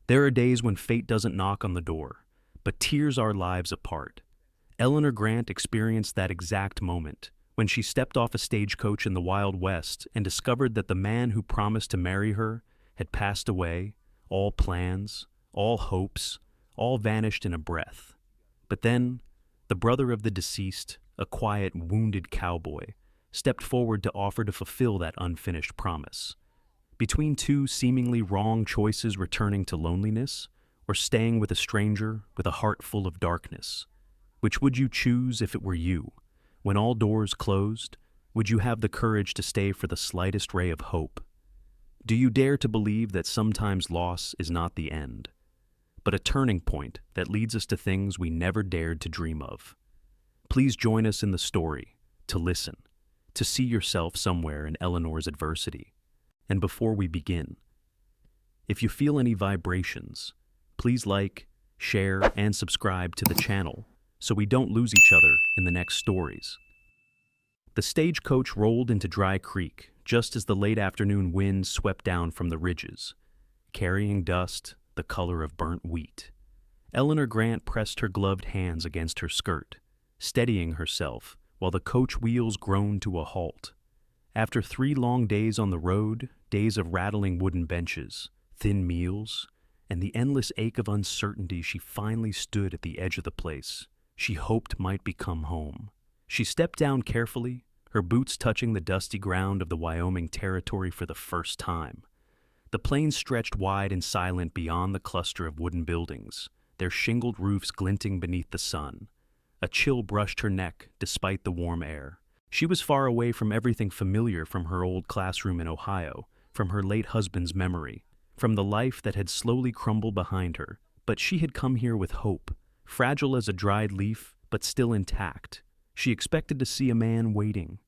There are days when fate doesn't knock on the door, but tears our lives apart. Eleanor Grant experienced that exact moment when she stepped off a stagecoach in the Wild West and discovered that the man who promised to marry her had passed away, all plans, all hopes, all vanished in a breath. But then, the brother of the deceased, a quiet, wounded cowboy, stepped forward to offer to fulfill that unfinished promise. Between two seemingly wrong choices, returning to loneliness or staying with a stranger with a heart full of darkness, which would you choose if it were you? When all doors closed, would you have the courage to stay for the slightest ray of hope? Do you dare to believe that sometimes loss is not the end, but a turning point that leads us to things we never dared to dream of? Please join us in the story, to listen, to see yourself somewhere in Eleanor's adversity. And before we begin, if you feel any vibrations, please like, share, and subscribe to the channel so we don't lose each other in the next stories. The stagecoach rolled into Dry Creek just as the late afternoon wind swept down from the ridges, carrying dust the color of burnt wheat. Eleanor Grant pressed her gloved hands against her skirt, steadying herself while the coach wheels groaned to a halt. After 3 long days on the road, days of rattling wooden benches, thin meals, and the endless ache of uncertainty, she finally stood at the edge of the place she hoped might become home. She stepped down carefully, her boots touching the dusty ground of the Wyoming Territory for the first time. The plains stretched wide and silent beyond the cluster of wooden buildings, their shingled roofs glinting beneath the sun. A chill brushed her neck despite the warm air. She was far away from everything familiar, from her old classroom in Ohio, from her late husband's memory, from the life that had slowly crumbled behind her. But she had come here with hope, fragile as a dried leaf, but still intact. She expected to see a man waiting,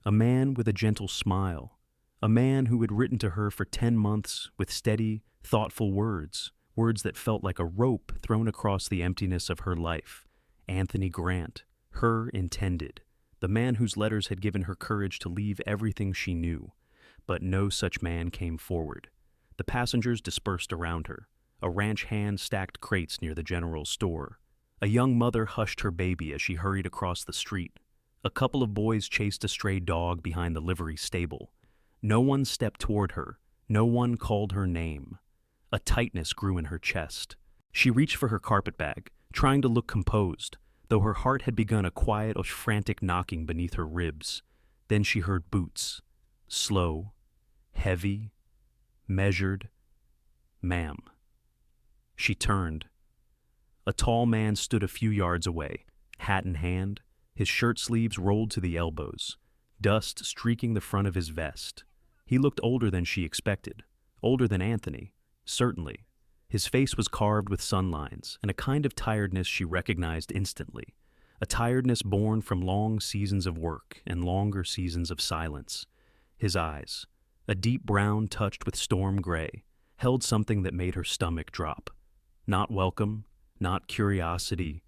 a man with a gentle smile, a man who had written to her for 10 months with steady, thoughtful words, words that felt like a rope thrown across the emptiness of her life. Anthony Grant, her intended, the man whose letters had given her courage to leave everything she knew. But no such man came forward. The passengers dispersed around her. A ranch hand stacked crates near the general store. A young mother hushed her baby as she hurried across the street. A couple of boys chased a stray dog behind the livery stable. No one stepped toward her. No one called her name. A tightness grew in her chest. She reached for her carpetbag, trying to look composed, though her heart had begun a quiet or frantic knocking beneath her ribs. Then she heard boots. Slow, heavy, measured. "Ma'am." She turned. A tall man stood a few yards away, hat in hand, his shirt sleeves rolled to the elbows, dust streaking the front of his vest. He looked older than she expected, older than Anthony, certainly. His face was carved with sun lines, and a kind of tiredness she recognized instantly, a tiredness born from long seasons of work and longer seasons of silence. His eyes, a deep brown touched with storm gray, held something that made her stomach drop. Not welcome, not curiosity,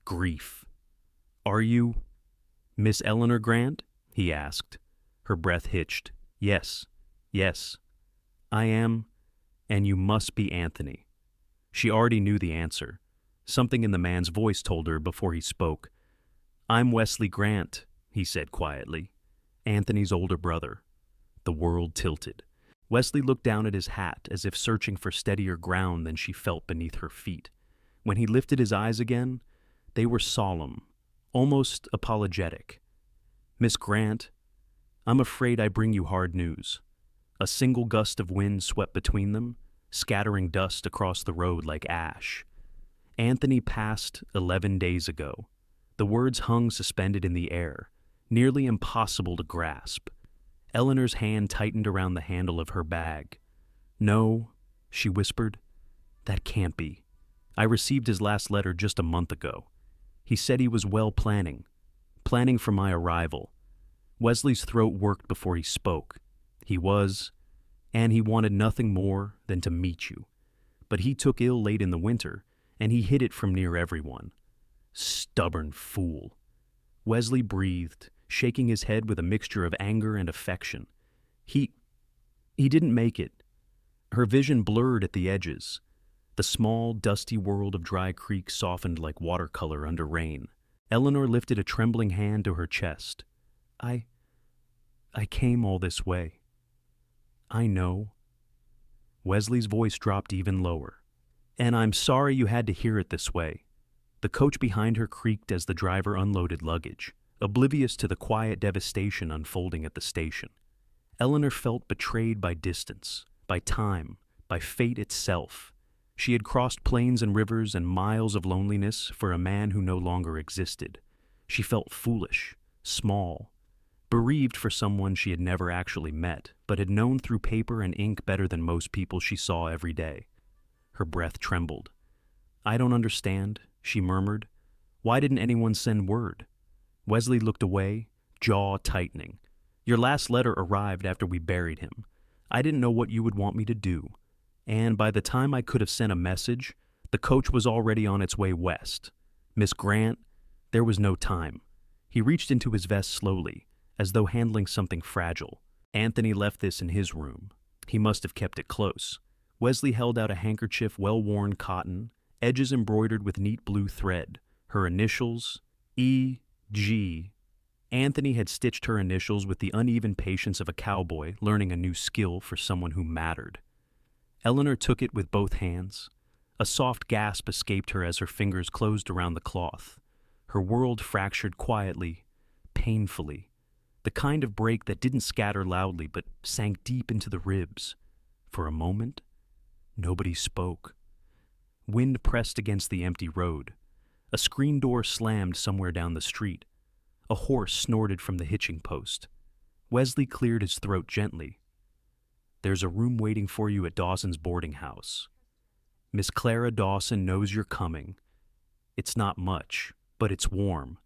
grief. "Are you Miss Eleanor Grant?" he asked. Her breath hitched. Yes. I am, and you must be Anthony." She already knew the answer. Something in the man's voice told her before he spoke. "I'm Wesley Grant," he said quietly. "Anthony's older brother." The world tilted. Wesley looked down at his hat as if searching for steadier ground than she felt beneath her feet. When he lifted his eyes again, they were solemn, almost apologetic. "Miss Grant, I'm afraid I bring you hard news." A single gust of wind swept between them, scattering dust across the road like ash. "Anthony passed 11 days ago." The words hung suspended in the air, nearly impossible to grasp. Eleanor's hand tightened around the handle of her bag. "No," she whispered. "That can't be. I received his last letter just a month ago. He said he was planning for my arrival." Wesley's throat worked before he spoke. He wanted nothing more than to meet you. But he took ill late in the winter, and he hid it from near everyone. "Stubborn fool." Wesley breathed, shaking his head with a mixture of anger and affection. He didn't make it." Her vision blurred at the edges. The small, dusty world of Dry Creek softened like watercolor under rain. Eleanor lifted a trembling hand to her chest. I came all this way. I know. Wesley's voice dropped even lower. And I'm sorry you had to hear it this way. The coach behind her creaked as the driver unloaded luggage, oblivious to the quiet devastation unfolding at the station. Eleanor felt betrayed by distance, by time, by fate itself. She had crossed plains and rivers and miles of loneliness for a man who no longer existed. She felt foolish, small, bereaved for someone she had never actually met, but had known through paper and ink better than most people she saw every day. Her breath trembled. I don't understand, she murmured. Why didn't anyone send word? Wesley looked away, jaw tightening. Your last letter arrived after we buried him. I didn't know what you would want me to do. And by the time I could have sent a message, the coach was already on its way west. Miss Grant, there was no time. He reached into his vest slowly, as though handling something fragile. Anthony left this in his room. He must have kept it close. Wesley held out a handkerchief well-worn cotton, edges embroidered with neat blue thread. Her initials, E.G. Anthony had stitched her initials with the uneven patience of a cowboy learning a new skill for someone who mattered. Eleanor took it with both hands. A soft gasp escaped her as her fingers closed around the cloth. Her world fractured quietly, painfully, the kind of break that didn't scatter loudly but sank deep into the ribs. For a moment, nobody spoke. Wind pressed against the empty road. A screen door slammed somewhere down the street. A horse snorted from the hitching post. Wesley cleared his throat gently. There's a room waiting for you at Dawson's boarding house. Miss Clara Dawson knows you're coming. It's not much, but it's warm,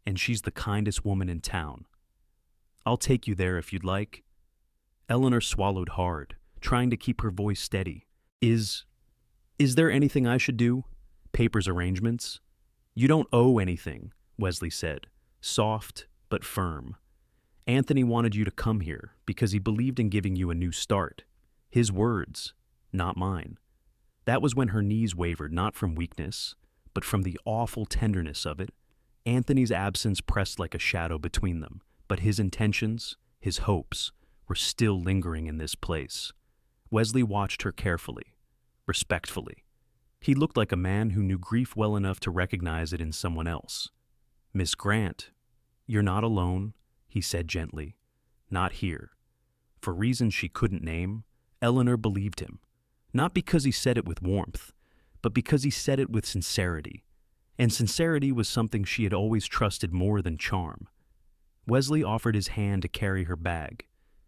and she's the kindest woman in town. I'll take you there if you'd like. Eleanor swallowed hard, trying to keep her voice steady. Is there anything I should do? Papers arrangements? You don't owe anything, Wesley said, soft but firm. Anthony wanted you to come here because he believed in giving you a new start. His words, not mine. That was when her knees wavered, not from weakness, but from the awful tenderness of it. Anthony's absence pressed like a shadow between them, but his intentions, his hopes, were still lingering in this place. Wesley watched her carefully, respectfully. He looked like a man who knew grief well enough to recognize it in someone else. Miss Grant, you're not alone, he said gently. Not here. For reasons she couldn't name, Eleanor believed him. Not because he said it with warmth, but because he said it with sincerity. And sincerity was something she had always trusted more than charm. Wesley offered his hand to carry her bag.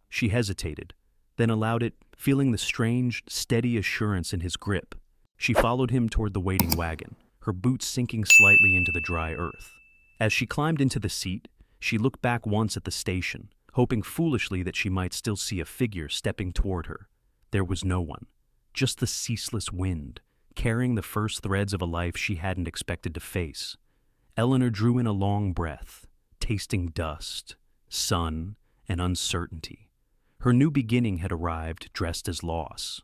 She hesitated, then allowed it, feeling the strange, steady assurance in his grip. She followed him toward the waiting wagon, her boots sinking slightly into the dry earth. As she climbed into the seat, she looked back once at the station, hoping foolishly that she might still see a figure stepping toward her. There was no one, just the ceaseless wind, carrying the first threads of a life she hadn't expected to face. Eleanor drew in a long breath, tasting dust, sun, and uncertainty. Her new beginning had arrived dressed as loss.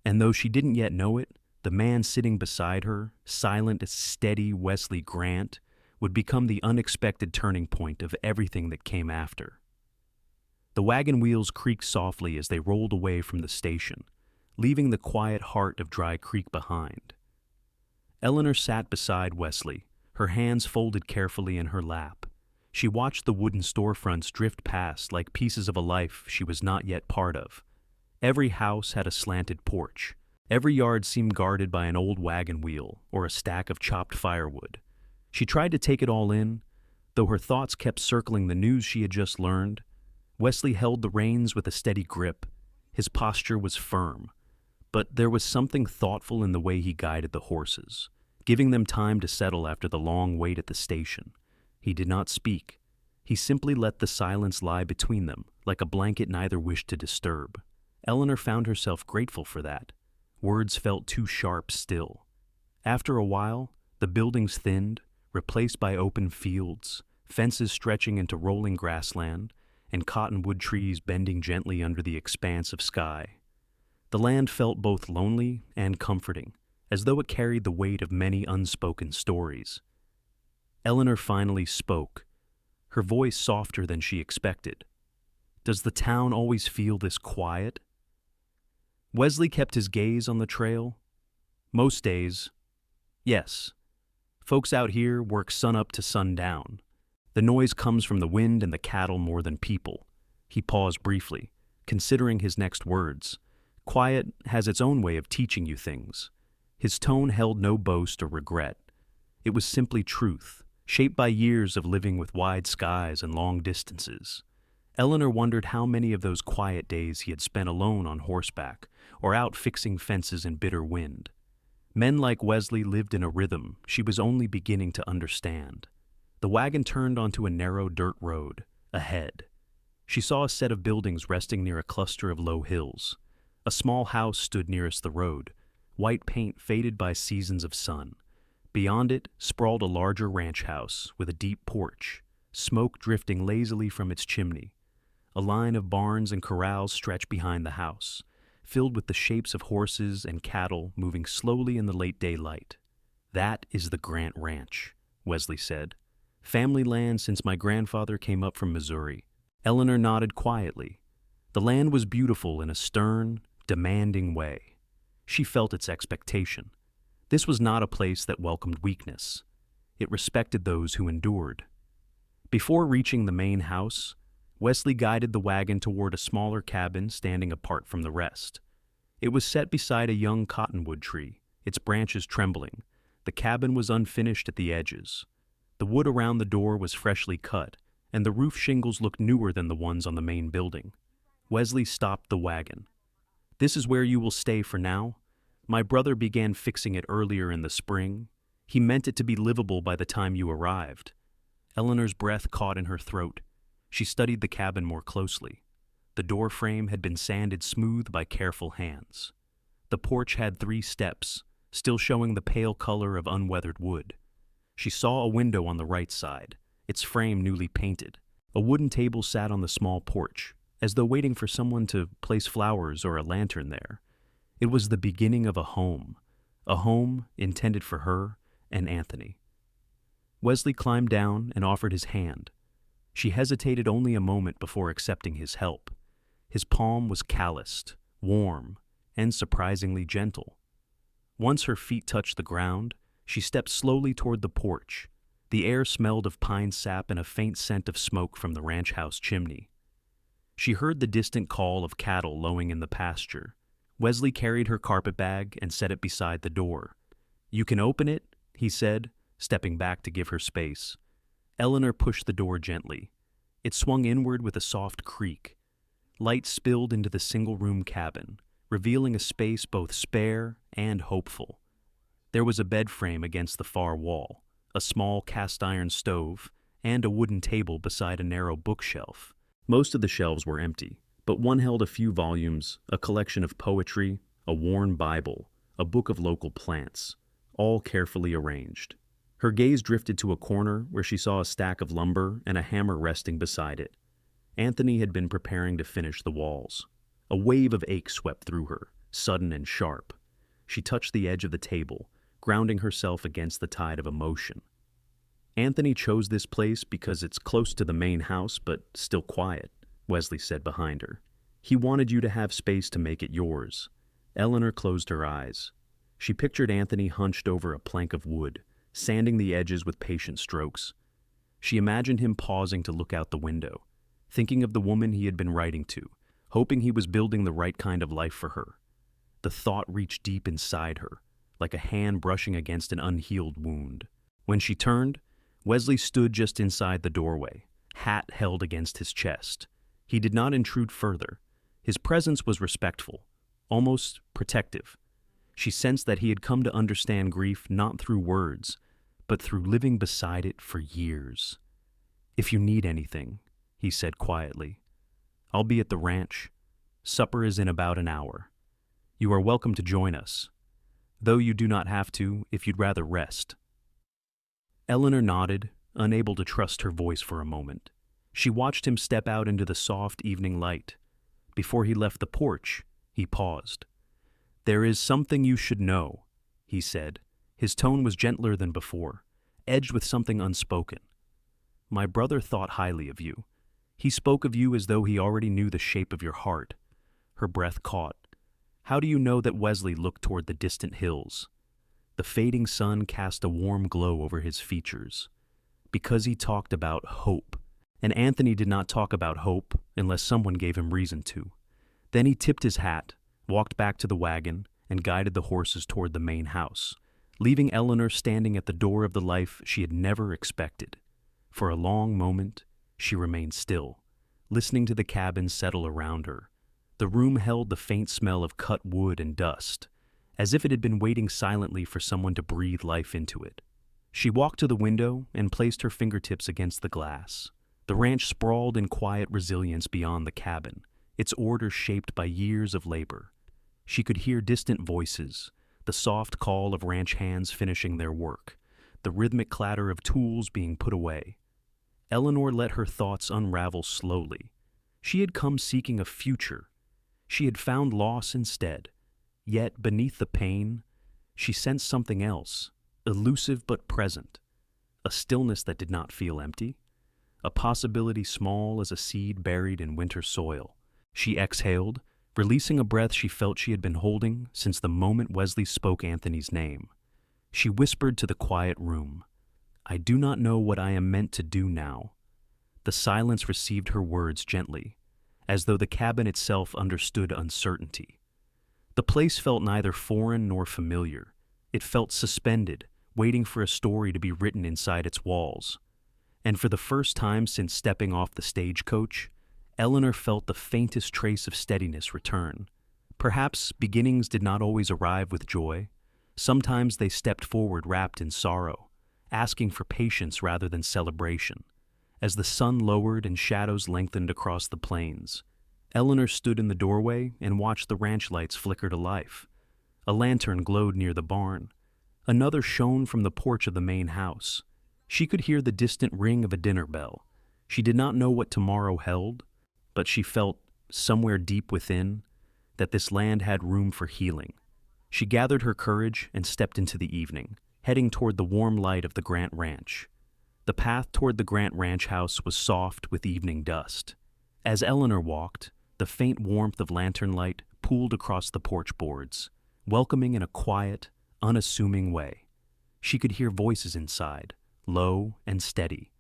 And though she didn't yet know it, the man sitting beside her, silent, steady Wesley Grant, would become the unexpected turning point of everything that came after. The wagon wheels creaked softly as they rolled away from the station, leaving the quiet heart of Dry Creek behind. Eleanor sat beside Wesley, her hands folded carefully in her lap. She watched the wooden storefronts drift past like pieces of a life she was not yet part of. Every house had a slanted porch. Every yard seemed guarded by an old wagon wheel or a stack of chopped firewood. She tried to take it all in, though her thoughts kept circling the news she had just learned. Wesley held the reins with a steady grip. His posture was firm, but there was something thoughtful in the way he guided the horses, giving them time to settle after the long wait at the station. He did not speak. He simply let the silence lie between them, like a blanket neither wished to disturb. Eleanor found herself grateful for that. Words felt too sharp still. After a while, the buildings thinned, replaced by open fields, fences stretching into rolling grassland, and cottonwood trees bending gently under the expanse of sky. The land felt both lonely and comforting, as though it carried the weight of many unspoken stories. Eleanor finally spoke, her voice softer than she expected. "Does the town always feel this quiet?" Wesley kept his gaze on the trail. "Most days, yes. Folks out here work sunup to sundown. The noise comes from the wind and the cattle more than people." He paused briefly, considering his next words. "Quiet has its own way of teaching you things." His tone held no boast or regret. It was simply truth, shaped by years of living with wide skies and long distances. Eleanor wondered how many of those quiet days he had spent alone on horseback or out fixing fences in bitter wind. Men like Wesley lived in a rhythm she was only beginning to understand. The wagon turned onto a narrow dirt road ahead. She saw a set of buildings resting near a cluster of low hills. A small house stood nearest the road, white paint faded by seasons of sun. Beyond it sprawled a larger ranch house with a deep porch, smoke drifting lazily from its chimney. A line of barns and corrals stretched behind the house, filled with the shapes of horses and cattle moving slowly in the late daylight. "That is the Grant Ranch," Wesley said. "Family land since my grandfather came up from Missouri." Eleanor nodded quietly. The land was beautiful in a stern, demanding way. She felt its expectation. This was not a place that welcomed weakness. It respected those who endured. Before reaching the main house, Wesley guided the wagon toward a smaller cabin standing apart from the rest. It was set beside a young cottonwood tree, its branches trembling. The cabin was unfinished at the edges. The wood around the door was freshly cut, and the roof shingles looked newer than the ones on the main building. Wesley stopped the wagon. "This is where you will stay for now. My brother began fixing it earlier in the spring. He meant it to be livable by the time you arrived." Eleanor's breath caught in her throat. She studied the cabin more closely. The door frame had been sanded smooth by careful hands. The porch had 3 steps, still showing the pale color of unweathered wood. She saw a window on the right side, its frame newly painted. A wooden table sat on the small porch, as though waiting for someone to place flowers or a lantern there. It was the beginning of a home intended for her and Anthony. Wesley climbed down and offered his hand. She hesitated only a moment before accepting his help. His palm was calloused, warm, and surprisingly gentle. Once her feet touched the ground, she stepped slowly toward the porch. The air smelled of pine sap and a faint scent of smoke from the ranch house chimney. She heard the distant call of cattle lowing in the pasture. Wesley carried her carpet bag and set it beside the door. "You can open it," he said, stepping back to give her space. Eleanor pushed the door gently. It swung inward with a soft creak. Light spilled into the single-room cabin, revealing a space both spare and hopeful. There was a bed frame against the far wall, a small cast-iron stove, and a wooden table beside a narrow bookshelf. Most of the shelves were empty, but one held a few volumes, a collection of poetry, a worn Bible, a book of local plants, all carefully arranged. Her gaze drifted to a corner where she saw a stack of lumber and a hammer resting beside it. Anthony had been preparing to finish the walls. A wave of ache swept through her, sudden and sharp. She touched the edge of the table, grounding herself against the tide of emotion. "Anthony chose this place because it's close to the main house, but still quiet," Wesley said behind her. "He wanted you to have space to make it yours." Eleanor closed her eyes. She pictured Anthony hunched over a plank of wood, sanding the edges with patient strokes. She imagined him pausing to look out the window, thinking of the woman he had been writing to, hoping he was building the right kind of life for her. The thought reached deep inside her, like a hand brushing against an unhealed wound. When she turned, Wesley stood just inside the doorway, hat held against his chest. He did not intrude further. His presence was respectful, almost protective. She sensed that he had come to understand grief not through words, but through living beside it for years. "If you need anything," he said quietly, "I'll be at the ranch. Supper is in about an hour. You are welcome to join us, though you do not have to if you'd rather rest." Eleanor nodded, unable to trust her voice for a moment. She watched him step out into the soft evening light. Before he left the porch, he paused. "There is something you should know," he said. His tone was gentler than before, edged with something unspoken. My brother thought highly of you. He spoke of you as though he already knew the shape of your heart. Her breath caught. How do you know that Wesley looked toward the distant hills? The fading sun cast a warm glow over his features. Because he talked about hope. And Anthony did not talk about hope unless someone gave him reason to. Then he tipped his hat, walked back to the wagon, and guided the horses toward the main house, leaving Eleanor standing at the door of the life she had never expected. For a long moment, she remained still, listening to the cabin settle around her. The room held the faint smell of cut wood and dust, as if it had been waiting silently for someone to breathe life into it. She walked to the window and placed her fingertips against the glass. The ranch sprawled in quiet resilience beyond the cabin, its order shaped by years of labor. She could hear distant voices, the soft call of ranch hands finishing their work, the rhythmic clatter of tools being put away. Eleanor let her thoughts unravel slowly. She had come seeking a future. She had found loss instead. Yet, beneath the pain, she sensed something else, elusive but present. A stillness that did not feel empty. A possibility small as a seed buried in winter soil. She exhaled, releasing a breath she felt she had been holding since the moment Wesley spoke Anthony's name. She whispered to the quiet room, I do not know what I am meant to do now. The silence received her words gently, as though the cabin itself understood uncertainty. The place felt neither foreign nor familiar. It felt suspended, waiting for a story to be written inside its walls. And for the first time since stepping off the stagecoach, Eleanor felt the faintest trace of steadiness return. Perhaps beginnings did not always arrive with joy. Sometimes they stepped forward wrapped in sorrow, asking for patience rather than celebration. As the sun lowered and shadows lengthened across the plains, Eleanor stood in the doorway and watched the ranch lights flicker to life. A lantern glowed near the barn. Another shone from the porch of the main house. She could hear the distant ring of a dinner bell. She did not know what tomorrow held, but she felt, somewhere deep within, that this land had room for healing. She gathered her courage and stepped into the evening, heading toward the warm light of the Grant Ranch. The path toward the Grant Ranch house was soft with evening dust. As Eleanor walked, the faint warmth of lantern light pooled across the porch boards, welcoming in a quiet, unassuming way. She could hear voices inside, low and steady,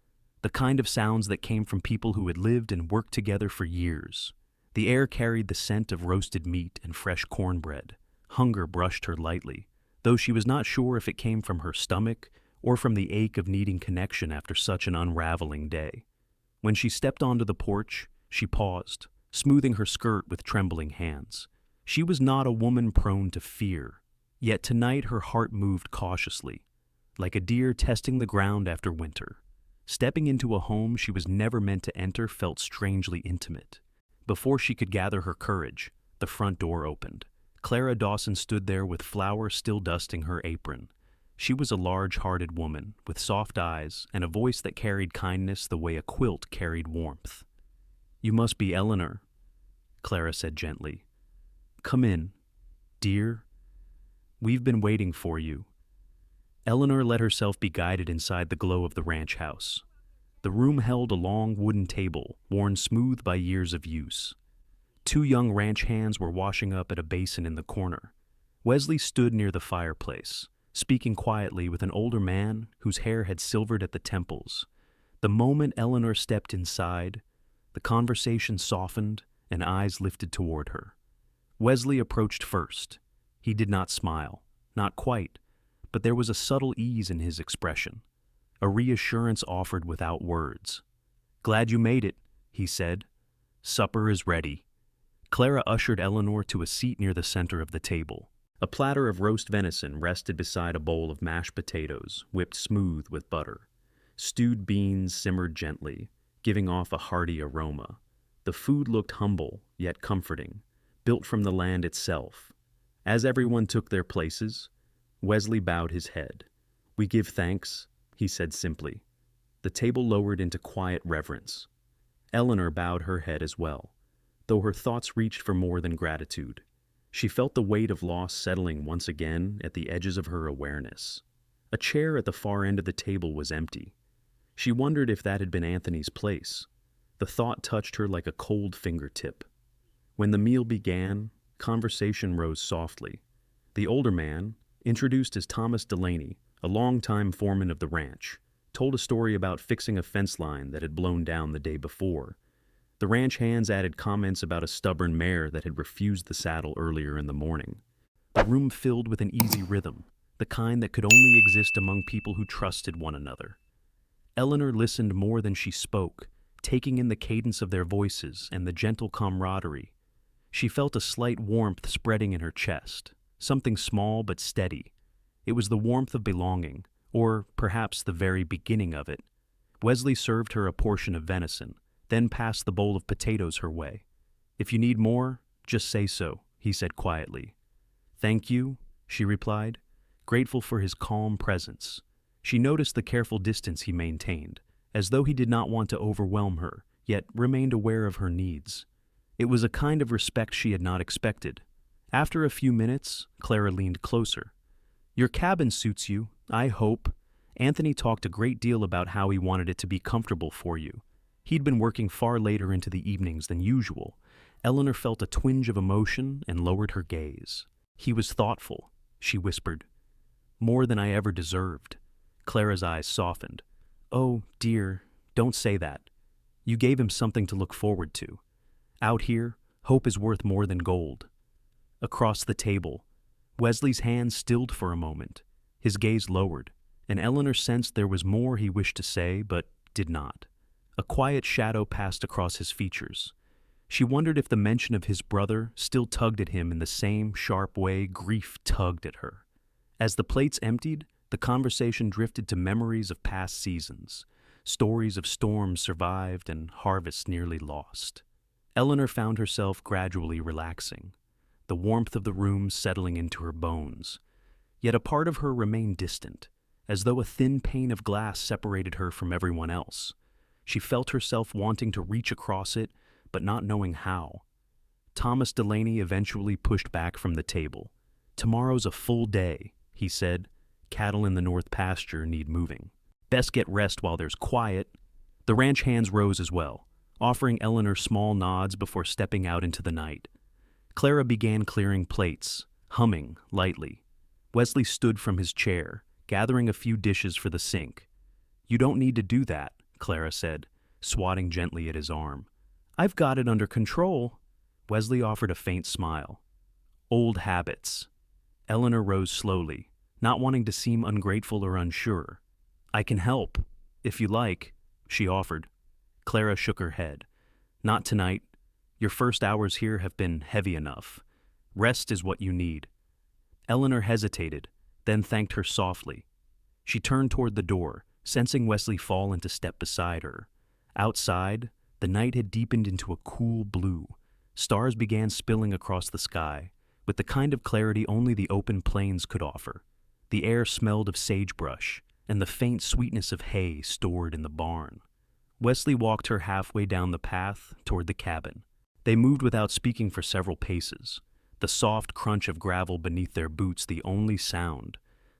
the kind of sounds that came from people who had lived and worked together for years. The air carried the scent of roasted meat and fresh cornbread. Hunger brushed her lightly, though she was not sure if it came from her stomach or from the ache of needing connection after such an unraveling day. When she stepped onto the porch, she paused, smoothing her skirt with trembling hands. She was not a woman prone to fear, yet tonight her heart moved cautiously, like a deer testing the ground after winter. Stepping into a home she was never meant to enter felt strangely intimate. Before she could gather her courage, the front door opened. Clara Dawson stood there with flour still dusting her apron. She was a large-hearted woman with soft eyes and a voice that carried kindness the way a quilt carried warmth. You must be Eleanor, Clara said gently. Come in, dear. We've been waiting for you. Eleanor let herself be guided inside the glow of the ranch house. The room held a long wooden table, worn smooth by years of use. 2 young ranch hands were washing up at a basin in the corner. Wesley stood near the fireplace, speaking quietly with an older man whose hair had silvered at the temples. The moment Eleanor stepped inside, the conversation softened and eyes lifted toward her. Wesley approached first. He did not smile, not quite, but there was a subtle ease in his expression, a reassurance offered without words. Glad you made it, he said. Supper is ready. Clara ushered Eleanor to a seat near the center of the table. A platter of roast venison rested beside a bowl of mashed potatoes, whipped smooth with butter. Stewed beans simmered gently, giving off a hearty aroma. The food looked humble, yet comforting, built from the land itself. As everyone took their places, Wesley bowed his head. We give thanks, he said simply. The table lowered into quiet reverence. Eleanor bowed her head as well, though her thoughts reached for more than gratitude. She felt the weight of loss settling once again at the edges of her awareness. A chair at the far end of the table was empty. She wondered if that had been Anthony's place. The thought touched her like a cold fingertip. When the meal began, conversation rose softly. The older man, introduced as Thomas Delaney, a longtime foreman of the ranch, told a story about fixing a fence line that had blown down the day before. The ranch hands added comments about a stubborn mare that had refused the saddle earlier in the morning. The room filled with an easy rhythm, the kind that could only exist among people who trusted one another. Eleanor listened more than she spoke, taking in the cadence of their voices and the gentle camaraderie. She felt a slight warmth spreading in her chest, something small but steady. It was the warmth of belonging, or perhaps the very beginning of it. Wesley served her a portion of venison, then passed the bowl of potatoes her way. "If you need more, just say so," he said quietly. "Thank you," she replied, grateful for his calm presence. She noticed the careful distance he maintained, as though he did not want to overwhelm her, yet remained aware of her needs. It was a kind of respect she had not expected. After a few minutes, Clara leaned closer. "Your cabin suits you, I hope. Anthony talked a great deal about how he wanted it to be comfortable for you. He'd been working far later into the evenings than usual." Eleanor felt a twinge of emotion and lowered her gaze. "He was thoughtful," she whispered. "More than I ever deserved." Clara's eyes softened. "Oh, dear, don't say that. You gave him something to look forward to. Out here, hope is worth more than gold." Across the table, Wesley's hand stilled for a moment. His gaze lowered, and Eleanor sensed there was more he wished to say, but did not. A quiet shadow passed across his features. She wondered if the mention of his brother still tugged at him in the same sharp way grief tugged at her. As the plates emptied, the conversation drifted to memories of past seasons, stories of storms survived and harvests nearly lost. Eleanor found herself gradually relaxing, the warmth of the room settling into her bones. Yet a part of her remained distant, as though a thin pane of glass separated her from everyone else. She felt herself wanting to reach across it, but not knowing how. Thomas Delaney eventually pushed back from the table. "Tomorrow's a full day," he said. "Cattle in the north pasture need moving. Best get rest while there's quiet." The ranch hands rose as well, offering Eleanor small nods before stepping out into the night. Clara began clearing plates, humming lightly. Wesley stood from his chair, gathering a few dishes for the sink. "You don't need to do that," Clara said, swatting gently at his arm. "I've got it under control." Wesley offered a faint smile. "Old habits." Eleanor rose slowly, not wanting to seem ungrateful or unsure. "I can help, if you like," she offered. Clara shook her head. "Not tonight. Your first hours here have been heavy enough. Rest is what you need." Eleanor hesitated, then thanked her softly. She turned toward the door, sensing Wesley fall into step beside her. Outside, the night had deepened into a cool blue. Stars began spilling across the sky, with the kind of clarity only the open plains could offer. The air smelled of sagebrush and the faint sweetness of hay stored in the barn. Wesley walked her halfway down the path toward the cabin. They moved without speaking for several paces, the soft crunch of gravel beneath their boots the only sound.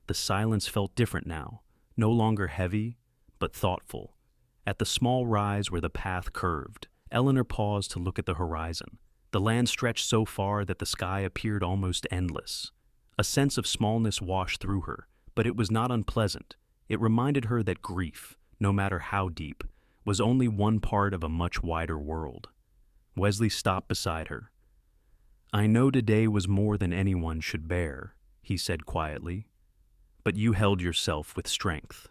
The silence felt different now, no longer heavy, but thoughtful. At the small rise where the path curved, Eleanor paused to look at the horizon. The land stretched so far that the sky appeared almost endless. A sense of smallness washed through her, but it was not unpleasant. It reminded her that grief, no matter how deep, was only one part of a much wider world. Wesley stopped beside her. "I know today was more than anyone should bear," he said quietly, "but you held yourself with strength."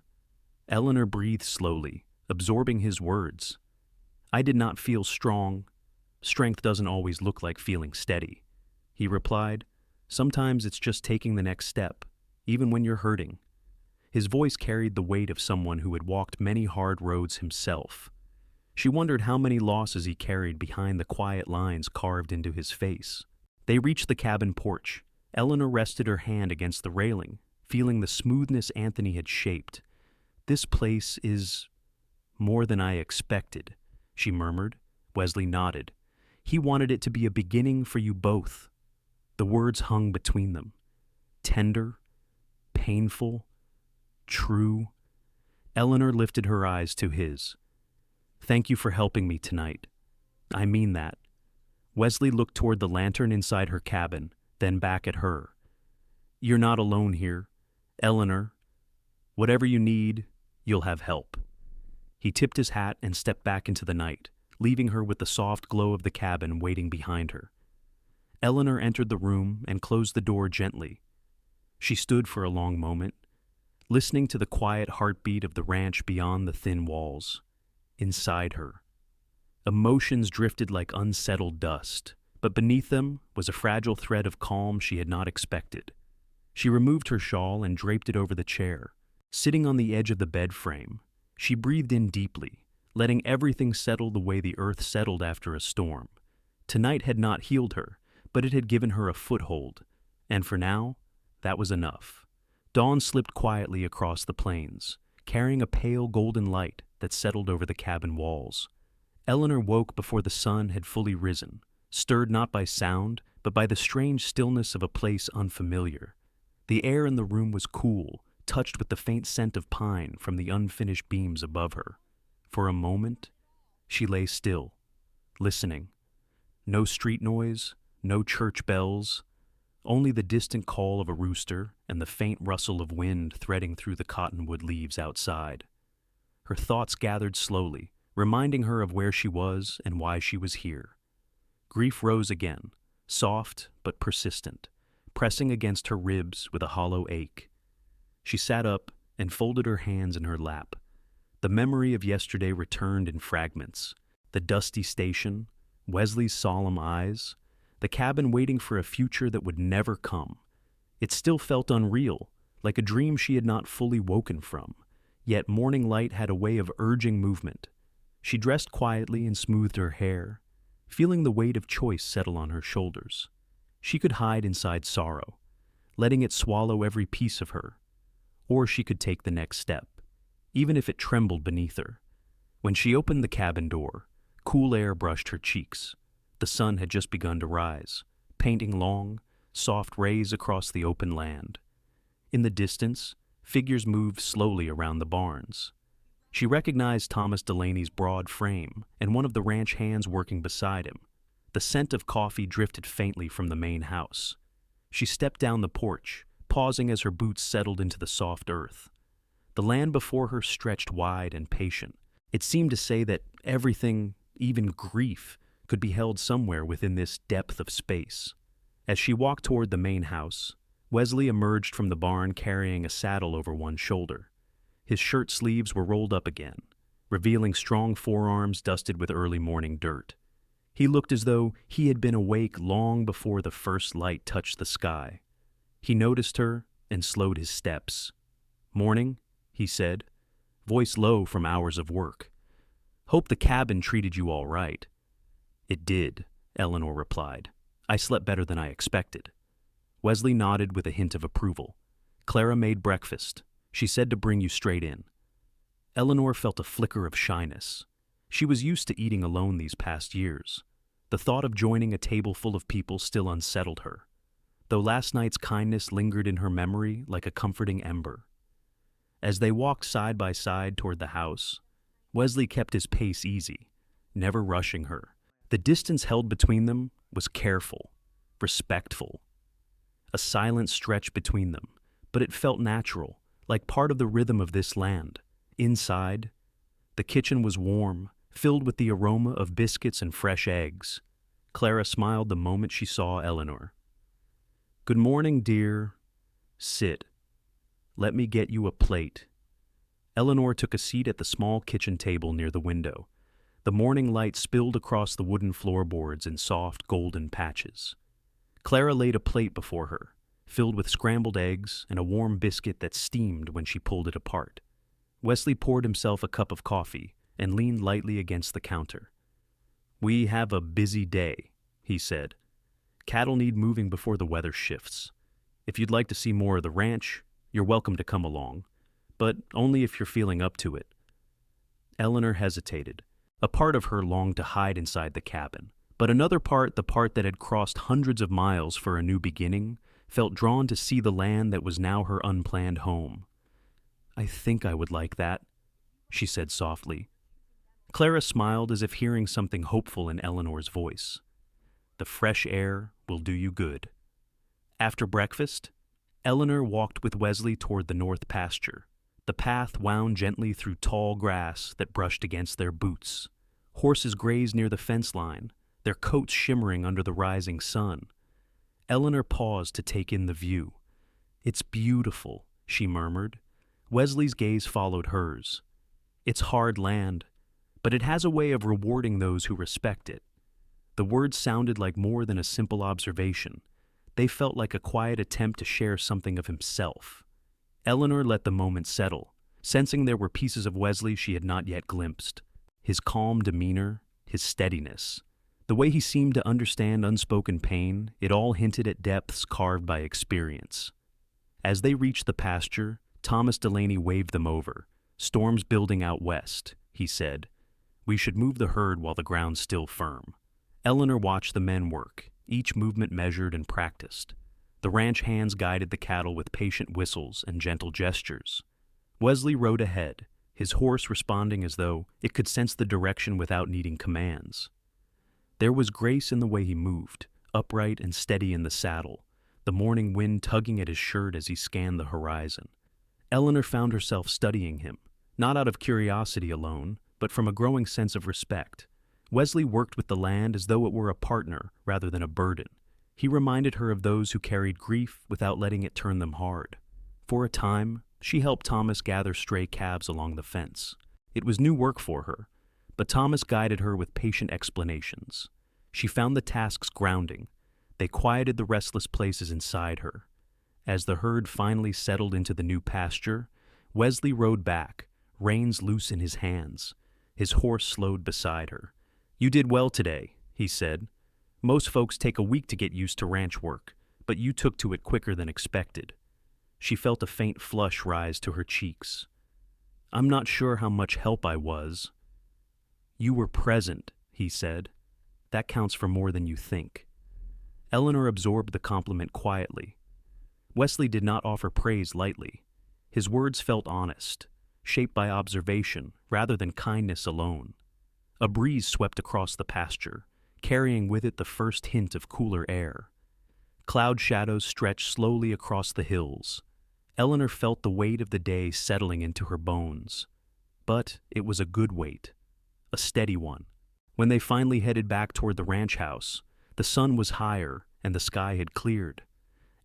Eleanor breathed slowly, absorbing his words. "I did not feel strong. Strength doesn't always look like feeling steady," he replied. "Sometimes it's just taking the next step, even when you're hurting." His voice carried the weight of someone who had walked many hard roads himself. She wondered how many losses he carried behind the quiet lines carved into his face. They reached the cabin porch. Eleanor rested her hand against the railing, feeling the smoothness Anthony had shaped. "This place is more than I expected," she murmured. Wesley nodded. "He wanted it to be a beginning for you both." The words hung between them. Tender, painful, true. Eleanor lifted her eyes to his. "Thank you for helping me tonight. I mean that." Wesley looked toward the lantern inside her cabin, then back at her. "You're not alone here. Eleanor, whatever you need, you'll have help." He tipped his hat and stepped back into the night, leaving her with the soft glow of the cabin waiting behind her. Eleanor entered the room and closed the door gently. She stood for a long moment, listening to the quiet heartbeat of the ranch beyond the thin walls. Inside her, emotions drifted like unsettled dust, but beneath them was a fragile thread of calm she had not expected. She removed her shawl and draped it over the chair. Sitting on the edge of the bed frame, she breathed in deeply, letting everything settle the way the earth settled after a storm. Tonight had not healed her, but it had given her a foothold, and for now, that was enough. Dawn slipped quietly across the plains, carrying a pale golden light that settled over the cabin walls. Eleanor woke before the sun had fully risen, stirred not by sound, but by the strange stillness of a place unfamiliar. The air in the room was cool, touched with the faint scent of pine from the unfinished beams above her. For a moment, she lay still, listening. No street noise, no church bells, only the distant call of a rooster and the faint rustle of wind threading through the cottonwood leaves outside. Her thoughts gathered slowly, reminding her of where she was and why she was here. Grief rose again, soft but persistent, pressing against her ribs with a hollow ache. She sat up and folded her hands in her lap. The memory of yesterday returned in fragments. The dusty station, Wesley's solemn eyes, the cabin waiting for a future that would never come. It still felt unreal, like a dream she had not fully woken from. Yet morning light had a way of urging movement. She dressed quietly and smoothed her hair, feeling the weight of choice settle on her shoulders. She could hide inside sorrow, letting it swallow every piece of her. Or she could take the next step, even if it trembled beneath her. When she opened the cabin door, cool air brushed her cheeks. The sun had just begun to rise, painting long, soft rays across the open land. In the distance, figures moved slowly around the barns. She recognized Thomas Delaney's broad frame and one of the ranch hands working beside him. The scent of coffee drifted faintly from the main house. She stepped down the porch, pausing as her boots settled into the soft earth. The land before her stretched wide and patient. It seemed to say that everything, even grief, could be held somewhere within this depth of space. As she walked toward the main house, Wesley emerged from the barn carrying a saddle over one shoulder. His shirt sleeves were rolled up again, revealing strong forearms dusted with early morning dirt. He looked as though he had been awake long before the first light touched the sky. He noticed her and slowed his steps. "Morning," he said, voice low from hours of work. "Hope the cabin treated you all right." "It did," Eleanor replied. "I slept better than I expected." Wesley nodded with a hint of approval. "Clara made breakfast. She said to bring you straight in." Eleanor felt a flicker of shyness. She was used to eating alone these past years. The thought of joining a table full of people still unsettled her, though last night's kindness lingered in her memory like a comforting ember. As they walked side by side toward the house, Wesley kept his pace easy, never rushing her. The distance held between them was careful, respectful. A silent stretch between them, but it felt natural, like part of the rhythm of this land. Inside, the kitchen was warm, filled with the aroma of biscuits and fresh eggs. Clara smiled the moment she saw Eleanor. "Good morning, dear. Sit. Let me get you a plate." Eleanor took a seat at the small kitchen table near the window. The morning light spilled across the wooden floorboards in soft, golden patches. Clara laid a plate before her, filled with scrambled eggs and a warm biscuit that steamed when she pulled it apart. Wesley poured himself a cup of coffee and leaned lightly against the counter. "We have a busy day," he said. "Cattle need moving before the weather shifts. If you'd like to see more of the ranch, you're welcome to come along, but only if you're feeling up to it." Eleanor hesitated. A part of her longed to hide inside the cabin, But another part, the part that had crossed hundreds of miles for a new beginning, felt drawn to see the land that was now her unplanned home. "I think I would like that," she said softly. Clara smiled as if hearing something hopeful in Eleanor's voice. "The fresh air will do you good." After breakfast, Eleanor walked with Wesley toward the north pasture. The path wound gently through tall grass that brushed against their boots. Horses grazed near the fence line, their coats shimmering under the rising sun. Eleanor paused to take in the view. "It's beautiful," she murmured. Wesley's gaze followed hers. "It's hard land, but it has a way of rewarding those who respect it." The words sounded like more than a simple observation. They felt like a quiet attempt to share something of himself. Eleanor let the moment settle, sensing there were pieces of Wesley she had not yet glimpsed. His calm demeanor, his steadiness, the way he seemed to understand unspoken pain, it all hinted at depths carved by experience. As they reached the pasture, Thomas Delaney waved them over. "Storm's building out west," he said. "We should move the herd while the ground's still firm." Eleanor watched the men work, each movement measured and practiced. The ranch hands guided the cattle with patient whistles and gentle gestures. Wesley rode ahead, his horse responding as though it could sense the direction without needing commands. There was grace in the way he moved, upright and steady in the saddle, the morning wind tugging at his shirt as he scanned the horizon. Eleanor found herself studying him, not out of curiosity alone, but from a growing sense of respect. Wesley worked with the land as though it were a partner rather than a burden. He reminded her of those who carried grief without letting it turn them hard. For a time, she helped Thomas gather stray calves along the fence. It was new work for her, but Thomas guided her with patient explanations. She found the tasks grounding. They quieted the restless places inside her. As the herd finally settled into the new pasture, Wesley rode back, reins loose in his hands. His horse slowed beside her. "You did well today," he said. "Most folks take a week to get used to ranch work, but you took to it quicker than expected." She felt a faint flush rise to her cheeks. "I'm not sure how much help I was." "You were present," he said. "That counts for more than you think." Eleanor absorbed the compliment quietly. Wesley did not offer praise lightly. His words felt honest, shaped by observation rather than kindness alone. A breeze swept across the pasture, carrying with it the first hint of cooler air. Cloud shadows stretched slowly across the hills. Eleanor felt the weight of the day settling into her bones. But it was a good weight, a steady one. When they finally headed back toward the ranch house, the sun was higher and the sky had cleared.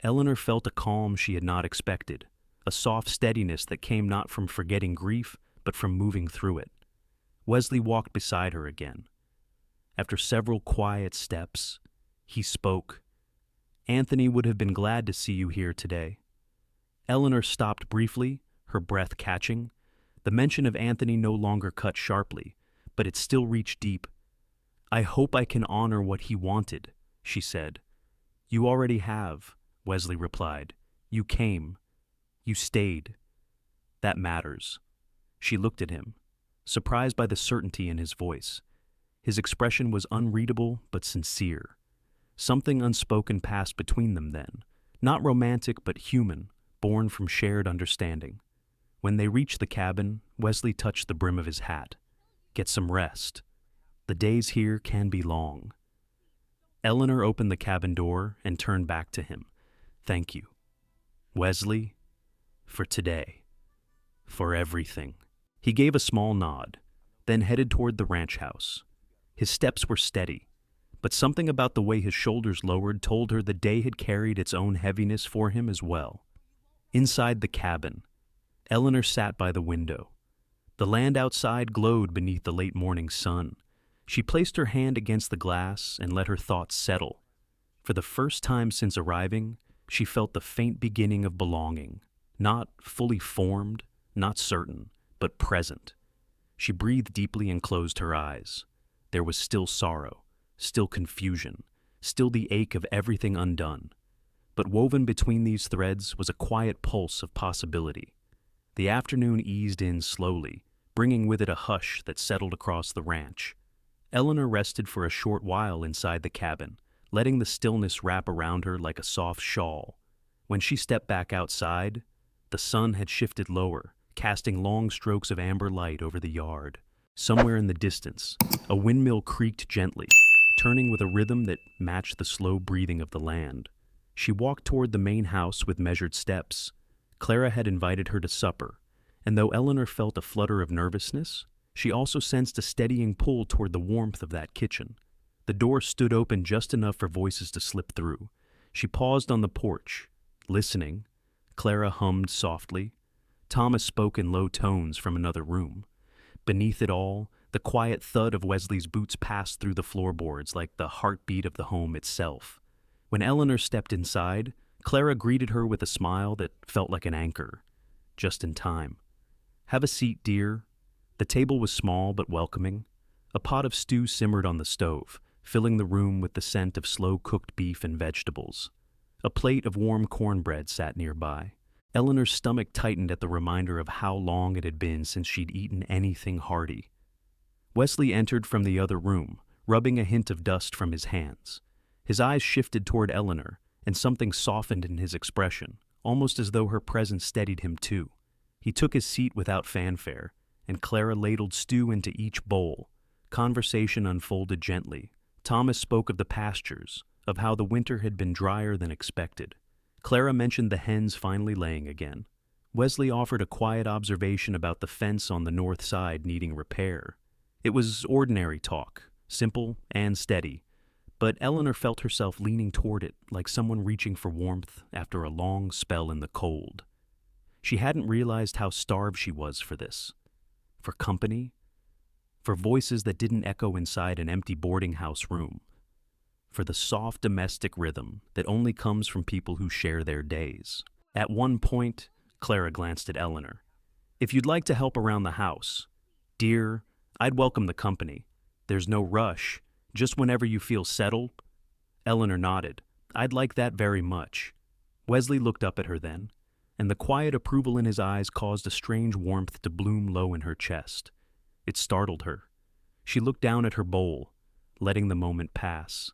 Eleanor felt a calm she had not expected, a soft steadiness that came not from forgetting grief, but from moving through it. Wesley walked beside her again. After several quiet steps, he spoke. "Anthony would have been glad to see you here today." Eleanor stopped briefly, her breath catching. The mention of Anthony no longer cut sharply, but it still reached deep. "I hope I can honor what he wanted," she said. "You already have," Wesley replied. "You came. You stayed. That matters." She looked at him, surprised by the certainty in his voice. His expression was unreadable but sincere. Something unspoken passed between them then, not romantic but human, born from shared understanding. When they reached the cabin, Wesley touched the brim of his hat. "Get some rest. The days here can be long." Eleanor opened the cabin door and turned back to him. "Thank you, Wesley, for today, for everything." He gave a small nod, then headed toward the ranch house. His steps were steady, but something about the way his shoulders lowered told her the day had carried its own heaviness for him as well. Inside the cabin, Eleanor sat by the window. The land outside glowed beneath the late morning sun. She placed her hand against the glass and let her thoughts settle. For the first time since arriving, she felt the faint beginning of belonging, not fully formed, not certain, but present. She breathed deeply and closed her eyes. There was still sorrow, still confusion, still the ache of everything undone. But woven between these threads was a quiet pulse of possibility. The afternoon eased in slowly, bringing with it a hush that settled across the ranch. Eleanor rested for a short while inside the cabin, letting the stillness wrap around her like a soft shawl. When she stepped back outside, the sun had shifted lower, casting long strokes of amber light over the yard. Somewhere in the distance, a windmill creaked gently, turning with a rhythm that matched the slow breathing of the land. She walked toward the main house with measured steps. Clara had invited her to supper, and though Eleanor felt a flutter of nervousness, she also sensed a steadying pull toward the warmth of that kitchen. The door stood open just enough for voices to slip through. She paused on the porch, listening. Clara hummed softly. Thomas spoke in low tones from another room. Beneath it all, the quiet thud of Wesley's boots passed through the floorboards like the heartbeat of the home itself. When Eleanor stepped inside, Clara greeted her with a smile that felt like an anchor. Just in time. "Have a seat, dear." The table was small but welcoming. A pot of stew simmered on the stove, filling the room with the scent of slow-cooked beef and vegetables. A plate of warm cornbread sat nearby. Eleanor's stomach tightened at the reminder of how long it had been since she'd eaten anything hearty. Wesley entered from the other room, rubbing a hint of dust from his hands. His eyes shifted toward Eleanor, and something softened in his expression, almost as though her presence steadied him too. He took his seat without fanfare, and Clara ladled stew into each bowl. Conversation unfolded gently. Thomas spoke of the pastures, of how the winter had been drier than expected. Clara mentioned the hens finally laying again. Wesley offered a quiet observation about the fence on the north side needing repair. It was ordinary talk, simple and steady, but Eleanor felt herself leaning toward it like someone reaching for warmth after a long spell in the cold. She hadn't realized how starved she was for this. For company, for voices that didn't echo inside an empty boarding house room, for the soft domestic rhythm that only comes from people who share their days. At one point, Clara glanced at Eleanor. "If you'd like to help around the house, dear, I'd welcome the company. There's no rush, just whenever you feel settled." Eleanor nodded. "I'd like that very much." Wesley looked up at her then, and the quiet approval in his eyes caused a strange warmth to bloom low in her chest. It startled her. She looked down at her bowl, letting the moment pass.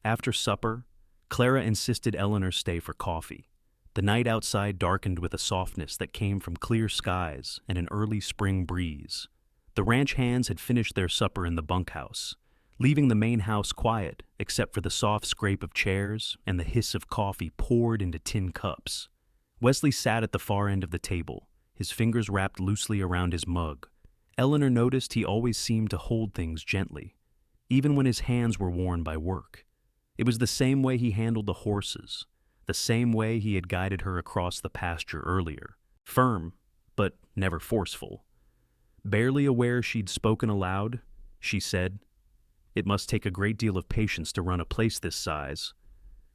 After supper, Clara insisted Eleanor stay for coffee. The night outside darkened with a softness that came from clear skies and an early spring breeze. The ranch hands had finished their supper in the bunkhouse, leaving the main house quiet except for the soft scrape of chairs and the hiss of coffee poured into tin cups. Wesley sat at the far end of the table, his fingers wrapped loosely around his mug. Eleanor noticed he always seemed to hold things gently, even when his hands were worn by work. It was the same way he handled the horses, the same way he had guided her across the pasture earlier. Firm, but never forceful. Barely aware she'd spoken aloud, she said, "It must take a great deal of patience to run a place this size."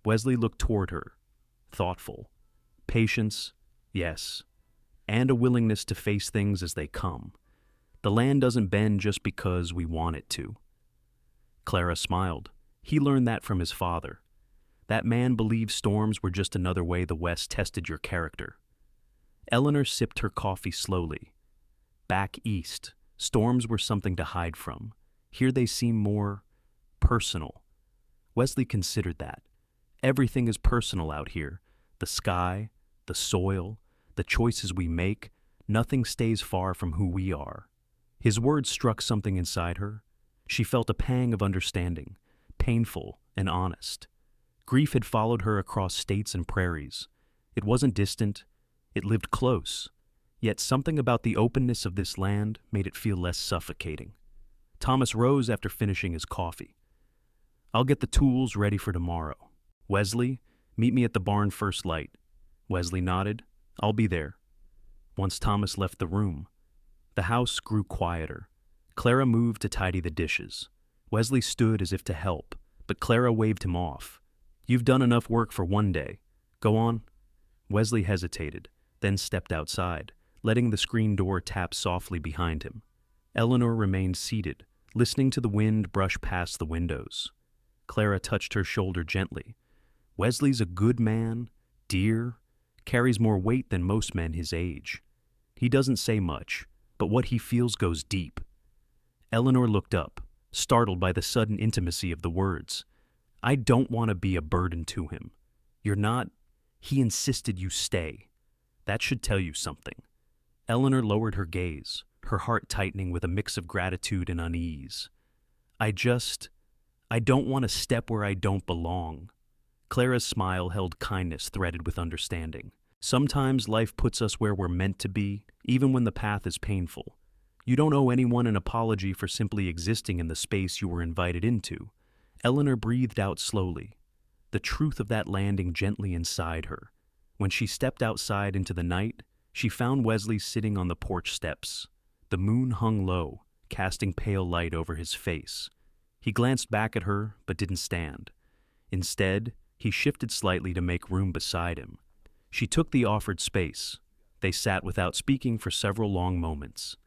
Wesley looked toward her, thoughtful. Patience, yes, and a willingness to face things as they come. The land doesn't bend just because we want it to. Clara smiled. He learned that from his father. That man believed storms were just another way the West tested your character. Eleanor sipped her coffee slowly. Back east, storms were something to hide from. Here they seem more personal. Wesley considered that. Everything is personal out here. The sky, the soil, the choices we make, nothing stays far from who we are. His words struck something inside her. She felt a pang of understanding, painful and honest. Grief had followed her across states and prairies. It wasn't distant, it lived close, yet something about the openness of this land made it feel less suffocating. Thomas rose after finishing his coffee. "I'll get the tools ready for tomorrow. Wesley, meet me at the barn first light." Wesley nodded. "I'll be there." Once Thomas left the room, the house grew quieter. Clara moved to tidy the dishes. Wesley stood as if to help, but Clara waved him off. "You've done enough work for one day. Go on." Wesley hesitated, then stepped outside, letting the screen door tap softly behind him. Eleanor remained seated, listening to the wind brush past the windows. Clara touched her shoulder gently. "Wesley's a good man, dear, carries more weight than most men his age. He doesn't say much, but what he feels goes deep." Eleanor looked up, startled by the sudden intimacy of the words. "I don't want to be a burden to him." "You're not." "He insisted you stay." "That should tell you something." Eleanor lowered her gaze, her heart tightening with a mix of gratitude and unease. I don't want to step where I don't belong." Clara's smile held kindness threaded with understanding. "Sometimes life puts us where we're meant to be, even when the path is painful. You don't owe anyone an apology for simply existing in the space you were invited into." Eleanor breathed out slowly, the truth of that landing gently inside her. When she stepped outside into the night, she found Wesley sitting on the porch steps. The moon hung low, casting pale light over his face. He glanced back at her, but didn't stand. Instead, he shifted slightly to make room beside him. She took the offered space. They sat without speaking for several long moments.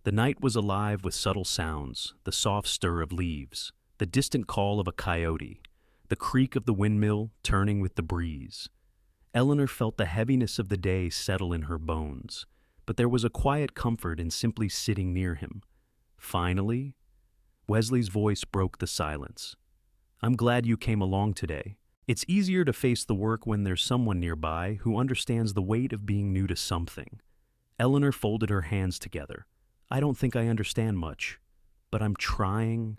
The night was alive with subtle sounds, the soft stir of leaves, the distant call of a coyote, the creak of the windmill turning with the breeze. Eleanor felt the heaviness of the day settle in her bones, but there was a quiet comfort in simply sitting near him. Finally, Wesley's voice broke the silence. "I'm glad you came along today. It's easier to face the work when there's someone nearby who understands the weight of being new to something." Eleanor folded her hands together. "I don't think I understand much, but I'm trying."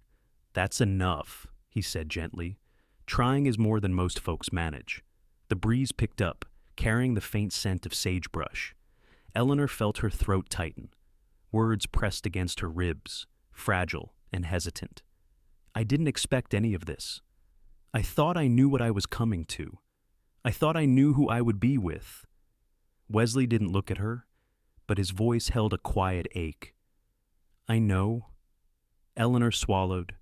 "That's enough," he said gently. "Trying is more than most folks manage." The breeze picked up, carrying the faint scent of sagebrush. Eleanor felt her throat tighten. Words pressed against her ribs, fragile and hesitant. "I didn't expect any of this. I thought I knew what I was coming to. I thought I knew who I would be with." Wesley didn't look at her, but his voice held a quiet ache. "I know." Eleanor swallowed,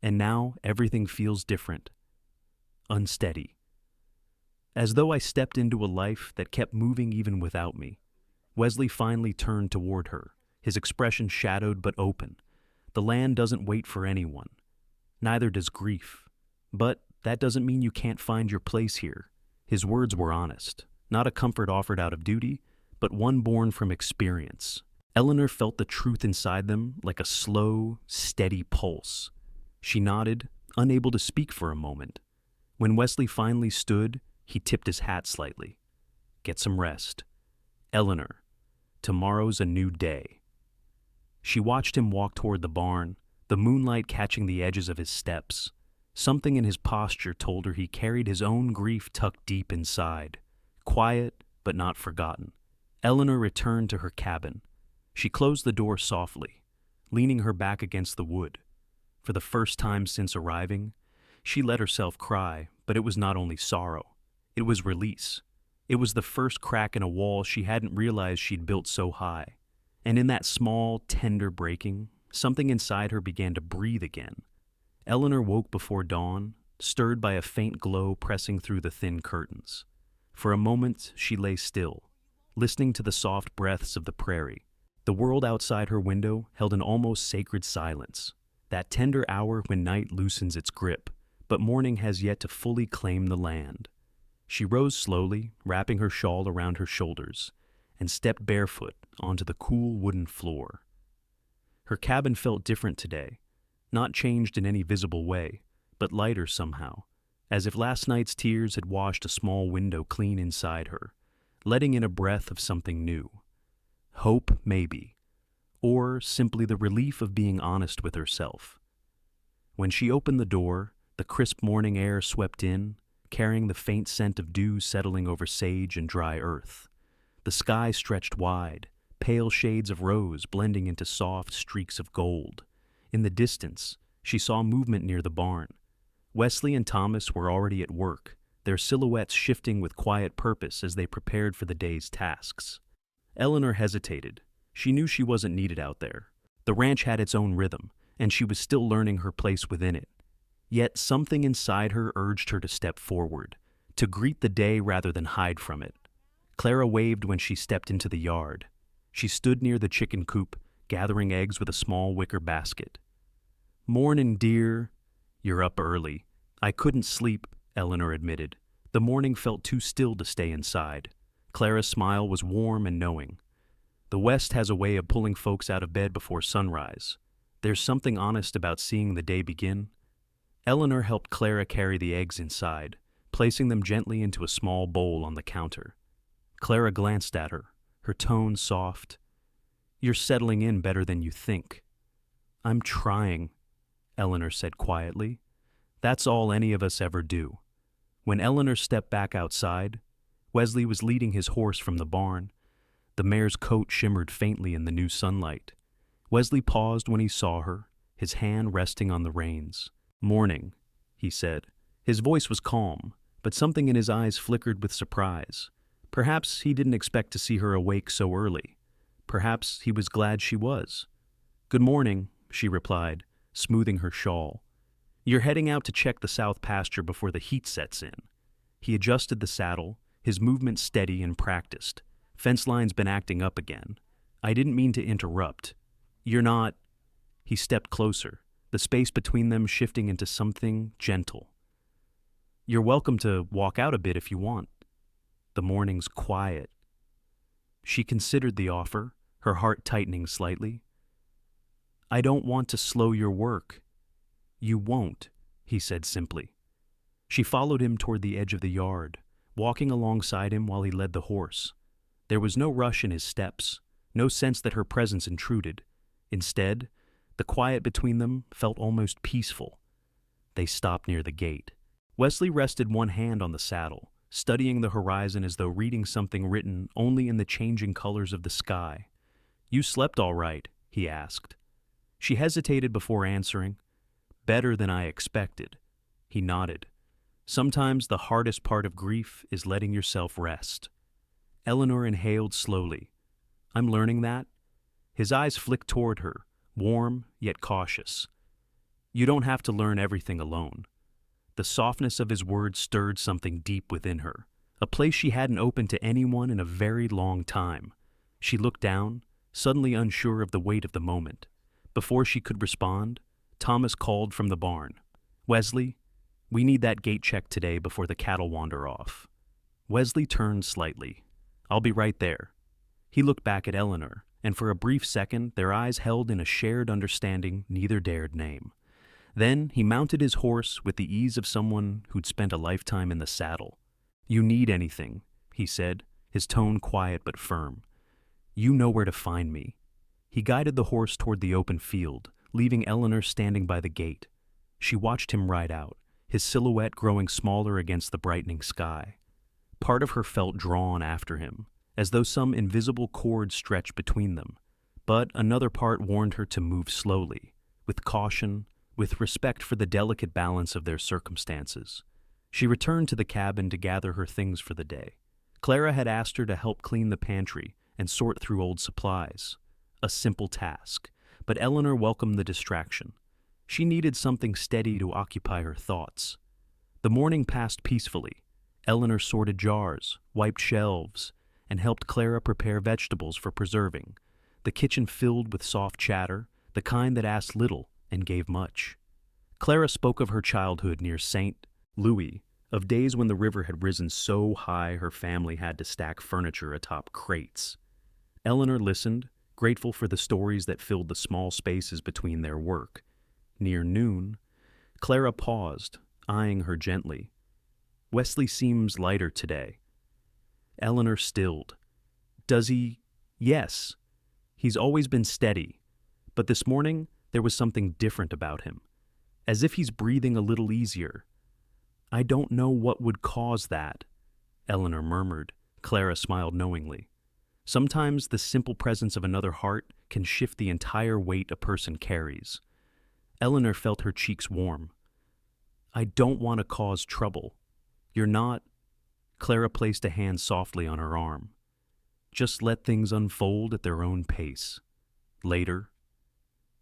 and now everything feels different. Unsteady. As though I stepped into a life that kept moving even without me. Wesley finally turned toward her, his expression shadowed but open. The land doesn't wait for anyone. Neither does grief. But that doesn't mean you can't find your place here. His words were honest, not a comfort offered out of duty, but one born from experience. Eleanor felt the truth inside them like a slow, steady pulse. She nodded, unable to speak for a moment. When Wesley finally stood, he tipped his hat slightly. "Get some rest. Eleanor, tomorrow's a new day." She watched him walk toward the barn, the moonlight catching the edges of his steps. Something in his posture told her he carried his own grief tucked deep inside, quiet but not forgotten. Eleanor returned to her cabin. She closed the door softly, leaning her back against the wood. For the first time since arriving, she let herself cry, but it was not only sorrow. It was release. It was the first crack in a wall she hadn't realized she'd built so high. And in that small, tender breaking, something inside her began to breathe again. Eleanor woke before dawn, stirred by a faint glow pressing through the thin curtains. For a moment, she lay still, listening to the soft breaths of the prairie. The world outside her window held an almost sacred silence, that tender hour when night loosens its grip, but morning has yet to fully claim the land. She rose slowly, wrapping her shawl around her shoulders, and stepped barefoot onto the cool wooden floor. Her cabin felt different today, not changed in any visible way, but lighter somehow, as if last night's tears had washed a small window clean inside her, letting in a breath of something new. Hope, maybe, or simply the relief of being honest with herself. When she opened the door, the crisp morning air swept in, carrying the faint scent of dew settling over sage and dry earth. The sky stretched wide, pale shades of rose blending into soft streaks of gold. In the distance, she saw movement near the barn. Wesley and Thomas were already at work, their silhouettes shifting with quiet purpose as they prepared for the day's tasks. Eleanor hesitated. She knew she wasn't needed out there. The ranch had its own rhythm, and she was still learning her place within it. Yet something inside her urged her to step forward, to greet the day rather than hide from it. Clara waved when she stepped into the yard. She stood near the chicken coop, gathering eggs with a small wicker basket. "Mornin', dear." "You're up early." "I couldn't sleep," Eleanor admitted. The morning felt too still to stay inside. Clara's smile was warm and knowing. The West has a way of pulling folks out of bed before sunrise. There's something honest about seeing the day begin. Eleanor helped Clara carry the eggs inside, placing them gently into a small bowl on the counter. Clara glanced at her, her tone soft. "You're settling in better than you think." "I'm trying," Eleanor said quietly. "That's all any of us ever do." When Eleanor stepped back outside, Wesley was leading his horse from the barn. The mare's coat shimmered faintly in the new sunlight. Wesley paused when he saw her, his hand resting on the reins. "Morning," he said. His voice was calm, but something in his eyes flickered with surprise. Perhaps he didn't expect to see her awake so early. Perhaps he was glad she was. "Good morning," she replied, smoothing her shawl. "You're heading out to check the south pasture before the heat sets in." He adjusted the saddle, his movement steady and practiced. "Fence line's been acting up again. I didn't mean to interrupt. You're not—" He stepped closer, the space between them shifting into something gentle. "You're welcome to walk out a bit if you want. The morning's quiet." She considered the offer, her heart tightening slightly. "I don't want to slow your work." "You won't," he said simply. She followed him toward the edge of the yard, walking alongside him while he led the horse. There was no rush in his steps, no sense that her presence intruded. Instead, the quiet between them felt almost peaceful. They stopped near the gate. Wesley rested one hand on the saddle, studying the horizon as though reading something written only in the changing colors of the sky. "You slept all right?" he asked. She hesitated before answering. "Better than I expected." He nodded. "Sometimes the hardest part of grief is letting yourself rest." Eleanor inhaled slowly. "I'm learning that." His eyes flicked toward her, warm yet cautious. "You don't have to learn everything alone." The softness of his words stirred something deep within her, a place she hadn't opened to anyone in a very long time. She looked down, suddenly unsure of the weight of the moment. Before she could respond, Thomas called from the barn. "Wesley, we need that gate checked today before the cattle wander off." Wesley turned slightly. "I'll be right there." He looked back at Eleanor, and for a brief second their eyes held in a shared understanding neither dared name. Then he mounted his horse with the ease of someone who'd spent a lifetime in the saddle. "You need anything," he said, his tone quiet but firm. "You know where to find me." He guided the horse toward the open field, leaving Eleanor standing by the gate. She watched him ride out, his silhouette growing smaller against the brightening sky. Part of her felt drawn after him, as though some invisible cord stretched between them, but another part warned her to move slowly, with caution, with respect for the delicate balance of their circumstances. She returned to the cabin to gather her things for the day. Clara had asked her to help clean the pantry and sort through old supplies. A simple task, but Eleanor welcomed the distraction. She needed something steady to occupy her thoughts. The morning passed peacefully. Eleanor sorted jars, wiped shelves, and helped Clara prepare vegetables for preserving. The kitchen filled with soft chatter, the kind that asked little and gave much. Clara spoke of her childhood near St. Louis, of days when the river had risen so high her family had to stack furniture atop crates. Eleanor listened, grateful for the stories that filled the small spaces between their work. Near noon, Clara paused, eyeing her gently. "Wesley seems lighter today." Eleanor stilled. "Does he?" "Yes. He's always been steady, but this morning there was something different about him, as if he's breathing a little easier." "I don't know what would cause that," Eleanor murmured. Clara smiled knowingly. Sometimes the simple presence of another heart can shift the entire weight a person carries. Eleanor felt her cheeks warm. "I don't want to cause trouble." "You're not—" Clara placed a hand softly on her arm. "Just let things unfold at their own pace. Later."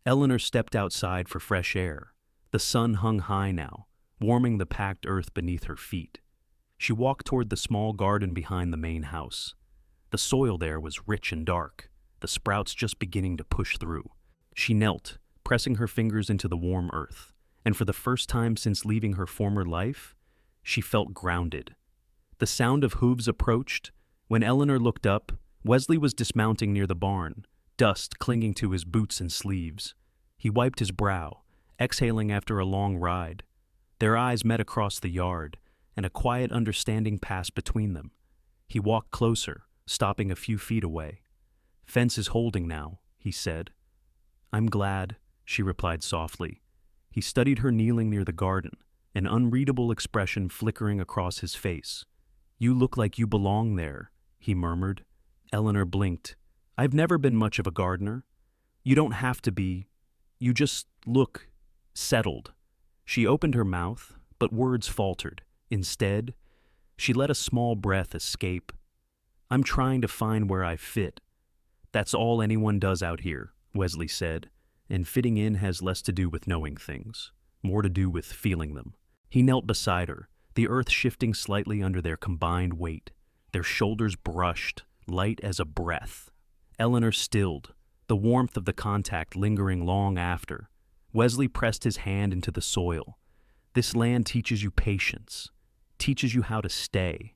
Eleanor stepped outside for fresh air. The sun hung high now, warming the packed earth beneath her feet. She walked toward the small garden behind the main house. The soil there was rich and dark, the sprouts just beginning to push through. She knelt, pressing her fingers into the warm earth, and for the first time since leaving her former life, she felt grounded. The sound of hooves approached. When Eleanor looked up, Wesley was dismounting near the barn, dust clinging to his boots and sleeves. He wiped his brow, exhaling after a long ride. Their eyes met across the yard, and a quiet understanding passed between them. He walked closer, stopping a few feet away. "Fence is holding now," he said. "I'm glad," she replied softly. He studied her kneeling near the garden, an unreadable expression flickering across his face. "You look like you belong there," he murmured. Eleanor blinked. "I've never been much of a gardener. You don't have to be. You just look settled." She opened her mouth, but words faltered. Instead, she let a small breath escape. "I'm trying to find where I fit." "That's all anyone does out here," Wesley said, "and fitting in has less to do with knowing things, more to do with feeling them." He knelt beside her, the earth shifting slightly under their combined weight. Their shoulders brushed, light as a breath. Eleanor stilled, the warmth of the contact lingering long after. Wesley pressed his hand into the soil. "This land teaches you patience, teaches you how to stay,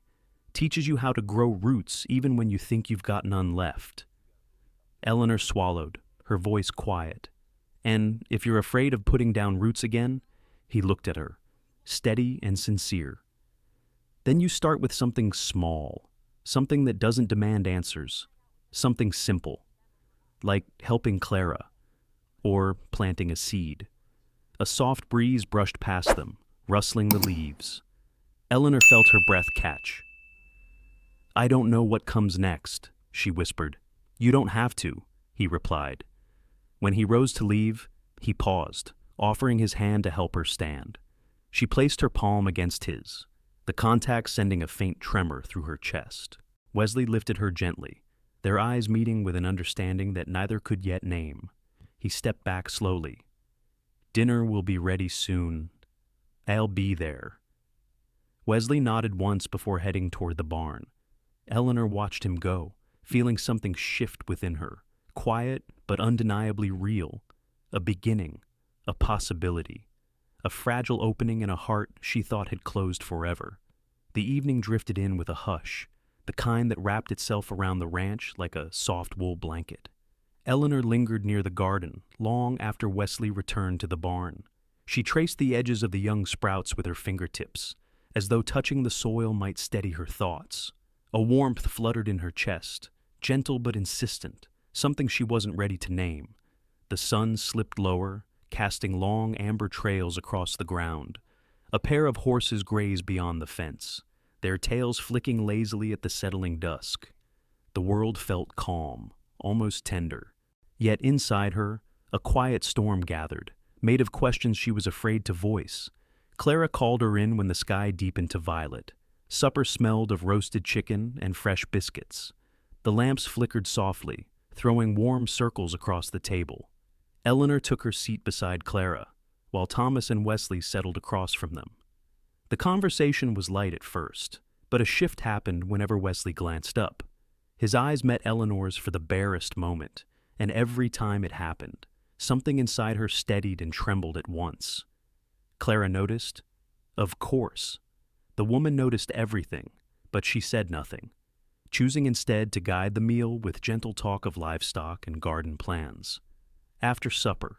teaches you how to grow roots even when you think you've got none left." Eleanor swallowed, her voice quiet. "And if you're afraid of putting down roots again," he looked at her, steady and sincere, "then you start with something small, something that doesn't demand answers, something simple, like helping Clara, or planting a seed." A soft breeze brushed past them, rustling the leaves. Eleanor felt her breath catch. "I don't know what comes next," she whispered. "You don't have to," he replied. When he rose to leave, he paused, offering his hand to help her stand. She placed her palm against his, the contact sending a faint tremor through her chest. Wesley lifted her gently, their eyes meeting with an understanding that neither could yet name. He stepped back slowly. "Dinner will be ready soon. I'll be there." Wesley nodded once before heading toward the barn. Eleanor watched him go, feeling something shift within her, quiet but undeniably real, a beginning, a possibility, a fragile opening in a heart she thought had closed forever. The evening drifted in with a hush, the kind that wrapped itself around the ranch like a soft wool blanket. Eleanor lingered near the garden long after Wesley returned to the barn. She traced the edges of the young sprouts with her fingertips, as though touching the soil might steady her thoughts. A warmth fluttered in her chest, gentle but insistent, something she wasn't ready to name. The sun slipped lower, casting long amber trails across the ground. A pair of horses grazed beyond the fence, their tails flicking lazily at the settling dusk. The world felt calm, almost tender. Yet inside her, a quiet storm gathered, made of questions she was afraid to voice. Clara called her in when the sky deepened to violet. Supper smelled of roasted chicken and fresh biscuits. The lamps flickered softly, throwing warm circles across the table. Eleanor took her seat beside Clara, while Thomas and Wesley settled across from them. The conversation was light at first, but a shift happened whenever Wesley glanced up. His eyes met Eleanor's for the barest moment, and every time it happened, something inside her steadied and trembled at once. Clara noticed. Of course. The woman noticed everything, but she said nothing, choosing instead to guide the meal with gentle talk of livestock and garden plans. After supper,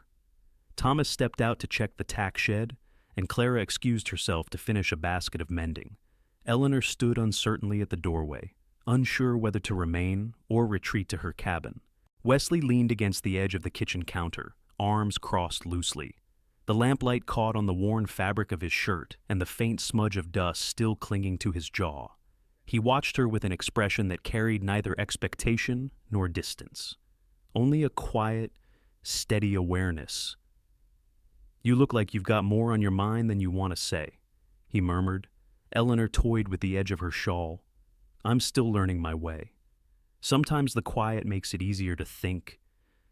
Thomas stepped out to check the tack shed, and Clara excused herself to finish a basket of mending. Eleanor stood uncertainly at the doorway, unsure whether to remain or retreat to her cabin. Wesley leaned against the edge of the kitchen counter, arms crossed loosely. The lamplight caught on the worn fabric of his shirt and the faint smudge of dust still clinging to his jaw. He watched her with an expression that carried neither expectation nor distance, only a quiet, steady awareness. "You look like you've got more on your mind than you want to say," he murmured. Eleanor toyed with the edge of her shawl. "I'm still learning my way. Sometimes the quiet makes it easier to think.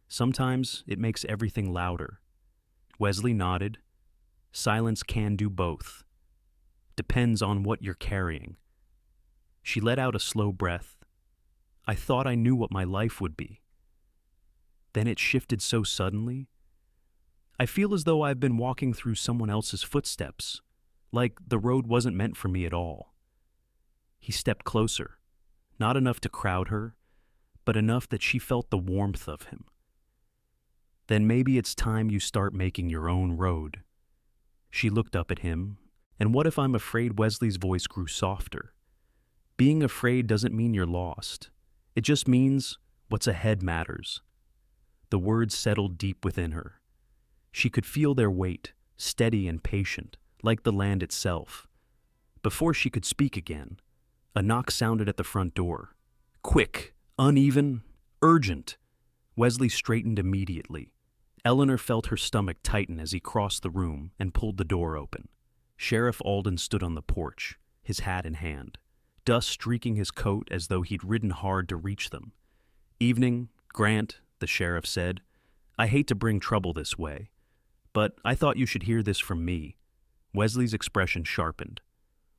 Sometimes it makes everything louder." Wesley nodded. "Silence can do both. Depends on what you're carrying." She let out a slow breath. "I thought I knew what my life would be. Then it shifted so suddenly. I feel as though I've been walking through someone else's footsteps, like the road wasn't meant for me at all." He stepped closer, not enough to crowd her, but enough that she felt the warmth of him. Then maybe it's time you start making your own road. She looked up at him, and what if I'm afraid? Wesley's voice grew softer. Being afraid doesn't mean you're lost. It just means what's ahead matters. The words settled deep within her. She could feel their weight, steady and patient, like the land itself. Before she could speak again, a knock sounded at the front door. Quick, uneven, urgent. Wesley straightened immediately. Eleanor felt her stomach tighten as he crossed the room and pulled the door open. Sheriff Alden stood on the porch, his hat in hand, dust streaking his coat as though he'd ridden hard to reach them. "Evening, Grant," the sheriff said. "I hate to bring trouble this way, but I thought you should hear this from me." Wesley's expression sharpened.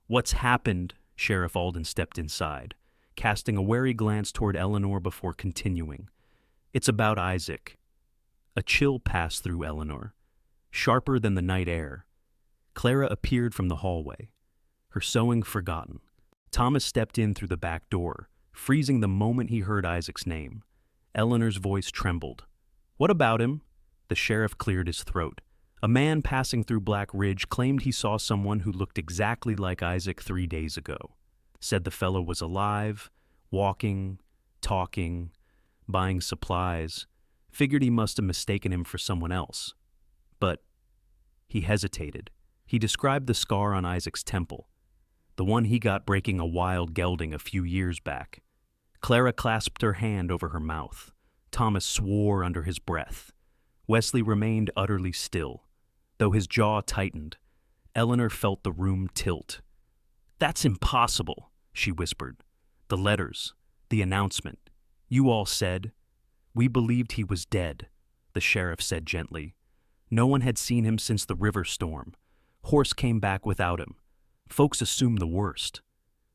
"What's happened?" Sheriff Alden stepped inside, casting a wary glance toward Eleanor before continuing. "It's about Isaac." A chill passed through Eleanor, sharper than the night air. Clara appeared from the hallway, her sewing forgotten. Thomas stepped in through the back door, freezing the moment he heard Isaac's name. Eleanor's voice trembled. "What about him?" The sheriff cleared his throat. "A man passing through Black Ridge claimed he saw someone who looked exactly like Isaac 3 days ago. Said the fellow was alive, walking, talking, buying supplies. Figured he must have mistaken him for someone else. But..." He hesitated. He described the scar on Isaac's temple, the one he got breaking a wild gelding a few years back. Clara clasped her hand over her mouth. Thomas swore under his breath. Wesley remained utterly still. Though his jaw tightened, Eleanor felt the room tilt. "That's impossible," she whispered. "The letters, the announcement. You all said..." "We believed he was dead," the sheriff said gently. "No one had seen him since the river storm. Horse came back without him. Folks assumed the worst."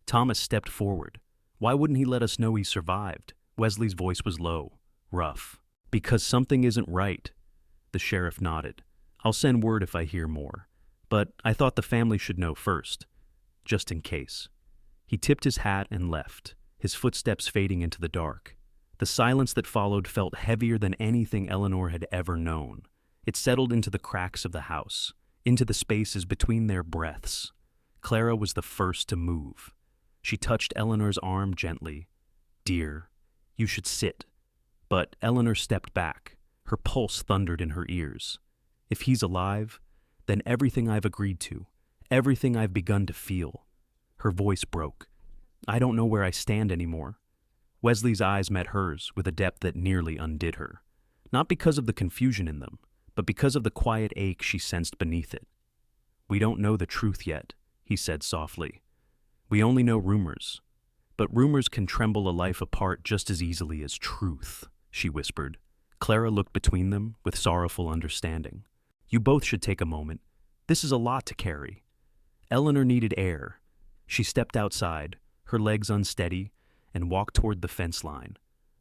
Thomas stepped forward. "Why wouldn't he let us know he survived?" Wesley's voice was low, rough. "Because something isn't right." The sheriff nodded. "I'll send word if I hear more. But I thought the family should know first, just in case." He tipped his hat and left, his footsteps fading into the dark. The silence that followed felt heavier than anything Eleanor had ever known. It settled into the cracks of the house, into the spaces between their breaths. Clara was the first to move. She touched Eleanor's arm gently. "Dear, you should sit." But Eleanor stepped back. Her pulse thundered in her ears. "If he's alive, then everything I've agreed to, everything I've begun to feel." Her voice broke. "I don't know where I stand anymore." Wesley's eyes met hers with a depth that nearly undid her. Not because of the confusion in them, but because of the quiet ache she sensed beneath it. "We don't know the truth yet," he said softly. "We only know rumors. But rumors can tremble a life apart just as easily as truth," she whispered. Clara looked between them with sorrowful understanding. "You both should take a moment. This is a lot to carry." Eleanor needed air. She stepped outside, her legs unsteady, and walked toward the fence line.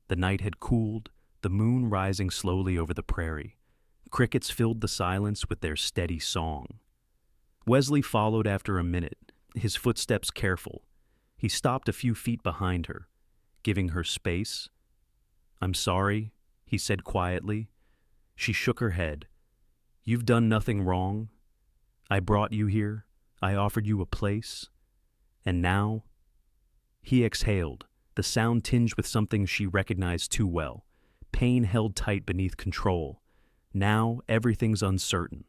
The night had cooled, the moon rising slowly over the prairie. Crickets filled the silence with their steady song. Wesley followed after a minute, his footsteps careful. He stopped a few feet behind her, giving her space. "I'm sorry," he said quietly. She shook her head. "You've done nothing wrong. I brought you here. I offered you a place. And now..." He exhaled, the sound tinged with something she recognized too well. Pain held tight beneath control. "Now everything's uncertain."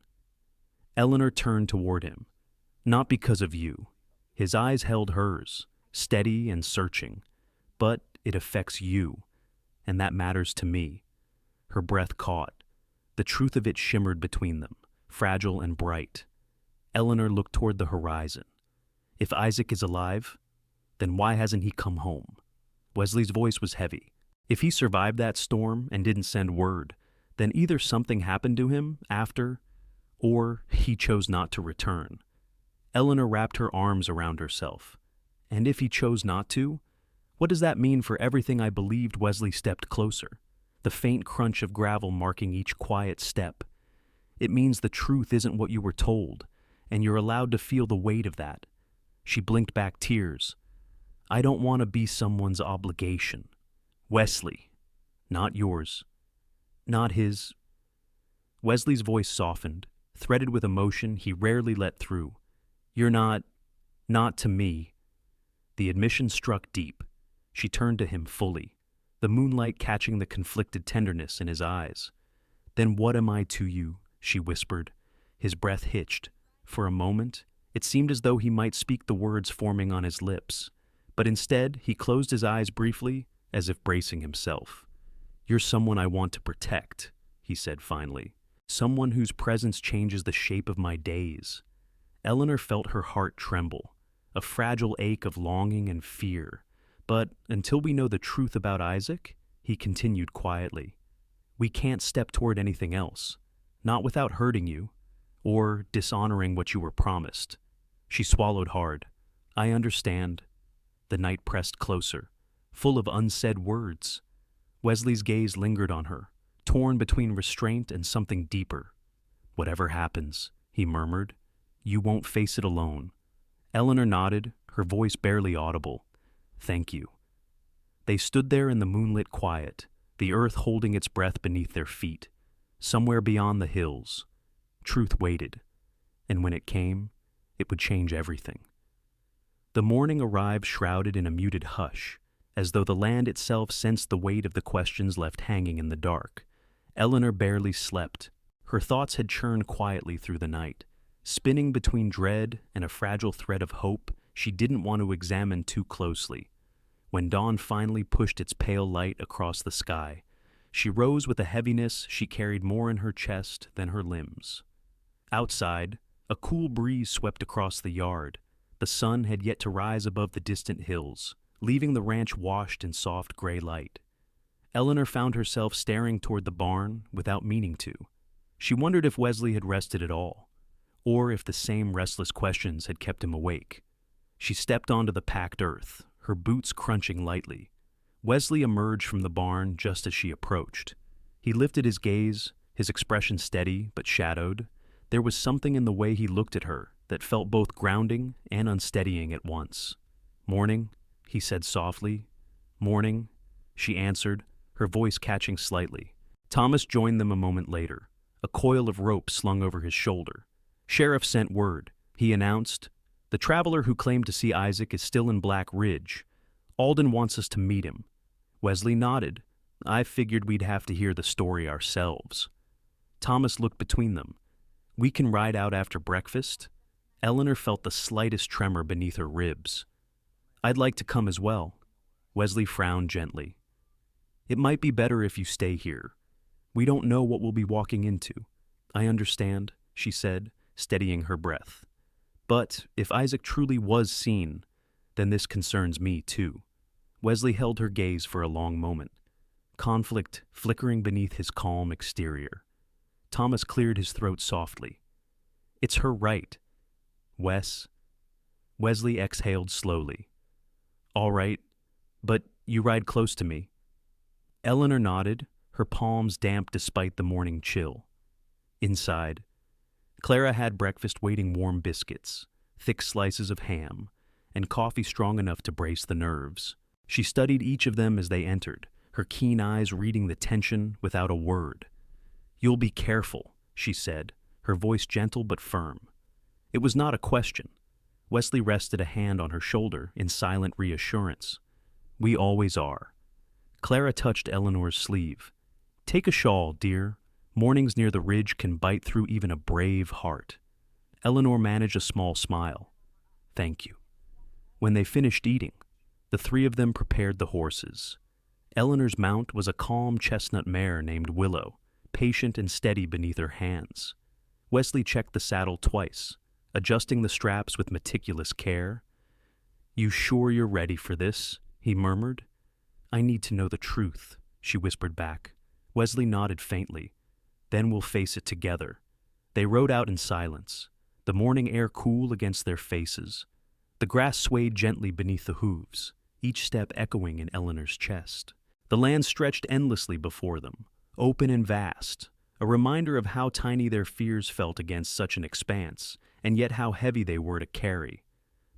Eleanor turned toward him. "Not because of you." His eyes held hers, steady and searching. "But it affects you, and that matters to me." Her breath caught. The truth of it shimmered between them, fragile and bright. Eleanor looked toward the horizon. "If Isaac is alive, then why hasn't he come home?" Wesley's voice was heavy. If he survived that storm and didn't send word, then either something happened to him after, or he chose not to return. Eleanor wrapped her arms around herself. And if he chose not to, what does that mean for everything I believed? Wesley stepped closer, the faint crunch of gravel marking each quiet step. "It means the truth isn't what you were told, and you're allowed to feel the weight of that." She blinked back tears. "I don't want to be someone's obligation. Wesley, not yours, not his." Wesley's voice softened, threaded with emotion he rarely let through. You're not to me. The admission struck deep. She turned to him fully, the moonlight catching the conflicted tenderness in his eyes. Then what am I to you? She whispered. His breath hitched. For a moment, it seemed as though he might speak the words forming on his lips, but instead he closed his eyes briefly, as if bracing himself. You're someone I want to protect, he said finally. Someone whose presence changes the shape of my days. Eleanor felt her heart tremble, a fragile ache of longing and fear. But until we know the truth about Isaac, he continued quietly, we can't step toward anything else, not without hurting you, or dishonoring what you were promised. She swallowed hard. I understand. The night pressed closer, full of unsaid words. Wesley's gaze lingered on her, torn between restraint and something deeper. Whatever happens, he murmured, you won't face it alone. Eleanor nodded, her voice barely audible. Thank you. They stood there in the moonlit quiet, the earth holding its breath beneath their feet. Somewhere beyond the hills, truth waited, and when it came, it would change everything. The morning arrived shrouded in a muted hush, as though the land itself sensed the weight of the questions left hanging in the dark. Eleanor barely slept. Her thoughts had churned quietly through the night, spinning between dread and a fragile thread of hope she didn't want to examine too closely. When dawn finally pushed its pale light across the sky, she rose with a heaviness she carried more in her chest than her limbs. Outside, a cool breeze swept across the yard. The sun had yet to rise above the distant hills, leaving the ranch washed in soft gray light. Eleanor found herself staring toward the barn without meaning to. She wondered if Wesley had rested at all, or if the same restless questions had kept him awake. She stepped onto the packed earth, her boots crunching lightly. Wesley emerged from the barn just as she approached. He lifted his gaze, his expression steady but shadowed. There was something in the way he looked at her that felt both grounding and unsteadying at once. Morning, he said softly. Morning, she answered, her voice catching slightly. Thomas joined them a moment later, a coil of rope slung over his shoulder. Sheriff sent word. He announced, the traveler who claimed to see Isaac is still in Black Ridge. Alden wants us to meet him. Wesley nodded. I figured we'd have to hear the story ourselves. Thomas looked between them. We can ride out after breakfast? Eleanor felt the slightest tremor beneath her ribs. I'd like to come as well. Wesley frowned gently. It might be better if you stay here. We don't know what we'll be walking into. I understand, she said, steadying her breath. But if Isaac truly was seen, then this concerns me too. Wesley held her gaze for a long moment, conflict flickering beneath his calm exterior. Thomas cleared his throat softly. It's her right. Wesley exhaled slowly. All right, but you ride close to me. Eleanor nodded, her palms damp despite the morning chill. Inside, Clara had breakfast waiting warm biscuits, thick slices of ham, and coffee strong enough to brace the nerves. She studied each of them as they entered, her keen eyes reading the tension without a word. You'll be careful, she said, her voice gentle but firm. It was not a question. Wesley rested a hand on her shoulder in silent reassurance. We always are. Clara touched Eleanor's sleeve. Take a shawl, dear. Mornings near the ridge can bite through even a brave heart. Eleanor managed a small smile. Thank you. When they finished eating, the three of them prepared the horses. Eleanor's mount was a calm chestnut mare named Willow, patient and steady beneath her hands. Wesley checked the saddle twice, adjusting the straps with meticulous care. You sure you're ready for this? He murmured. I need to know the truth, she whispered back. Wesley nodded faintly. Then we'll face it together. They rode out in silence, the morning air cool against their faces. The grass swayed gently beneath the hooves, each step echoing in Eleanor's chest. The land stretched endlessly before them, open and vast, a reminder of how tiny their fears felt against such an expanse, and yet how heavy they were to carry.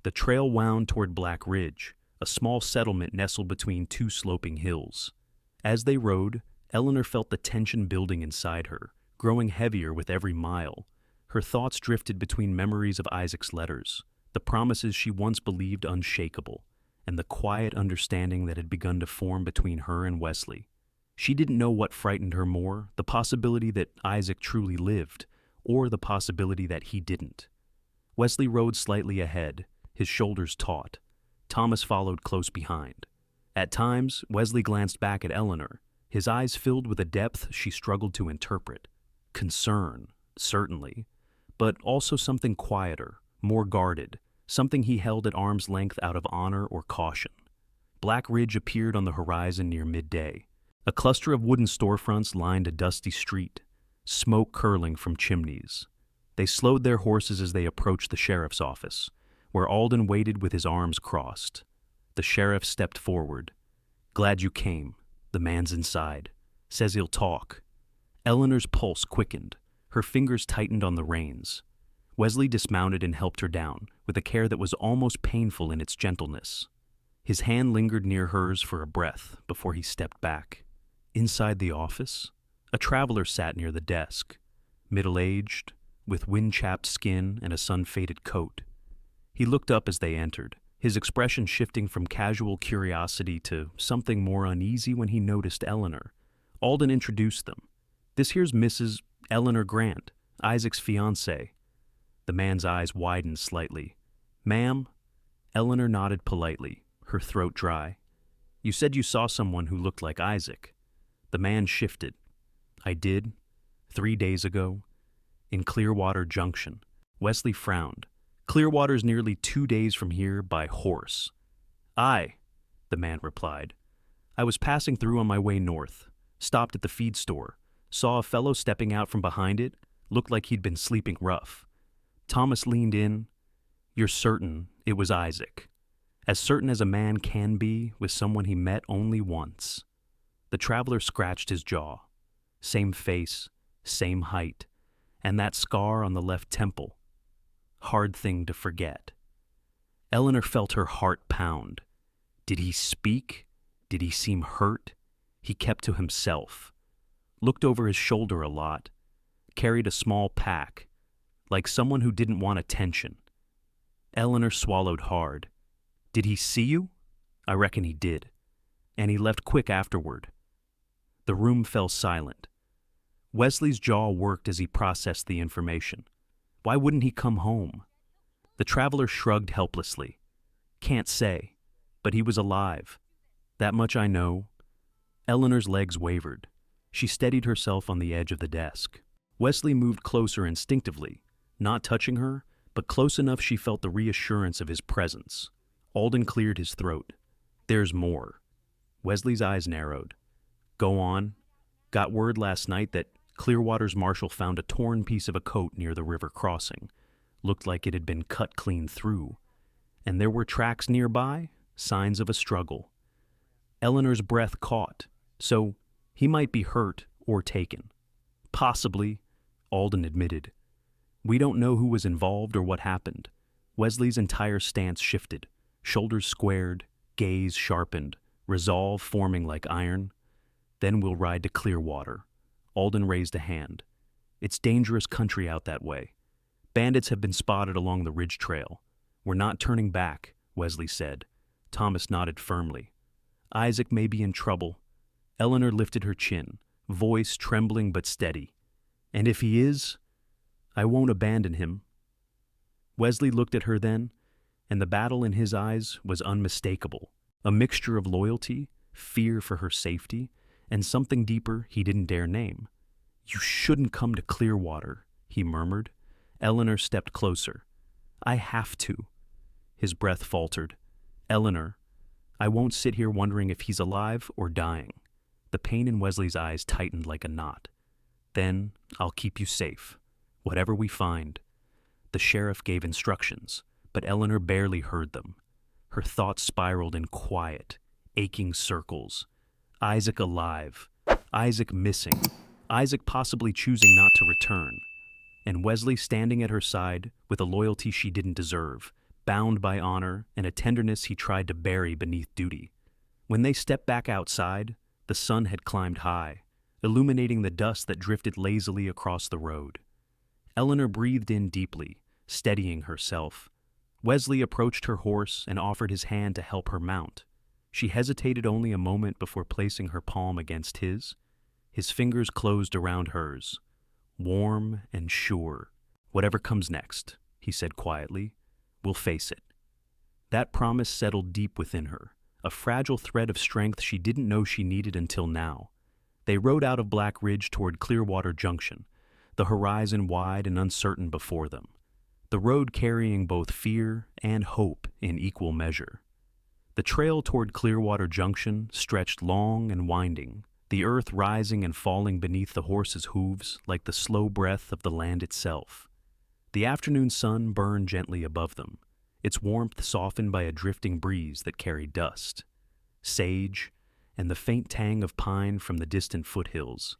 The trail wound toward Black Ridge, a small settlement nestled between two sloping hills. As they rode, Eleanor felt the tension building inside her, growing heavier with every mile. Her thoughts drifted between memories of Isaac's letters, the promises she once believed unshakable, and the quiet understanding that had begun to form between her and Wesley. She didn't know what frightened her more, the possibility that Isaac truly lived, or the possibility that he didn't. Wesley rode slightly ahead, his shoulders taut. Thomas followed close behind. At times, Wesley glanced back at Eleanor, his eyes filled with a depth she struggled to interpret. Concern, certainly, but also something quieter, more guarded, something he held at arm's length out of honor or caution. Black Ridge appeared on the horizon near midday. A cluster of wooden storefronts lined a dusty street, smoke curling from chimneys. They slowed their horses as they approached the sheriff's office, where Alden waited with his arms crossed. The sheriff stepped forward. "Glad you came. The man's inside. Says he'll talk." Eleanor's pulse quickened. Her fingers tightened on the reins. Wesley dismounted and helped her down, with a care that was almost painful in its gentleness. His hand lingered near hers for a breath before he stepped back. Inside the office, a traveler sat near the desk, middle-aged, with wind-chapped skin and a sun-faded coat. He looked up as they entered, his expression shifting from casual curiosity to something more uneasy when he noticed Eleanor. Alden introduced them. "This here's Mrs. Eleanor Grant, Isaac's fiancée." The man's eyes widened slightly. "Ma'am?" Eleanor nodded politely, her throat dry. "You said you saw someone who looked like Isaac." The man shifted. "I did, 3 days ago, in Clearwater Junction." Wesley frowned. "Clearwater's nearly 2 days from here by horse." "Aye," the man replied. "I was passing through on my way north, stopped at the feed store, saw a fellow stepping out from behind it, looked like he'd been sleeping rough." Thomas leaned in. "You're certain it was Isaac?" "As certain as a man can be with someone he met only once." The traveler scratched his jaw. Same face, same height, and that scar on the left temple. Hard thing to forget. Eleanor felt her heart pound. Did he speak? Did he seem hurt? He kept to himself. Looked over his shoulder a lot. Carried a small pack, like someone who didn't want attention. Eleanor swallowed hard. "Did he see you?" "I reckon he did. And he left quick afterward." The room fell silent. Wesley's jaw worked as he processed the information. Why wouldn't he come home? The traveler shrugged helplessly. "Can't say, but he was alive. That much I know." Eleanor's legs wavered. She steadied herself on the edge of the desk. Wesley moved closer instinctively, not touching her, but close enough she felt the reassurance of his presence. Alden cleared his throat. "There's more." Wesley's eyes narrowed. "Go on." "Got word last night that Clearwater's marshal found a torn piece of a coat near the river crossing. Looked like it had been cut clean through. And there were tracks nearby, signs of a struggle." Eleanor's breath caught. "So he might be hurt or taken." "Possibly," Alden admitted. "We don't know who was involved or what happened." Wesley's entire stance shifted. Shoulders squared, gaze sharpened, resolve forming like iron. "Then we'll ride to Clearwater." Alden raised a hand. "It's dangerous country out that way. Bandits have been spotted along the ridge trail. We're not turning back," Wesley said. Thomas nodded firmly. "Isaac may be in trouble." Eleanor lifted her chin, voice trembling but steady. "And if he is, I won't abandon him." Wesley looked at her then, and the battle in his eyes was unmistakable. A mixture of loyalty, fear for her safety, and something deeper he didn't dare name. "You shouldn't come to Clearwater," he murmured. Eleanor stepped closer. "I have to." His breath faltered. "Eleanor, I won't sit here wondering if he's alive or dying." The pain in Wesley's eyes tightened like a knot. "Then I'll keep you safe, whatever we find." The sheriff gave instructions, but Eleanor barely heard them. Her thoughts spiraled in quiet, aching circles. Isaac alive, Isaac missing, Isaac possibly choosing not to return, and Wesley standing at her side with a loyalty she didn't deserve, bound by honor and a tenderness he tried to bury beneath duty. When they stepped back outside, the sun had climbed high. illuminating the dust that drifted lazily across the road. Eleanor breathed in deeply, steadying herself. Wesley approached her horse and offered his hand to help her mount. She hesitated only a moment before placing her palm against his. His fingers closed around hers. Warm and sure. "Whatever comes next," he said quietly, "we'll face it." That promise settled deep within her, a fragile thread of strength she didn't know she needed until now. They rode out of Black Ridge toward Clearwater Junction, the horizon wide and uncertain before them, the road carrying both fear and hope in equal measure. The trail toward Clearwater Junction stretched long and winding, the earth rising and falling beneath the horses' hooves like the slow breath of the land itself. The afternoon sun burned gently above them, its warmth softened by a drifting breeze that carried dust, sage, and the faint tang of pine from the distant foothills.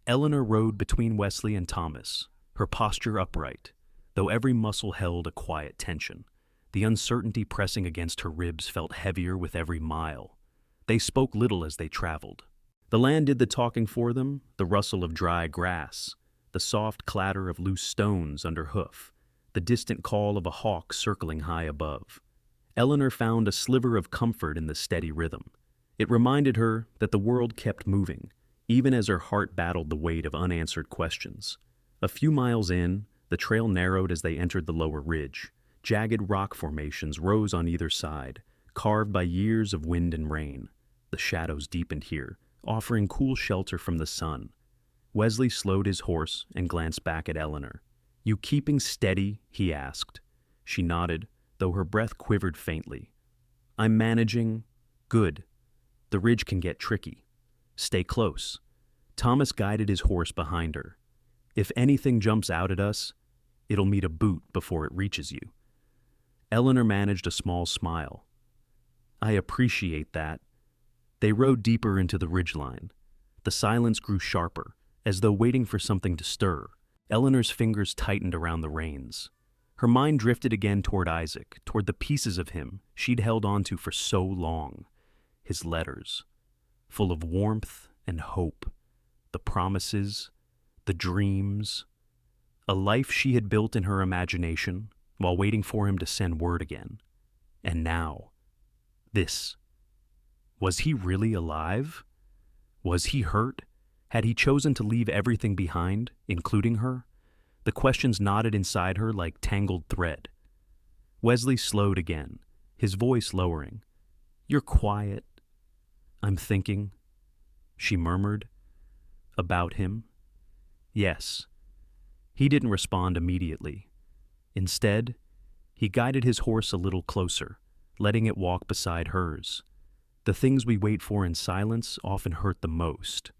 Eleanor rode between Wesley and Thomas, her posture upright, though every muscle held a quiet tension. The uncertainty pressing against her ribs felt heavier with every mile. They spoke little as they traveled. The land did the talking for them, the rustle of dry grass, the soft clatter of loose stones under hoof, the distant call of a hawk circling high above. Eleanor found a sliver of comfort in the steady rhythm. It reminded her that the world kept moving, even as her heart battled the weight of unanswered questions. A few miles in, the trail narrowed as they entered the lower ridge. Jagged rock formations rose on either side, carved by years of wind and rain. The shadows deepened here, offering cool shelter from the sun. Wesley slowed his horse and glanced back at Eleanor. "You keeping steady?" he asked. She nodded, though her breath quivered faintly. "I'm managing. Good. The ridge can get tricky. Stay close." Thomas guided his horse behind her. "If anything jumps out at us, it'll meet a boot before it reaches you." Eleanor managed a small smile. "I appreciate that." They rode deeper into the ridgeline. The silence grew sharper, as though waiting for something to stir. Eleanor's fingers tightened around the reins. Her mind drifted again toward Isaac, toward the pieces of him she'd held onto for so long. His letters, full of warmth and hope, the promises, the dreams, a life she had built in her imagination while waiting for him to send word again. And now, this. Was he really alive? Was he hurt? Had he chosen to leave everything behind, including her? The questions knotted inside her like tangled thread. Wesley slowed again, his voice lowering. "You're quiet." "I'm thinking," she murmured. "About him?" "Yes." He didn't respond immediately. Instead, he guided his horse a little closer, letting it walk beside hers. The things we wait for in silence often hurt the most.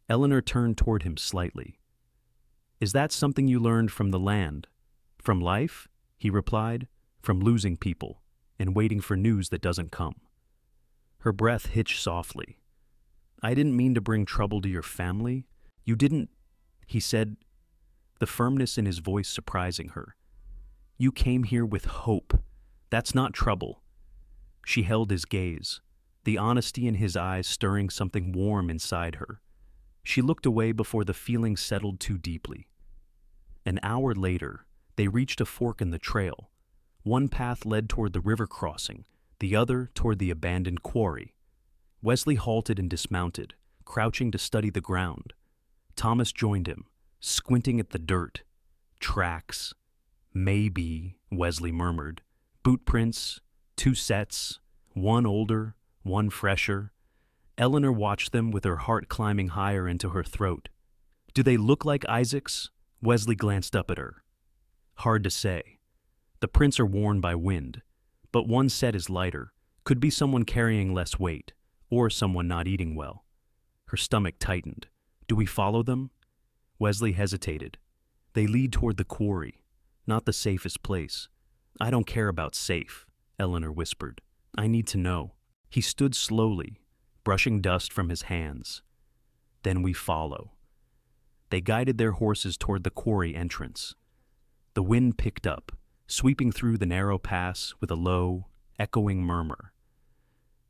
Eleanor turned toward him slightly. "Is that something you learned from the land? From life?" he replied. "From losing people and waiting for news that doesn't come." Her breath hitched softly. "I didn't mean to bring trouble to your family. You didn't," he said, the firmness in his voice surprising her. "You came here with hope. That's not trouble." She held his gaze, the honesty in his eyes stirring something warm inside her. She looked away before the feeling settled too deeply. An hour later, they reached a fork in the trail. One path led toward the river crossing, the other toward the abandoned quarry. Wesley halted and dismounted, crouching to study the ground. Thomas joined him, squinting at the dirt. "Tracks. Maybe," Wesley murmured. "Boot prints, 2 sets, one older, one fresher." Eleanor watched them with her heart climbing higher into her throat. "Do they look like Isaac's?" Wesley glanced up at her. "Hard to say. The prints are worn by wind, but one set is lighter. Could be someone carrying less weight, or someone not eating well." Her stomach tightened. "Do we follow them?" Wesley hesitated. "They lead toward the quarry, not the safest place." "I don't care about safe," Eleanor whispered. "I need to know." He stood slowly, brushing dust from his hands. "Then we follow." They guided their horses toward the quarry entrance. The wind picked up, sweeping through the narrow pass with a low, echoing murmur.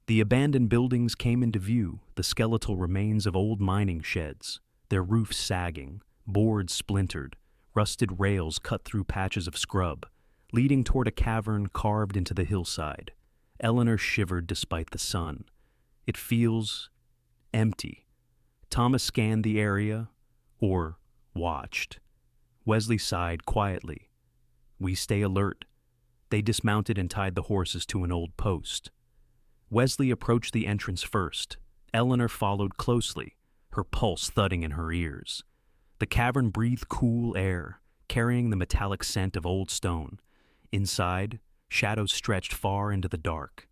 The abandoned buildings came into view, the skeletal remains of old mining sheds, their roofs sagging, boards splintered, rusted rails cut through patches of scrub, leading toward a cavern carved into the hillside. Eleanor shivered despite the sun. It feels empty. Thomas scanned the area, or watched. Wesley sighed quietly. We stay alert. They dismounted and tied the horses to an old post. Wesley approached the entrance first. Eleanor followed closely, her pulse thudding in her ears. The cavern breathed cool air, carrying the metallic scent of old stone. Inside, shadows stretched far into the dark.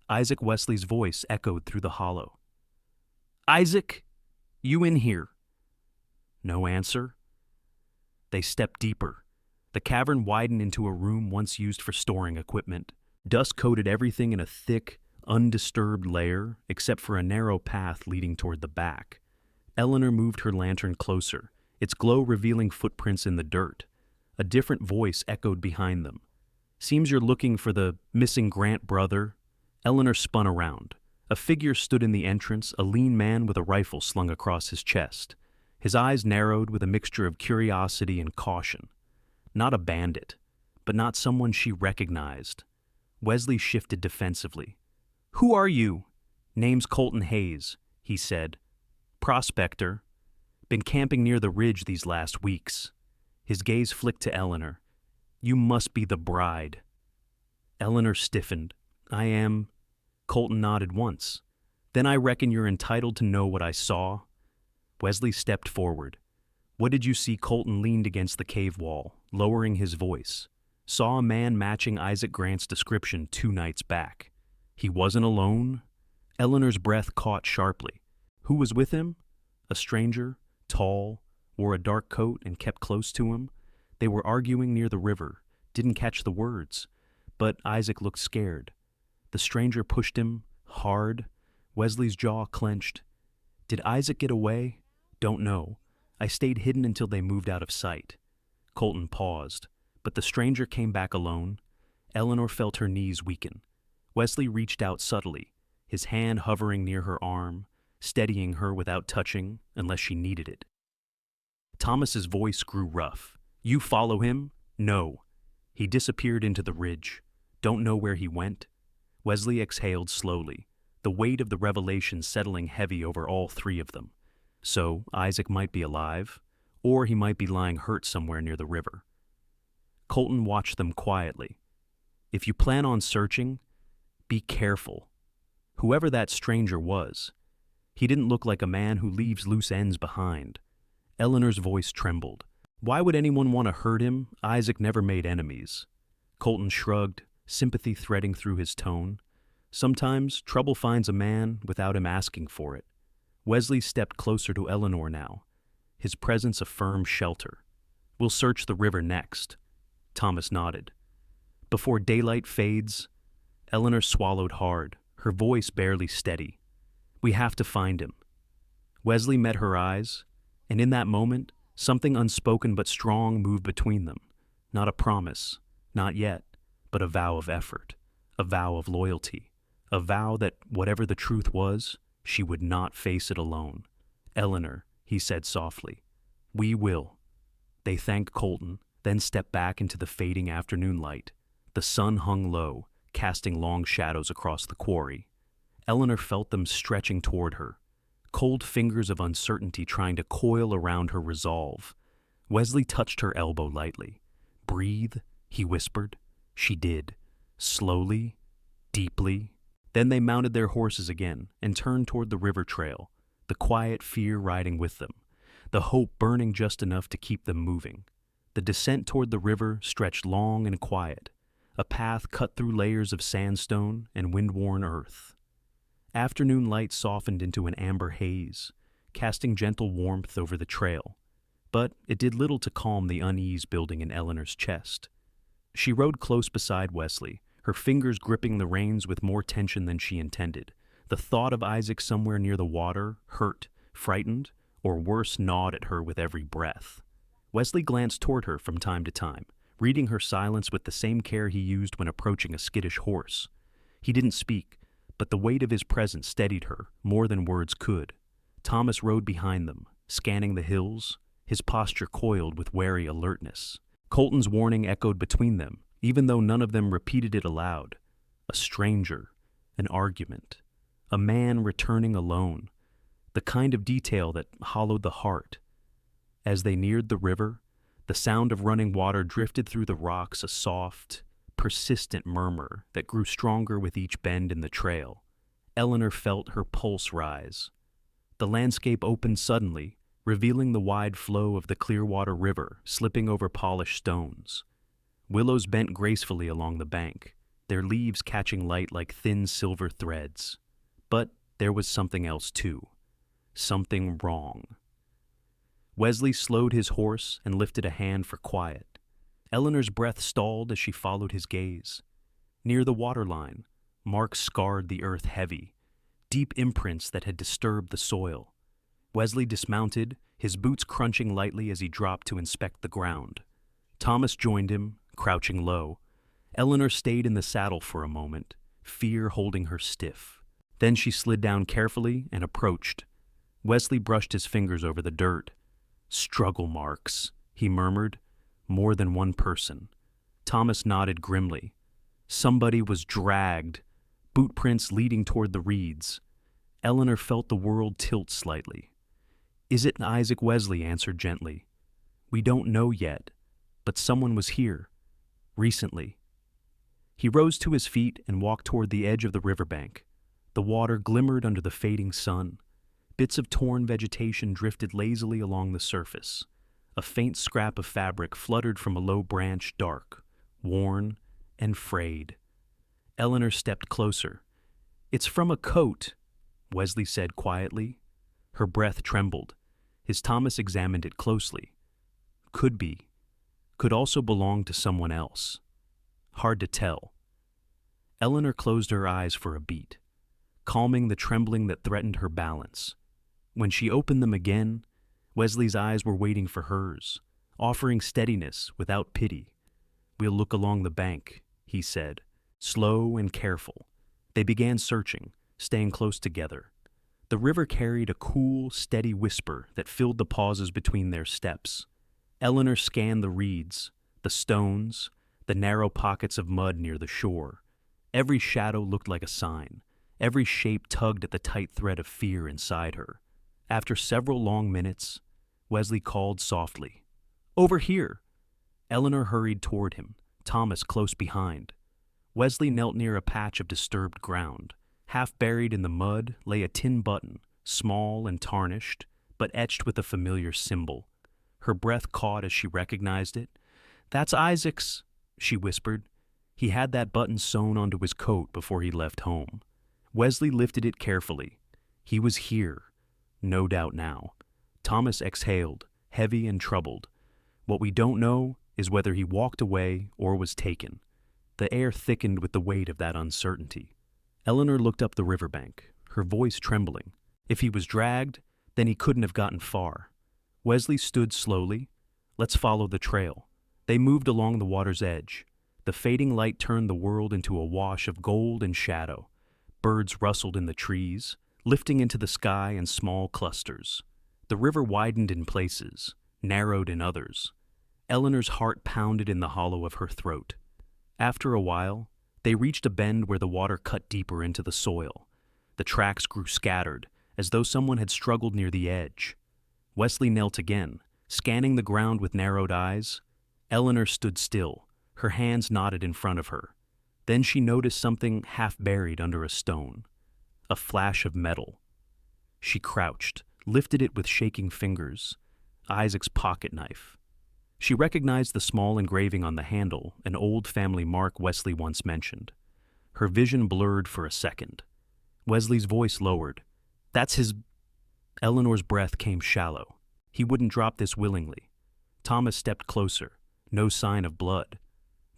Isaac Wesley's voice echoed through the hollow. "Isaac, you in here?" No answer. They stepped deeper. The cavern widened into a room once used for storing equipment. Dust coated everything in a thick, undisturbed layer, except for a narrow path leading toward the back. Eleanor moved her lantern closer, its glow revealing footprints in the dirt. A different voice echoed behind them. "Seems you're looking for the missing Grant brother." Eleanor spun around. A figure stood in the entrance, a lean man with a rifle slung across his chest. His eyes narrowed with a mixture of curiosity and caution. Not a bandit, but not someone she recognized. Wesley shifted defensively. "Who are you?" "Name's Colton Hayes," he said. "Prospector. Been camping near the ridge these last weeks." His gaze flicked to Eleanor. "You must be the bride." Eleanor stiffened. "I am." Colton nodded once. "Then I reckon you're entitled to know what I saw." Wesley stepped forward. "What did you see?" Colton leaned against the cave wall, lowering his voice. "Saw a man matching Isaac Grant's description 2 nights back." "He wasn't alone?" Eleanor's breath caught sharply. "Who was with him?" "A stranger, tall, wore a dark coat and kept close to him. They were arguing near the river, didn't catch the words, but Isaac looked scared. The stranger pushed him, hard." Wesley's jaw clenched. "Did Isaac get away?" "Don't know. I stayed hidden until they moved out of sight." Colton paused, but the stranger came back alone. Eleanor felt her knees weaken. Wesley reached out subtly, his hand hovering near her arm, steadying her without touching unless she needed it. Thomas's voice grew rough. "You follow him?" "No." "He disappeared into the ridge. Don't know where he went." Wesley exhaled slowly, the weight of the revelation settling heavy over all 3 of them. So Isaac might be alive, or he might be lying hurt somewhere near the river. Colton watched them quietly. "If you plan on searching, be careful. Whoever that stranger was, he didn't look like a man who leaves loose ends behind." Eleanor's voice trembled. "Why would anyone want to hurt him? Isaac never made enemies." Colton shrugged, sympathy threading through his tone. "Sometimes trouble finds a man without him asking for it." Wesley stepped closer to Eleanor now, his presence a firm shelter. "We'll search the river next." Thomas nodded. "Before daylight fades." Eleanor swallowed hard, her voice barely steady. "We have to find him." Wesley met her eyes, and in that moment, something unspoken but strong moved between them. Not a promise, not yet, but a vow of effort, a vow of loyalty, a vow that whatever the truth was, she would not face it alone. "Eleanor," he said softly, "we will." They thanked Colton, then stepped back into the fading afternoon light. The sun hung low, casting long shadows across the quarry. Eleanor felt them stretching toward her, cold fingers of uncertainty trying to coil around her resolve. Wesley touched her elbow lightly. "Breathe," he whispered. She did, slowly, deeply. Then they mounted their horses again and turned toward the river trail, the quiet fear riding with them, the hope burning just enough to keep them moving. The descent toward the river stretched long and quiet, a path cut through layers of sandstone and wind-worn earth. Afternoon light softened into an amber haze, casting gentle warmth over the trail, but it did little to calm the unease building in Eleanor's chest. She rode close beside Wesley, her fingers gripping the reins with more tension than she intended. The thought of Isaac somewhere near the water hurt, frightened, or worse, gnawed at her with every breath. Wesley glanced toward her from time to time, reading her silence with the same care he used when approaching a skittish horse. He didn't speak, but the weight of his presence steadied her more than words could. Thomas rode behind them, scanning the hills, his posture coiled with wary alertness. Colton's warning echoed between them, even though none of them repeated it aloud. A stranger, an argument, a man returning alone, the kind of detail that hollowed the heart. As they neared the river, the sound of running water drifted through the rocks, a soft, persistent murmur that grew stronger with each bend in the trail. Eleanor felt her pulse rise. The landscape opened suddenly, revealing the wide flow of the Clearwater River slipping over polished stones. Willows bent gracefully along the bank, their leaves catching light like thin silver threads. But there was something else too. Something wrong. Wesley slowed his horse and lifted a hand for quiet. Eleanor's breath stalled as she followed his gaze. Near the waterline, marks scarred the earth heavy, deep imprints that had disturbed the soil. Wesley dismounted, his boots crunching lightly as he dropped to inspect the ground. Thomas joined him, crouching low. Eleanor stayed in the saddle for a moment, fear holding her stiff. Then she slid down carefully and approached. Wesley brushed his fingers over the dirt. "Struggle marks," he murmured. "More than one person." Thomas nodded grimly. Somebody was dragged, boot prints leading toward the reeds. Eleanor felt the world tilt slightly. "Is it Isaac Wesley?" answered gently. "We don't know yet, but someone was here. Recently." He rose to his feet and walked toward the edge of the riverbank. The water glimmered under the fading sun. Bits of torn vegetation drifted lazily along the surface. A faint scrap of fabric fluttered from a low branch, dark, worn, and frayed. Eleanor stepped closer. "It's from a coat," Wesley said quietly. Her breath trembled. His Thomas examined it closely. Could be. Could also belong to someone else. Hard to tell. Eleanor closed her eyes for a beat, calming the trembling that threatened her balance. When she opened them again, Wesley's eyes were waiting for hers, offering steadiness without pity. "We'll look along the bank," he said, slow and careful. They began searching, staying close together. The river carried a cool, steady whisper that filled the pauses between their steps. Eleanor scanned the reeds, the stones, the narrow pockets of mud near the shore. Every shadow looked like a sign. Every shape tugged at the tight thread of fear inside her. After several long minutes, Wesley called softly, "Over here!" Eleanor hurried toward him, Thomas close behind. Wesley knelt near a patch of disturbed ground. Half buried in the mud lay a tin button, small and tarnished, but etched with a familiar symbol. Her breath caught as she recognized it. "That's Isaac's," she whispered. He had that button sewn onto his coat before he left home. Wesley lifted it carefully. He was here. No doubt now. Thomas exhaled, heavy and troubled. What we don't know is whether he walked away or was taken. The air thickened with the weight of that uncertainty. Eleanor looked up the riverbank, her voice trembling. If he was dragged, then he couldn't have gotten far. Wesley stood slowly. "Let's follow the trail." They moved along the water's edge. The fading light turned the world into a wash of gold and shadow. Birds rustled in the trees, lifting into the sky in small clusters. The river widened in places, narrowed in others. Eleanor's heart pounded in the hollow of her throat. After a while, they reached a bend where the water cut deeper into the soil. The tracks grew scattered, as though someone had struggled near the edge. Wesley knelt again, scanning the ground with narrowed eyes. Eleanor stood still, her hands knotted in front of her. Then she noticed something half buried under a stone. A flash of metal. She crouched, lifted it with shaking fingers. Isaac's pocket knife. She recognized the small engraving on the handle, an old family mark Wesley once mentioned. Her vision blurred for a second. Wesley's voice lowered. "That's his—" Eleanor's breath came shallow. He wouldn't drop this willingly. Thomas stepped closer. No sign of blood.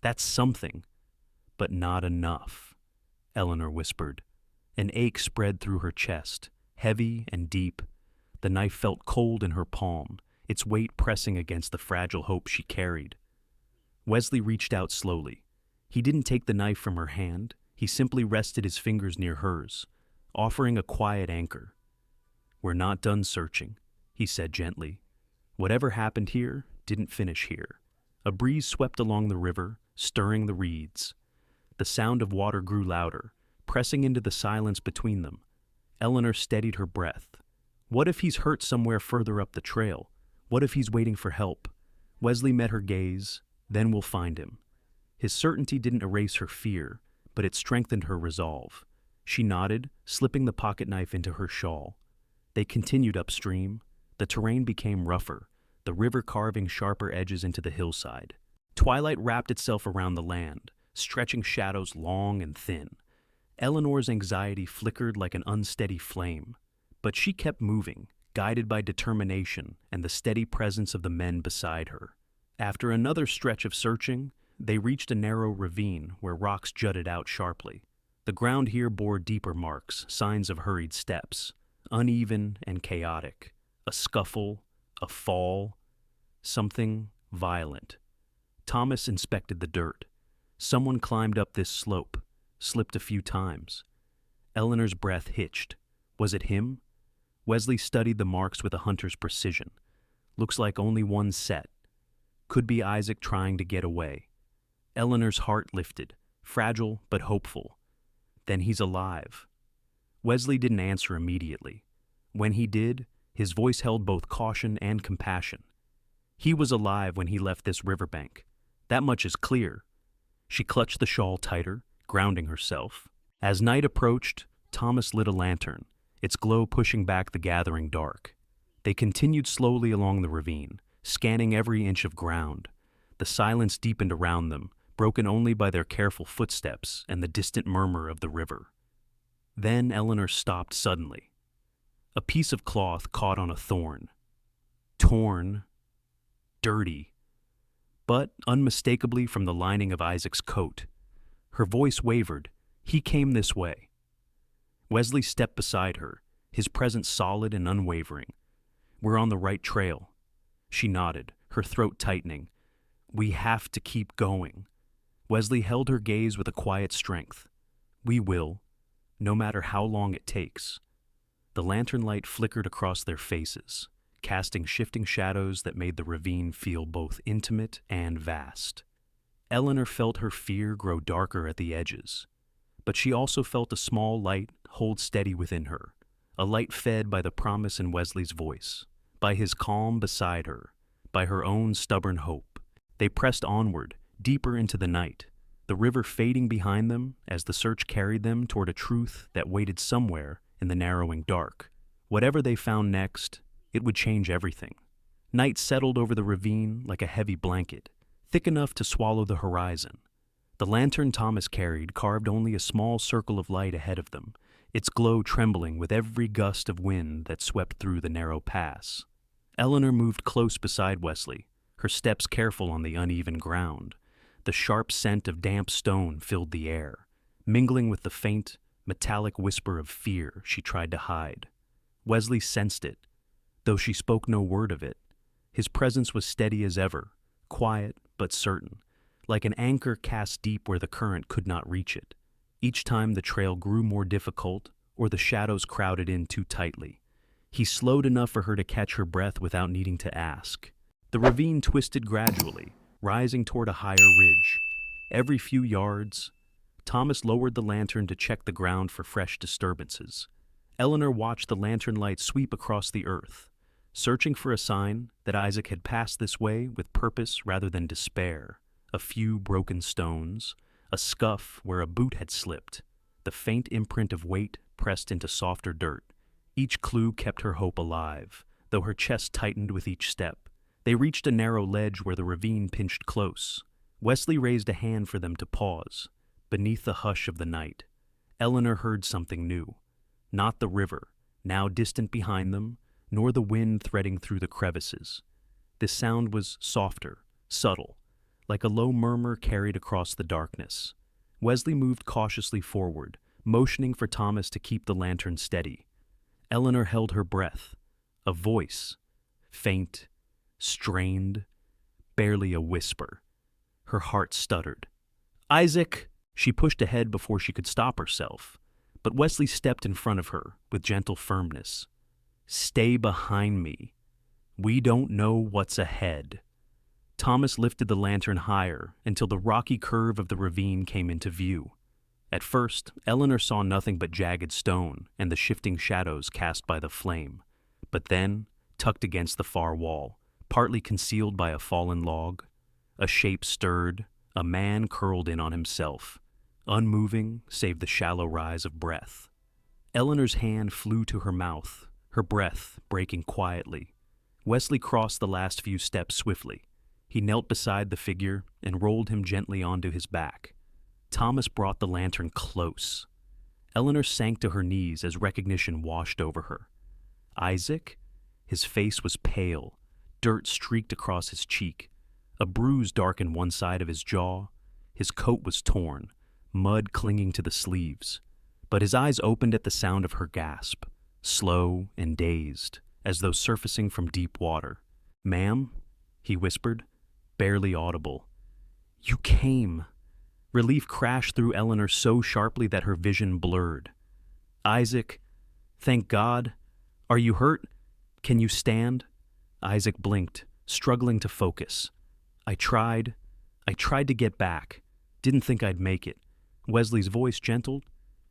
"That's something, but not enough," Eleanor whispered. An ache spread through her chest, heavy and deep. The knife felt cold in her palm, its weight pressing against the fragile hope she carried. Wesley reached out slowly. He didn't take the knife from her hand. He simply rested his fingers near hers, offering a quiet anchor. "We're not done searching," he said gently. "Whatever happened here didn't finish here." A breeze swept along the river, stirring the reeds. The sound of water grew louder, pressing into the silence between them. Eleanor steadied her breath. What if he's hurt somewhere further up the trail? What if he's waiting for help? Wesley met her gaze. "Then we'll find him." His certainty didn't erase her fear, but it strengthened her resolve. She nodded, slipping the pocket knife into her shawl. They continued upstream. The terrain became rougher, the river carving sharper edges into the hillside. Twilight wrapped itself around the land, stretching shadows long and thin. Eleanor's anxiety flickered like an unsteady flame, but she kept moving, guided by determination and the steady presence of the men beside her. After another stretch of searching, they reached a narrow ravine where rocks jutted out sharply. The ground here bore deeper marks, signs of hurried steps, uneven and chaotic. A scuffle, a fall, something violent. Thomas inspected the dirt. Someone climbed up this slope, slipped a few times. Eleanor's breath hitched. Was it him? Wesley studied the marks with a hunter's precision. Looks like only one set. Could be Isaac trying to get away. Eleanor's heart lifted, fragile but hopeful. Then he's alive. Wesley didn't answer immediately. When he did, his voice held both caution and compassion. He was alive when he left this riverbank. That much is clear. She clutched the shawl tighter, grounding herself. As night approached, Thomas lit a lantern, its glow pushing back the gathering dark. They continued slowly along the ravine, scanning every inch of ground. The silence deepened around them, broken only by their careful footsteps and the distant murmur of the river. Then Eleanor stopped suddenly. A piece of cloth caught on a thorn. Torn, dirty, but unmistakably from the lining of Isaac's coat. Her voice wavered. He came this way. Wesley stepped beside her, his presence solid and unwavering. We're on the right trail. She nodded, her throat tightening. We have to keep going. Wesley held her gaze with a quiet strength. We will, no matter how long it takes. The lantern light flickered across their faces, casting shifting shadows that made the ravine feel both intimate and vast. Eleanor felt her fear grow darker at the edges, but she also felt a small light hold steady within her, a light fed by the promise in Wesley's voice, by his calm beside her, by her own stubborn hope. They pressed onward, deeper into the night, the river fading behind them as the search carried them toward a truth that waited somewhere in the narrowing dark. Whatever they found next, it would change everything. Night settled over the ravine like a heavy blanket, thick enough to swallow the horizon. The lantern Thomas carried carved only a small circle of light ahead of them, its glow trembling with every gust of wind that swept through the narrow pass. Eleanor moved close beside Wesley, her steps careful on the uneven ground. The sharp scent of damp stone filled the air, mingling with the faint, metallic whisper of fear she tried to hide. Wesley sensed it, though she spoke no word of it. His presence was steady as ever, quiet but certain, like an anchor cast deep where the current could not reach it. Each time the trail grew more difficult or the shadows crowded in too tightly, he slowed enough for her to catch her breath without needing to ask. The ravine twisted gradually, rising toward a higher ridge. Every few yards, Thomas lowered the lantern to check the ground for fresh disturbances. Eleanor watched the lantern light sweep across the earth, searching for a sign that Isaac had passed this way with purpose rather than despair. A few broken stones, a scuff where a boot had slipped, the faint imprint of weight pressed into softer dirt. Each clue kept her hope alive, though her chest tightened with each step. They reached a narrow ledge where the ravine pinched close. Wesley raised a hand for them to pause. Beneath the hush of the night, Eleanor heard something new. Not the river, now distant behind them, nor the wind threading through the crevices. This sound was softer, subtle, like a low murmur carried across the darkness. Wesley moved cautiously forward, motioning for Thomas to keep the lantern steady. Eleanor held her breath. A voice, faint, strained, barely a whisper. Her heart stuttered. "Isaac!" She pushed ahead before she could stop herself, but Wesley stepped in front of her with gentle firmness. "Stay behind me. We don't know what's ahead." Thomas lifted the lantern higher until the rocky curve of the ravine came into view. At first, Eleanor saw nothing but jagged stone and the shifting shadows cast by the flame. But then, tucked against the far wall, partly concealed by a fallen log, a shape stirred, a man curled in on himself, unmoving save the shallow rise of breath. Eleanor's hand flew to her mouth, her breath breaking quietly. Wesley crossed the last few steps swiftly. He knelt beside the figure and rolled him gently onto his back. Thomas brought the lantern close. Eleanor sank to her knees as recognition washed over her. Isaac? His face was pale. Dirt streaked across his cheek. A bruise darkened one side of his jaw. His coat was torn, mud clinging to the sleeves. But his eyes opened at the sound of her gasp, slow and dazed, as though surfacing from deep water. "Ma'am?" he whispered, barely audible. "You came." Relief crashed through Eleanor so sharply that her vision blurred. "Isaac, thank God. Are you hurt? Can you stand?" Isaac blinked, struggling to focus. I tried to get back. Didn't think I'd make it." Wesley's voice gentled.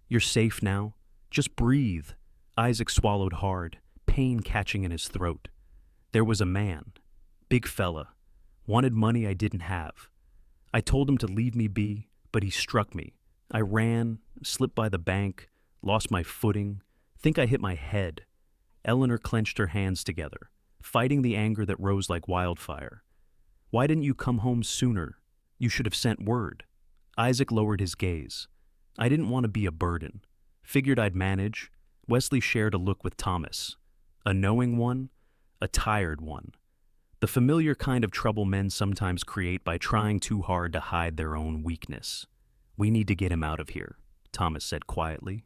"You're safe now. Just breathe." Isaac swallowed hard, pain catching in his throat. "There was a man. Big fella. Wanted money I didn't have. I told him to leave me be, but he struck me. I ran, slipped by the bank, lost my footing, think I hit my head." Eleanor clenched her hands together, fighting the anger that rose like wildfire. "Why didn't you come home sooner? You should have sent word." Isaac lowered his gaze. "I didn't want to be a burden. Figured I'd manage." Wesley shared a look with Thomas. A knowing one, a tired one. The familiar kind of trouble men sometimes create by trying too hard to hide their own weakness. "We need to get him out of here," Thomas said quietly.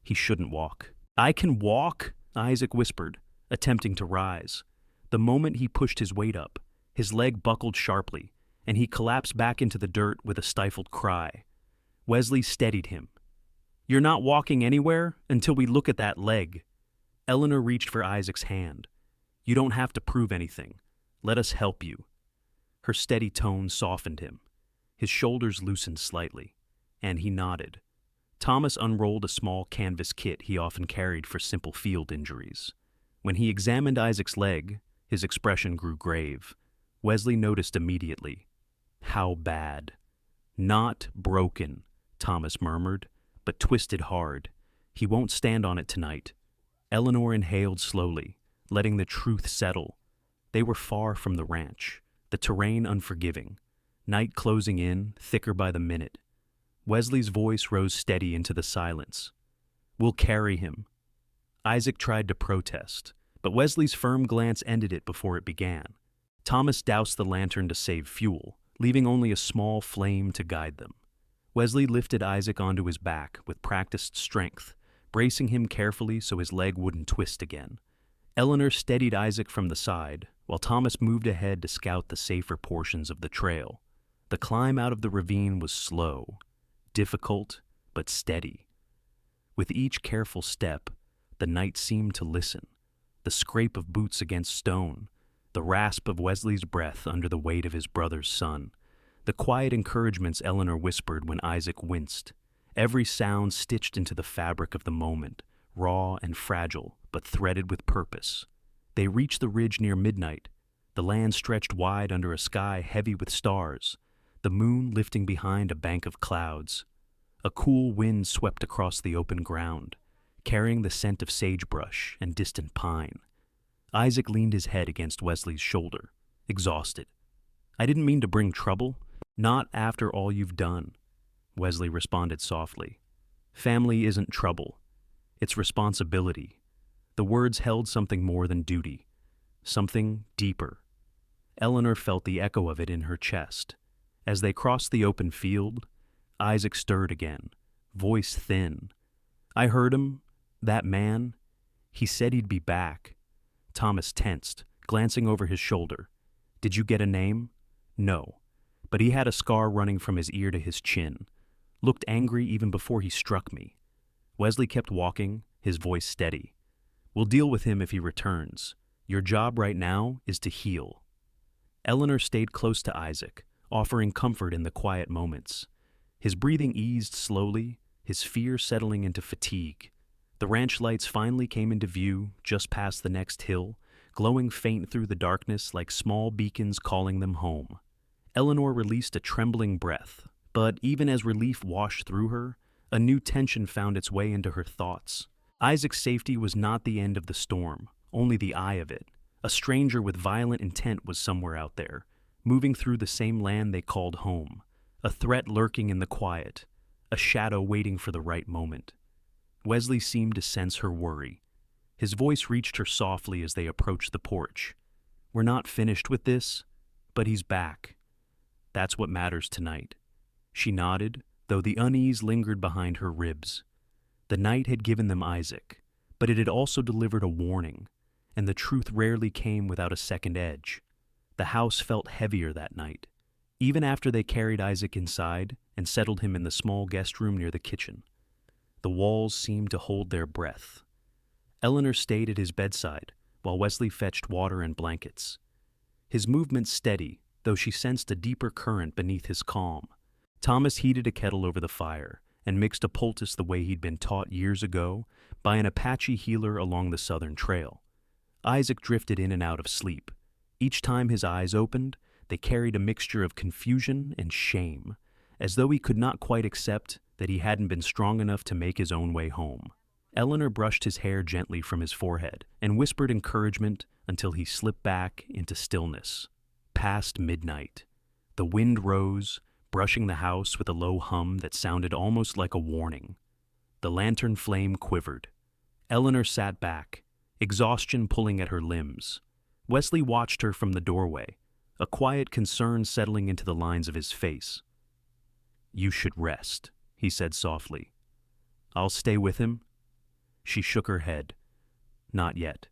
"He shouldn't walk." "I can walk," Isaac whispered, attempting to rise. The moment he pushed his weight up, his leg buckled sharply, and he collapsed back into the dirt with a stifled cry. Wesley steadied him. "You're not walking anywhere until we look at that leg." Eleanor reached for Isaac's hand. "You don't have to prove anything. Let us help you." Her steady tone softened him. His shoulders loosened slightly, and he nodded. Thomas unrolled a small canvas kit he often carried for simple field injuries. When he examined Isaac's leg, his expression grew grave. Wesley noticed immediately. "How bad?" "Not broken," Thomas murmured, "but twisted hard. He won't stand on it tonight." Eleanor inhaled slowly, letting the truth settle. They were far from the ranch, the terrain unforgiving, night closing in, thicker by the minute. Wesley's voice rose steady into the silence. "We'll carry him." Isaac tried to protest, but Wesley's firm glance ended it before it began. Thomas doused the lantern to save fuel, leaving only a small flame to guide them. Wesley lifted Isaac onto his back with practiced strength, bracing him carefully so his leg wouldn't twist again. Eleanor steadied Isaac from the side, while Thomas moved ahead to scout the safer portions of the trail. The climb out of the ravine was slow, difficult, but steady. With each careful step, the night seemed to listen. The scrape of boots against stone, the rasp of Wesley's breath under the weight of his brother's son, the quiet encouragements Eleanor whispered when Isaac winced, every sound stitched into the fabric of the moment, raw and fragile, but threaded with purpose. They reached the ridge near midnight. The land stretched wide under a sky heavy with stars, the moon lifting behind a bank of clouds. A cool wind swept across the open ground, carrying the scent of sagebrush and distant pine. Isaac leaned his head against Wesley's shoulder, exhausted. "I didn't mean to bring trouble. Not after all you've done," Wesley responded softly. "Family isn't trouble. It's responsibility." The words held something more than duty, something deeper. Eleanor felt the echo of it in her chest. As they crossed the open field, Isaac stirred again, voice thin. "I heard him, that man. He said he'd be back." Thomas tensed, glancing over his shoulder. "Did you get a name?" "No, but he had a scar running from his ear to his chin. Looked angry even before he struck me. Wesley kept walking, his voice steady. We'll deal with him if he returns. Your job right now is to heal. Eleanor stayed close to Isaac, offering comfort in the quiet moments. His breathing eased slowly, his fear settling into fatigue. The ranch lights finally came into view just past the next hill, glowing faint through the darkness like small beacons calling them home. Eleanor released a trembling breath, but even as relief washed through her, a new tension found its way into her thoughts. Isaac's safety was not the end of the storm, only the eye of it. A stranger with violent intent was somewhere out there, moving through the same land they called home. A threat lurking in the quiet, a shadow waiting for the right moment. Wesley seemed to sense her worry. His voice reached her softly as they approached the porch. We're not finished with this, but he's back. That's what matters tonight. She nodded, though the unease lingered behind her ribs. The night had given them Isaac, but it had also delivered a warning, and the truth rarely came without a second edge. The house felt heavier that night, even after they carried Isaac inside and settled him in the small guest room near the kitchen. The walls seemed to hold their breath. Eleanor stayed at his bedside, while Wesley fetched water and blankets. His movements steady, though she sensed a deeper current beneath his calm. Thomas heated a kettle over the fire and mixed a poultice the way he'd been taught years ago by an Apache healer along the southern trail. Isaac drifted in and out of sleep. Each time his eyes opened, they carried a mixture of confusion and shame, as though he could not quite accept that he hadn't been strong enough to make his own way home. Eleanor brushed his hair gently from his forehead and whispered encouragement until he slipped back into stillness. Past midnight, the wind rose, brushing the house with a low hum that sounded almost like a warning. The lantern flame quivered. Eleanor sat back, exhaustion pulling at her limbs. Wesley watched her from the doorway, a quiet concern settling into the lines of his face. You should rest, he said softly. I'll stay with him. She shook her head. Not yet.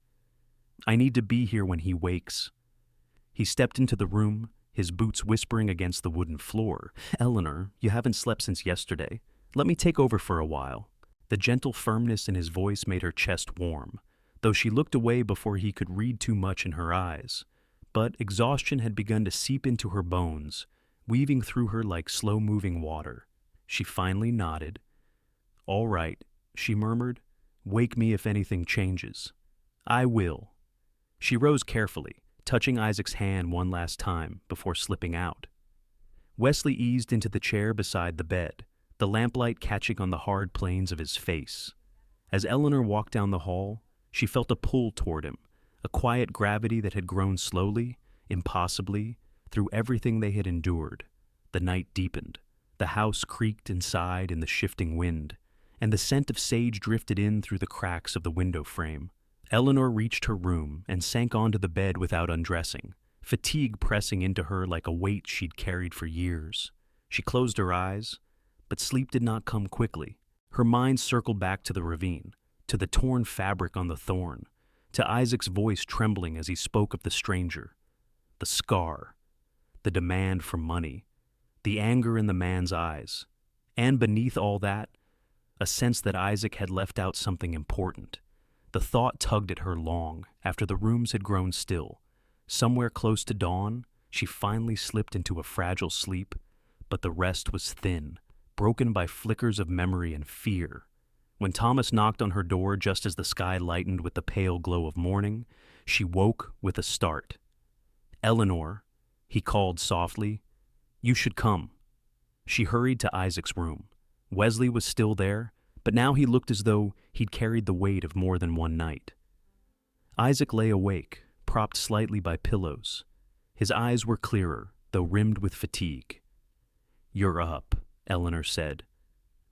I need to be here when he wakes. He stepped into the room, his boots whispering against the wooden floor. Eleanor, you haven't slept since yesterday. Let me take over for a while. The gentle firmness in his voice made her chest warm, though she looked away before he could read too much in her eyes. But exhaustion had begun to seep into her bones, weaving through her like slow-moving water. She finally nodded. All right, she murmured. Wake me if anything changes. I will. She rose carefully, touching Isaac's hand one last time before slipping out. Wesley eased into the chair beside the bed, the lamplight catching on the hard planes of his face. As Eleanor walked down the hall, she felt a pull toward him, a quiet gravity that had grown slowly, impossibly, through everything they had endured. The night deepened. The house creaked and sighed in the shifting wind, and the scent of sage drifted in through the cracks of the window frame. Eleanor reached her room and sank onto the bed without undressing, fatigue pressing into her like a weight she'd carried for years. She closed her eyes, but sleep did not come quickly. Her mind circled back to the ravine, to the torn fabric on the thorn, to Isaac's voice trembling as he spoke of the stranger, the scar, the demand for money, the anger in the man's eyes, and beneath all that, a sense that Isaac had left out something important. The thought tugged at her long after the rooms had grown still. Somewhere close to dawn, she finally slipped into a fragile sleep, but the rest was thin, broken by flickers of memory and fear. When Thomas knocked on her door just as the sky lightened with the pale glow of morning, she woke with a start. Eleanor, he called softly, you should come. She hurried to Isaac's room. Wesley was still there, but now he looked as though he'd carried the weight of more than one night. Isaac lay awake, propped slightly by pillows. His eyes were clearer, though rimmed with fatigue. You're up, Eleanor said,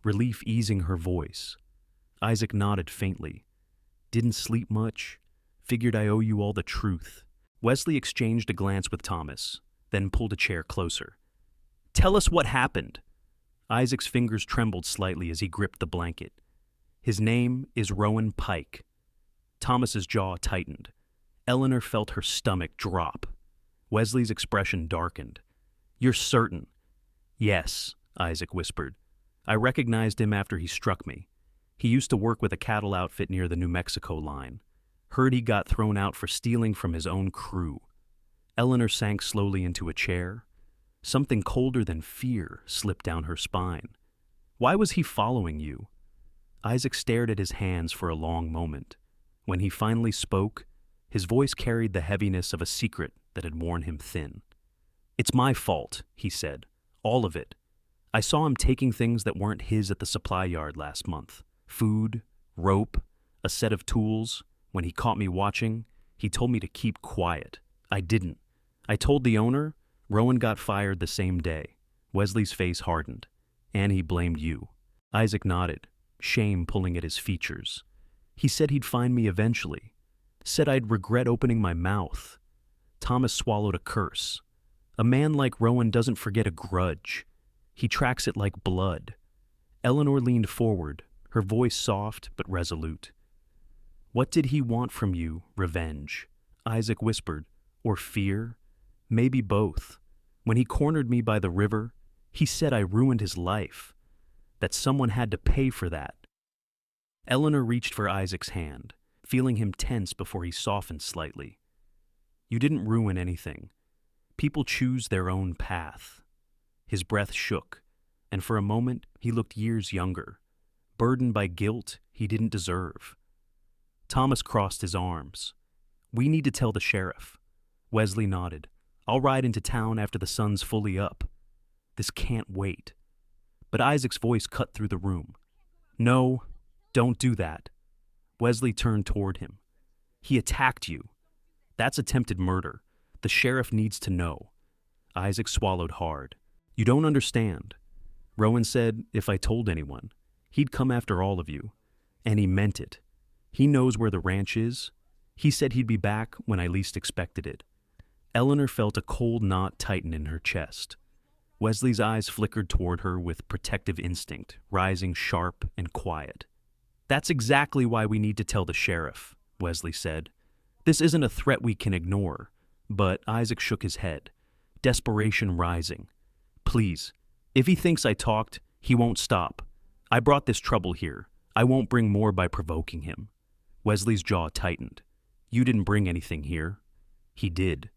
relief easing her voice. Isaac nodded faintly. Didn't sleep much. Figured I owe you all the truth. Wesley exchanged a glance with Thomas, then pulled a chair closer. Tell us what happened. Isaac's fingers trembled slightly as he gripped the blanket. His name is Rowan Pike. Thomas's jaw tightened. Eleanor felt her stomach drop. Wesley's expression darkened. You're certain? Yes, Isaac whispered. I recognized him after he struck me. He used to work with a cattle outfit near the New Mexico line. Heard he got thrown out for stealing from his own crew. Eleanor sank slowly into a chair. Something colder than fear slipped down her spine. Why was he following you? Isaac stared at his hands for a long moment. When he finally spoke, his voice carried the heaviness of a secret that had worn him thin. "It's my fault," he said. "All of it. I saw him taking things that weren't his at the supply yard last month. Food, rope, a set of tools. When he caught me watching, he told me to keep quiet. I didn't. I told the owner. Rowan got fired the same day." Wesley's face hardened. "And he blamed you." Isaac nodded, shame pulling at his features. "He said he'd find me eventually. Said I'd regret opening my mouth." Thomas swallowed a curse. A man like Rowan doesn't forget a grudge. He tracks it like blood. Eleanor leaned forward, her voice soft but resolute. "What did he want from you, revenge?" Isaac whispered. "Or fear? Maybe both. When he cornered me by the river, he said I ruined his life, that someone had to pay for that." Eleanor reached for Isaac's hand, feeling him tense before he softened slightly. "You didn't ruin anything. People choose their own path." His breath shook, and for a moment he looked years younger, burdened by guilt he didn't deserve. Thomas crossed his arms. "We need to tell the sheriff." Wesley nodded. "I'll ride into town after the sun's fully up." "This can't wait." But Isaac's voice cut through the room. "No, don't do that." Wesley turned toward him. "He attacked you. That's attempted murder. The sheriff needs to know." Isaac swallowed hard. "You don't understand. Rowan said if I told anyone, he'd come after all of you. And he meant it. He knows where the ranch is. He said he'd be back when I least expected it." Eleanor felt a cold knot tighten in her chest. Wesley's eyes flickered toward her with protective instinct, rising sharp and quiet. "That's exactly why we need to tell the sheriff," Wesley said. "This isn't a threat we can ignore." But Isaac shook his head, desperation rising. "Please, if he thinks I talked, he won't stop. I brought this trouble here. I won't bring more by provoking him." Wesley's jaw tightened. "You didn't bring anything here." "He did."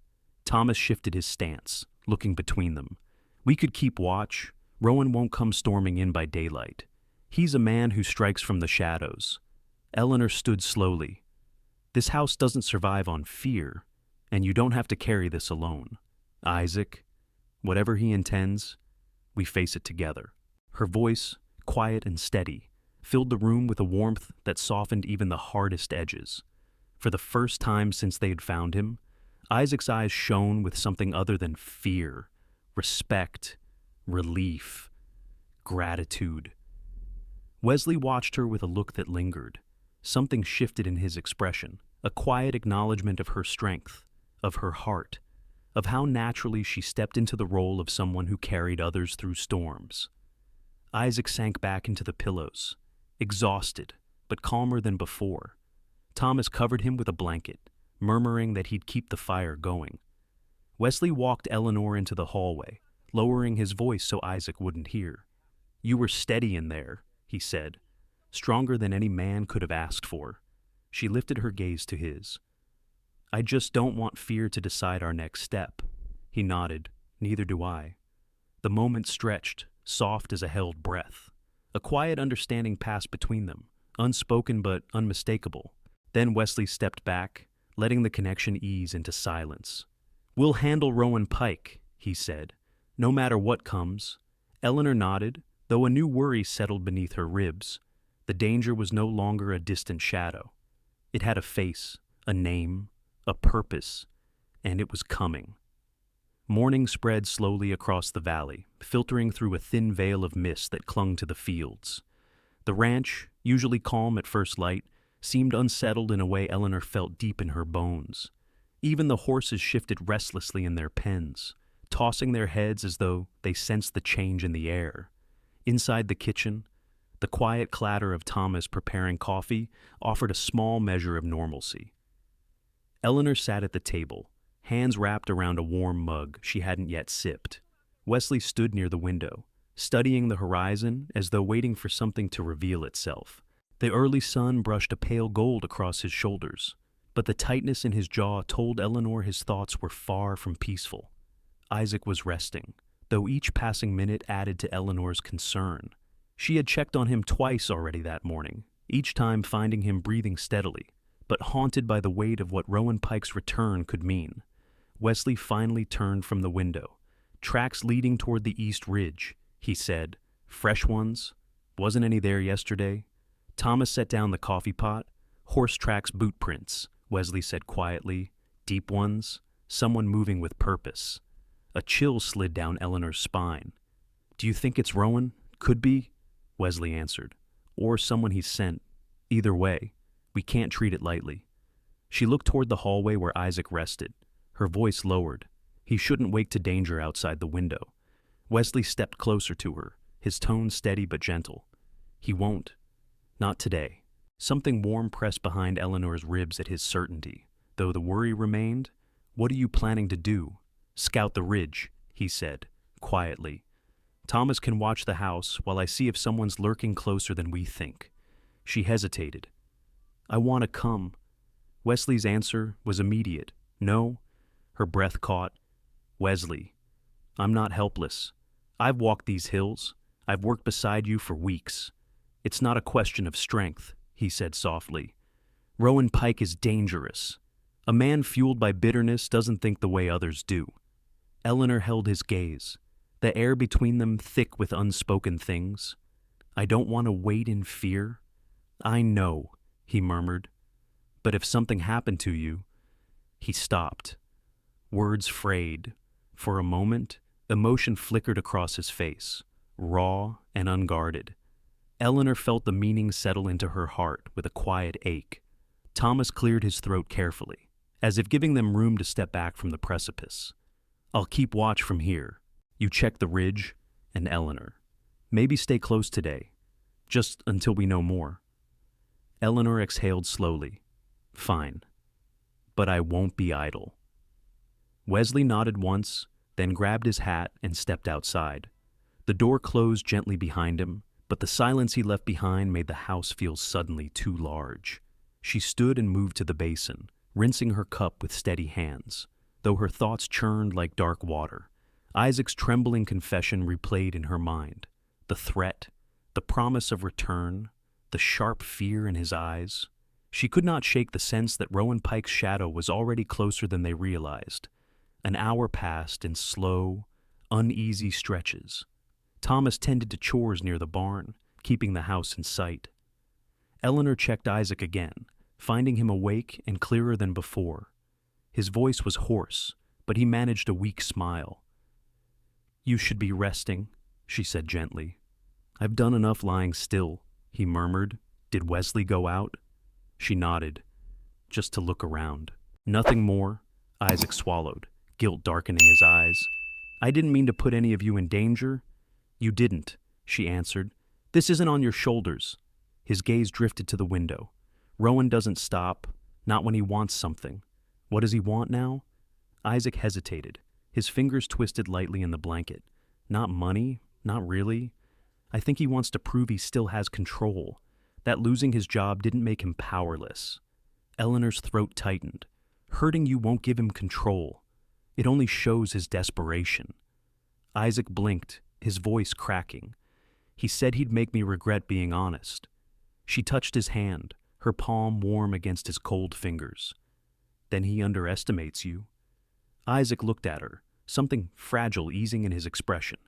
Thomas shifted his stance, looking between them. "We could keep watch. Rowan won't come storming in by daylight. He's a man who strikes from the shadows." Eleanor stood slowly. "This house doesn't survive on fear, and you don't have to carry this alone. Isaac, whatever he intends, we face it together." Her voice, quiet and steady, filled the room with a warmth that softened even the hardest edges. For the first time since they had found him, Isaac's eyes shone with something other than fear, respect, relief, gratitude. Wesley watched her with a look that lingered. Something shifted in his expression, a quiet acknowledgement of her strength, of her heart, of how naturally she stepped into the role of someone who carried others through storms. Isaac sank back into the pillows, exhausted, but calmer than before. Thomas covered him with a blanket, murmuring that he'd keep the fire going. Wesley walked Eleanor into the hallway, lowering his voice so Isaac wouldn't hear. "You were steady in there," he said, "stronger than any man could have asked for." She lifted her gaze to his. "I just don't want fear to decide our next step." He nodded. "Neither do I." The moment stretched, soft as a held breath. A quiet understanding passed between them, unspoken but unmistakable. Then Wesley stepped back, letting the connection ease into silence. "We'll handle Rowan Pike," he said, "no matter what comes." Eleanor nodded, though a new worry settled beneath her ribs. The danger was no longer a distant shadow. It had a face, a name, a purpose, and it was coming. Morning spread slowly across the valley, filtering through a thin veil of mist that clung to the fields. The ranch, usually calm at first light, seemed unsettled in a way Eleanor felt deep in her bones. Even the horses shifted restlessly in their pens, tossing their heads as though they sensed the change in the air. Inside the kitchen, the quiet clatter of Thomas preparing coffee offered a small measure of normalcy. Eleanor sat at the table, hands wrapped around a warm mug she hadn't yet sipped. Wesley stood near the window, studying the horizon as though waiting for something to reveal itself. The early sun brushed a pale gold across his shoulders, but the tightness in his jaw told Eleanor his thoughts were far from peaceful. Isaac was resting, though each passing minute added to Eleanor's concern. She had checked on him twice already that morning, each time finding him breathing steadily, but haunted by the weight of what Rowan Pike's return could mean. Wesley finally turned from the window. "Tracks leading toward the east ridge," he said. "Fresh ones? Wasn't any there yesterday?" Thomas set down the coffee pot. "Horse tracks, boot prints," Wesley said quietly. "Deep ones. Someone moving with purpose." A chill slid down Eleanor's spine. "Do you think it's Rowan? Could be," Wesley answered. "Or someone he's sent. Either way, we can't treat it lightly." She looked toward the hallway where Isaac rested. Her voice lowered. He shouldn't wake to danger outside the window. Wesley stepped closer to her, his tone steady but gentle. "He won't. Not today." Something warm pressed behind Eleanor's ribs at his certainty, though the worry remained. "What are you planning to do?" "Scout the ridge," he said, quietly. "Thomas can watch the house while I see if someone's lurking closer than we think." She hesitated. "I want to come." Wesley's answer was immediate. "No." Her breath caught. "Wesley, I'm not helpless. I've walked these hills. I've worked beside you for weeks. It's not a question of strength," he said softly. "Rowan Pike is dangerous. A man fueled by bitterness doesn't think the way others do." Eleanor held his gaze, the air between them thick with unspoken things. "I don't want to wait in fear." "I know," he murmured. "But if something happened to you—" He stopped. Words frayed. For a moment, emotion flickered across his face, raw and unguarded. Eleanor felt the meaning settle into her heart with a quiet ache. Thomas cleared his throat carefully, as if giving them room to step back from the precipice. "I'll keep watch from here. You check the ridge, and Eleanor. Maybe stay close today, just until we know more." Eleanor exhaled slowly. "Fine. But I won't be idle." Wesley nodded once, then grabbed his hat and stepped outside. The door closed gently behind him, but the silence he left behind made the house feel suddenly too large. She stood and moved to the basin, rinsing her cup with steady hands, though her thoughts churned like dark water. Isaac's trembling confession replayed in her mind. The threat, the promise of return, the sharp fear in his eyes. She could not shake the sense that Rowan Pike's shadow was already closer than they realized. An hour passed in slow, uneasy stretches. Thomas tended to chores near the barn, keeping the house in sight. Eleanor checked Isaac again, finding him awake and clearer than before. His voice was hoarse, but he managed a weak smile. "You should be resting," she said gently. "I've done enough lying still," he murmured. "Did Wesley go out?" She nodded, just to look around. "Nothing more?" Isaac swallowed, guilt darkening his eyes. "I didn't mean to put any of you in danger." "You didn't," she answered. "This isn't on your shoulders." His gaze drifted to the window. "Rowan doesn't stop, not when he wants something. What does he want now?" Isaac hesitated, his fingers twisted lightly in the blanket. "Not money, not really. I think he wants to prove he still has control, that losing his job didn't make him powerless." Eleanor's throat tightened. "Hurting you won't give him control. It only shows his desperation." Isaac blinked, his voice cracking. "He said he'd make me regret being honest." She touched his hand, her palm warm against his cold fingers. "Then he underestimates you." Isaac looked at her, something fragile easing in his expression.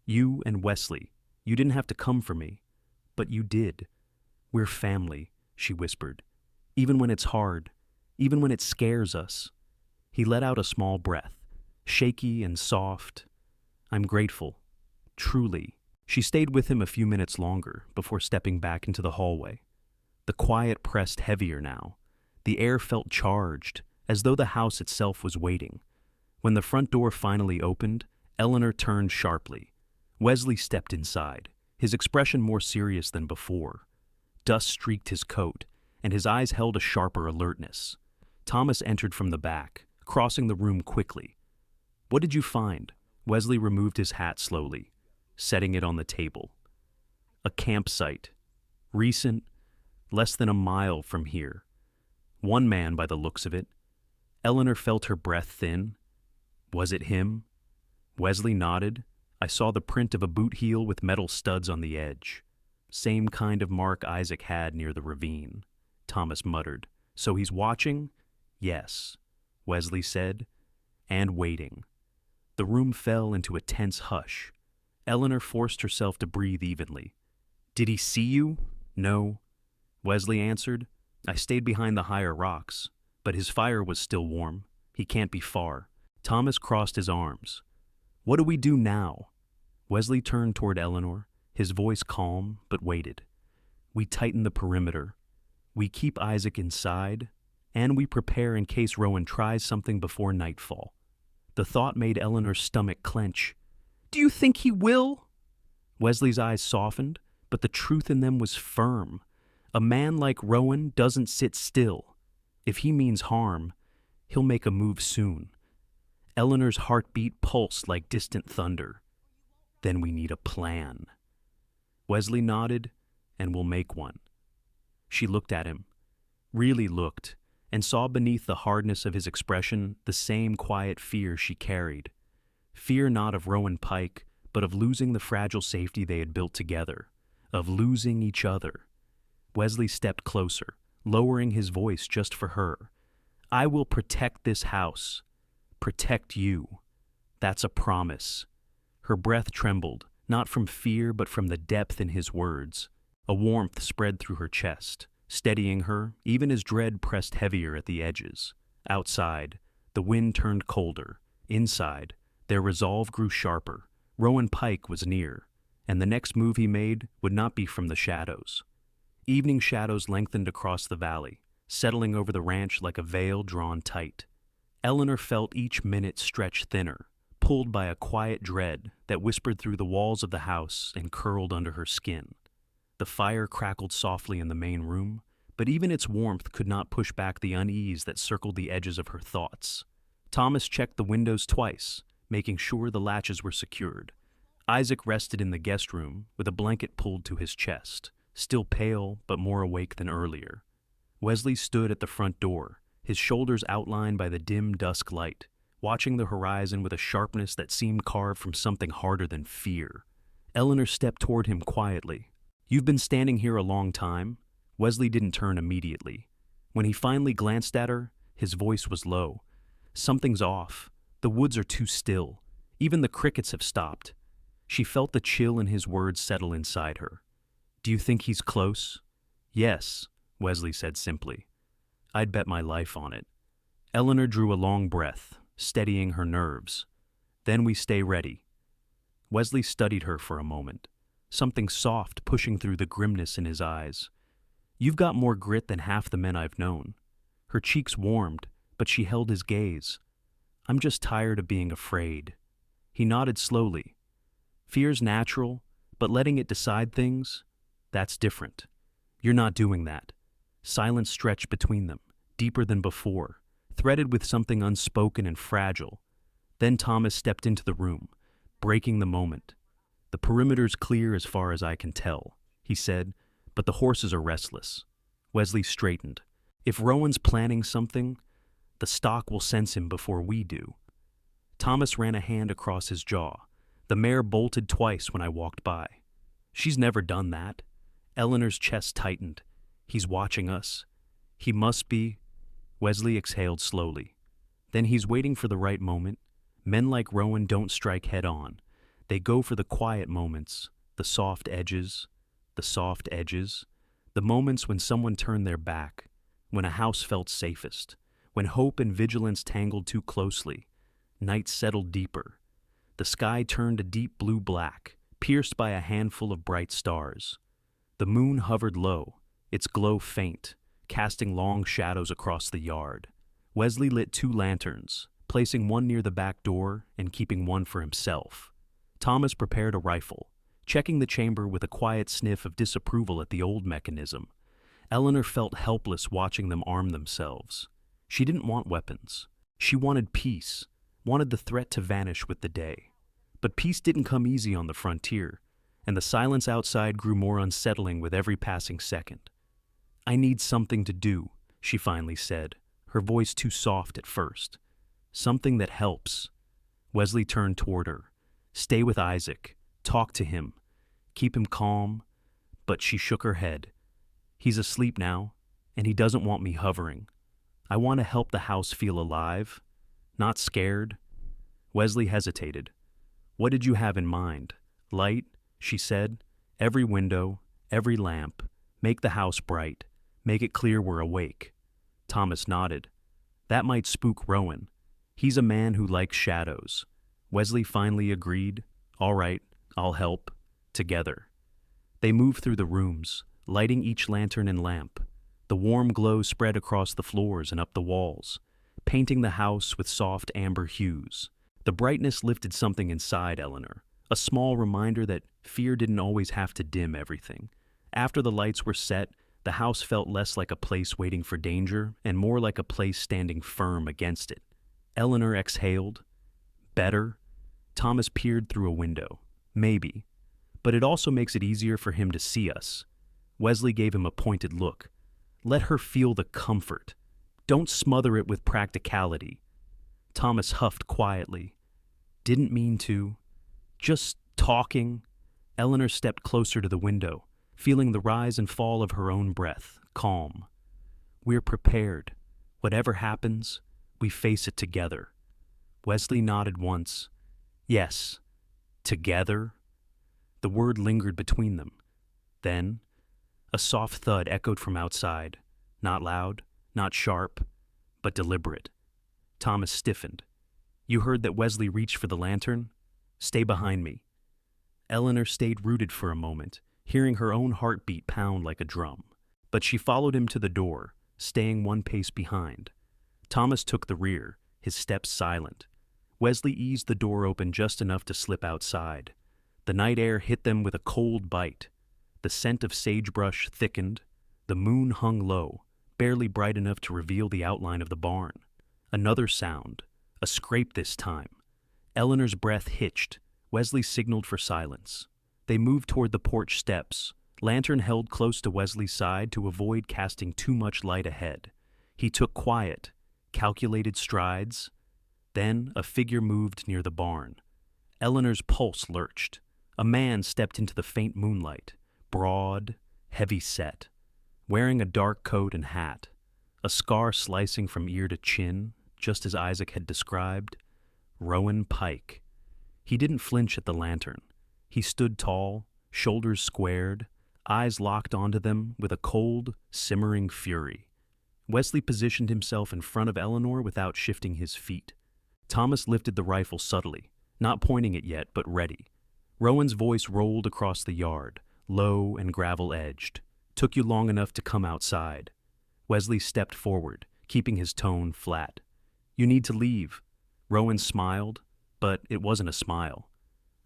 "You and Wesley, you didn't have to come for me, but you did. We're family," she whispered. "Even when it's hard, even when it scares us." He let out a small breath, shaky and soft. "I'm grateful. Truly." She stayed with him a few minutes longer before stepping back into the hallway. The quiet pressed heavier now. The air felt charged, as though the house itself was waiting. When the front door finally opened, Eleanor turned sharply. Wesley stepped inside, his expression more serious than before. Dust streaked his coat, and his eyes held a sharper alertness. Thomas entered from the back, crossing the room quickly. "What did you find?" Wesley removed his hat slowly. setting it on the table. A campsite. Recent, less than a mile from here. One man by the looks of it. Eleanor felt her breath thin. Was it him? Wesley nodded. I saw the print of a boot heel with metal studs on the edge. Same kind of mark Isaac had near the ravine, Thomas muttered. So he's watching? Yes, Wesley said, and waiting. The room fell into a tense hush. Eleanor forced herself to breathe evenly. Did he see you? No, Wesley answered. I stayed behind the higher rocks, but his fire was still warm. He can't be far. Thomas crossed his arms. What do we do now? Wesley turned toward Eleanor, his voice calm but weighted. We tighten the perimeter. We keep Isaac inside, and we prepare in case Rowan tries something before nightfall. The thought made Eleanor's stomach clench. Do you think he will? Wesley's eyes softened, but the truth in them was firm. A man like Rowan doesn't sit still. If he means harm, he'll make a move soon. Eleanor's heartbeat pulsed like distant thunder. Then we need a plan. Wesley nodded, and we'll make one. She looked at him, really looked, and saw beneath the hardness of his expression the same quiet fear she carried. Fear not of Rowan Pike, but of losing the fragile safety they had built together, of losing each other. Wesley stepped closer, lowering his voice just for her. I will protect this house. Protect you. That's a promise. Her breath trembled, not from fear but from the depth in his words. A warmth spread through her chest, steadying her even as dread pressed heavier at the edges. Outside, the wind turned colder. Inside, their resolve grew sharper. Rowan Pike was near, and the next move he made would not be from the shadows. Evening shadows lengthened across the valley, settling over the ranch like a veil drawn tight. Eleanor felt each minute stretch thinner, pulled by a quiet dread that whispered through the walls of the house and curled under her skin. The fire crackled softly in the main room, but even its warmth could not push back the unease that circled the edges of her thoughts. Thomas checked the windows twice, making sure the latches were secured. Isaac rested in the guest room with a blanket pulled to his chest, still pale but more awake than earlier. Wesley stood at the front door, his shoulders outlined by the dim dusk light, watching the horizon with a sharpness that seemed carved from something harder than fear. Eleanor stepped toward him quietly. You've been standing here a long time? Wesley didn't turn immediately. When he finally glanced at her, his voice was low. Something's off. The woods are too still. Even the crickets have stopped. She felt the chill in his words settle inside her. Do you think he's close? Yes, Wesley said simply. I'd bet my life on it. Eleanor drew a long breath, steadying her nerves. Then we stay ready. Wesley studied her for a moment, something soft pushing through the grimness in his eyes. You've got more grit than half the men I've known. Her cheeks warmed, but she held his gaze. I'm just tired of being afraid. He nodded slowly. Fear's natural, but letting it decide things, that's different. You're not doing that. Silence stretched between them, deeper than before, threaded with something unspoken and fragile. Then Thomas stepped into the room, breaking the moment. The perimeter's clear as far as I can tell, he said, but the horses are restless. Wesley straightened. If Rowan's planning something, the stock will sense him before we do. Thomas ran a hand across his jaw. The mare bolted twice when I walked by. She's never done that. Eleanor's chest tightened. He's watching us. He must be. Wesley exhaled slowly. Then he's waiting for the right moment. Men like Rowan don't strike head on. They go for the quiet moments, the soft edges, the moments when someone turned their back, when a house felt safest, when hope and vigilance tangled too closely. Night settled deeper. The sky turned a deep blue-black, pierced by a handful of bright stars. The moon hovered low, its glow faint, casting long shadows across the yard. Wesley lit 2 lanterns, placing one near the back door and keeping one for himself. Thomas prepared a rifle, checking the chamber with a quiet sniff of disapproval at the old mechanism. Eleanor felt helpless watching them arm themselves. She didn't want weapons. She wanted peace, wanted the threat to vanish with the day. But peace didn't come easy on the frontier, and the silence outside grew more unsettling with every passing second. "I need something to do," she finally said, her voice too soft at first. "Something that helps." Wesley turned toward her. "Stay with Isaac. Talk to him. Keep him calm." But she shook her head. "He's asleep now, and he doesn't want me hovering. I want to help the house feel alive, not scared." Wesley hesitated. "What did you have in mind? Light?" she said. "Every window, every lamp. Make the house bright. Make it clear we're awake." Thomas nodded. "That might spook Rowan. He's a man who likes shadows." Wesley finally agreed. "All right, I'll help." Together. They moved through the rooms, lighting each lantern and lamp. The warm glow spread across the floors and up the walls, painting the house with soft amber hues. The brightness lifted something inside Eleanor, a small reminder that fear didn't always have to dim everything. After the lights were set, the house felt less like a place waiting for danger and more like a place standing firm against it. Eleanor exhaled. "Better?" Thomas peered through a window. "Maybe. But it also makes it easier for him to see us." Wesley gave him a pointed look. "Let her feel the comfort. Don't smother it with practicality." Thomas huffed quietly. "Didn't mean to. Just talking." Eleanor stepped closer to the window, feeling the rise and fall of her own breath, calm. "We're prepared. Whatever happens, we face it together." Wesley nodded once. "Yes, together." The word lingered between them. Then, a soft thud echoed from outside, not loud, not sharp, but deliberate. Thomas stiffened. "You heard that Wesley reached for the lantern? Stay behind me." Eleanor stayed rooted for a moment, hearing her own heartbeat pound like a drum. But she followed him to the door, staying one pace behind. Thomas took the rear, his steps silent. Wesley eased the door open just enough to slip outside. The night air hit them with a cold bite. The scent of sagebrush thickened. The moon hung low, barely bright enough to reveal the outline of the barn. Another sound, a scrape this time. Eleanor's breath hitched. Wesley signaled for silence. They moved toward the porch steps, lantern held close to Wesley's side to avoid casting too much light ahead. He took quiet, calculated strides. Then a figure moved near the barn. Eleanor's pulse lurched. A man stepped into the faint moonlight, broad, heavy-set, wearing a dark coat and hat, a scar slicing from ear to chin, just as Isaac had described. Rowan Pike. He didn't flinch at the lantern. He stood tall, shoulders squared, eyes locked onto them with a cold, simmering fury. Wesley positioned himself in front of Eleanor without shifting his feet. Thomas lifted the rifle subtly, not pointing it yet, but ready. Rowan's voice rolled across the yard, low and gravel-edged. "Took you long enough to come outside." Wesley stepped forward, keeping his tone flat. "You need to leave." Rowan smiled, but it wasn't a smile.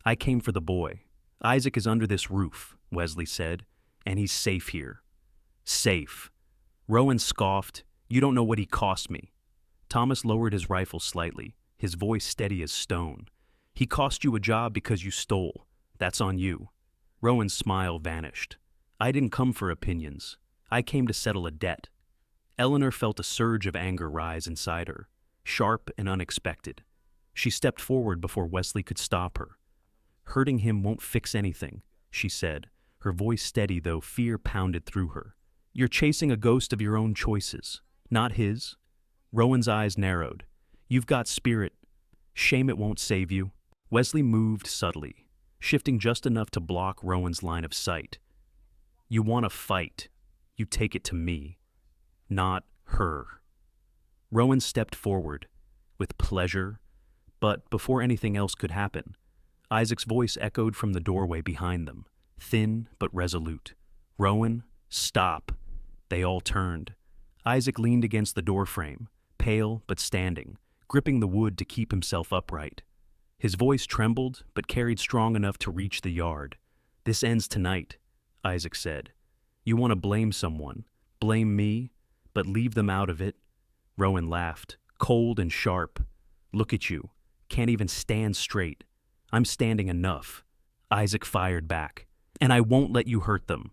"I came for the boy. Isaac is under this roof," Wesley said, "and he's safe here." "Safe." Rowan scoffed. "You don't know what he cost me." Thomas lowered his rifle slightly, his voice steady as stone. "He cost you a job because you stole. That's on you." Rowan's smile vanished. "I didn't come for opinions. I came to settle a debt." Eleanor felt a surge of anger rise inside her, sharp and unexpected. She stepped forward before Wesley could stop her. "Hurting him won't fix anything," she said, her voice steady though fear pounded through her. "You're chasing a ghost of your own choices, not his." Rowan's eyes narrowed. "You've got spirit. Shame it won't save you." Wesley moved subtly, shifting just enough to block Rowan's line of sight. "You want to fight. You take it to me, not her." Rowan stepped forward, with pleasure, but before anything else could happen, Isaac's voice echoed from the doorway behind them, thin but resolute. "Rowan, stop." They all turned. Isaac leaned against the doorframe, pale but standing, gripping the wood to keep himself upright. His voice trembled, but carried strong enough to reach the yard. "This ends tonight," Isaac said. "You want to blame someone, blame me, but leave them out of it." Rowan laughed, cold and sharp. "Look at you, can't even stand straight. I'm standing enough. Isaac fired back. And I won't let you hurt them.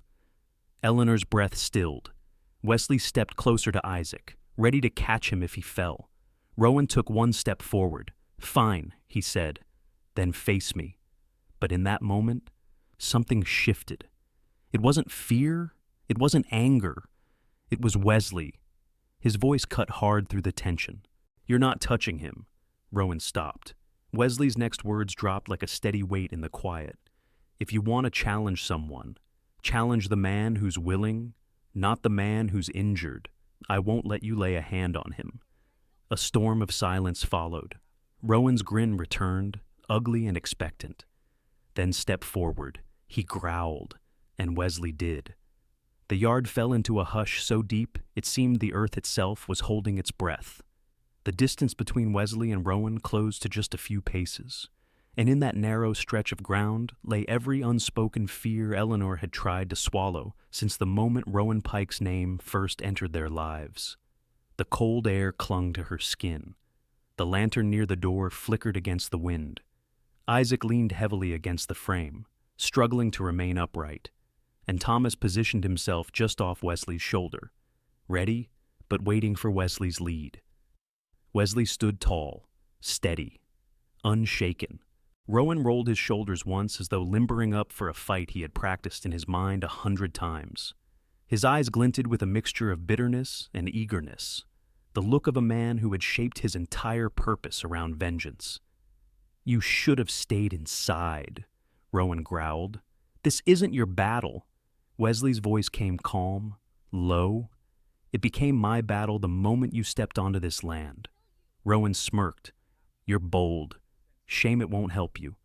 Eleanor's breath stilled. Wesley stepped closer to Isaac, ready to catch him if he fell. Rowan took one step forward. Fine, he said. Then face me. But in that moment, something shifted. It wasn't fear. It wasn't anger. It was Wesley. His voice cut hard through the tension. You're not touching him. Rowan stopped. Wesley's next words dropped like a steady weight in the quiet. If you want to challenge someone, challenge the man who's willing, not the man who's injured. I won't let you lay a hand on him. A storm of silence followed. Rowan's grin returned, ugly and expectant. Then step forward. He growled, and Wesley did. The yard fell into a hush so deep it seemed the earth itself was holding its breath. The distance between Wesley and Rowan closed to just a few paces, and in that narrow stretch of ground lay every unspoken fear Eleanor had tried to swallow since the moment Rowan Pike's name first entered their lives. The cold air clung to her skin. The lantern near the door flickered against the wind. Isaac leaned heavily against the frame, struggling to remain upright, and Thomas positioned himself just off Wesley's shoulder, ready, but waiting for Wesley's lead. Wesley stood tall, steady, unshaken. Rowan rolled his shoulders once as though limbering up for a fight he had practiced in his mind 100 times. His eyes glinted with a mixture of bitterness and eagerness, the look of a man who had shaped his entire purpose around vengeance. You should have stayed inside, Rowan growled. This isn't your battle. Wesley's voice came calm, low. It became my battle the moment you stepped onto this land. Rowan smirked. You're bold. Shame it won't help you.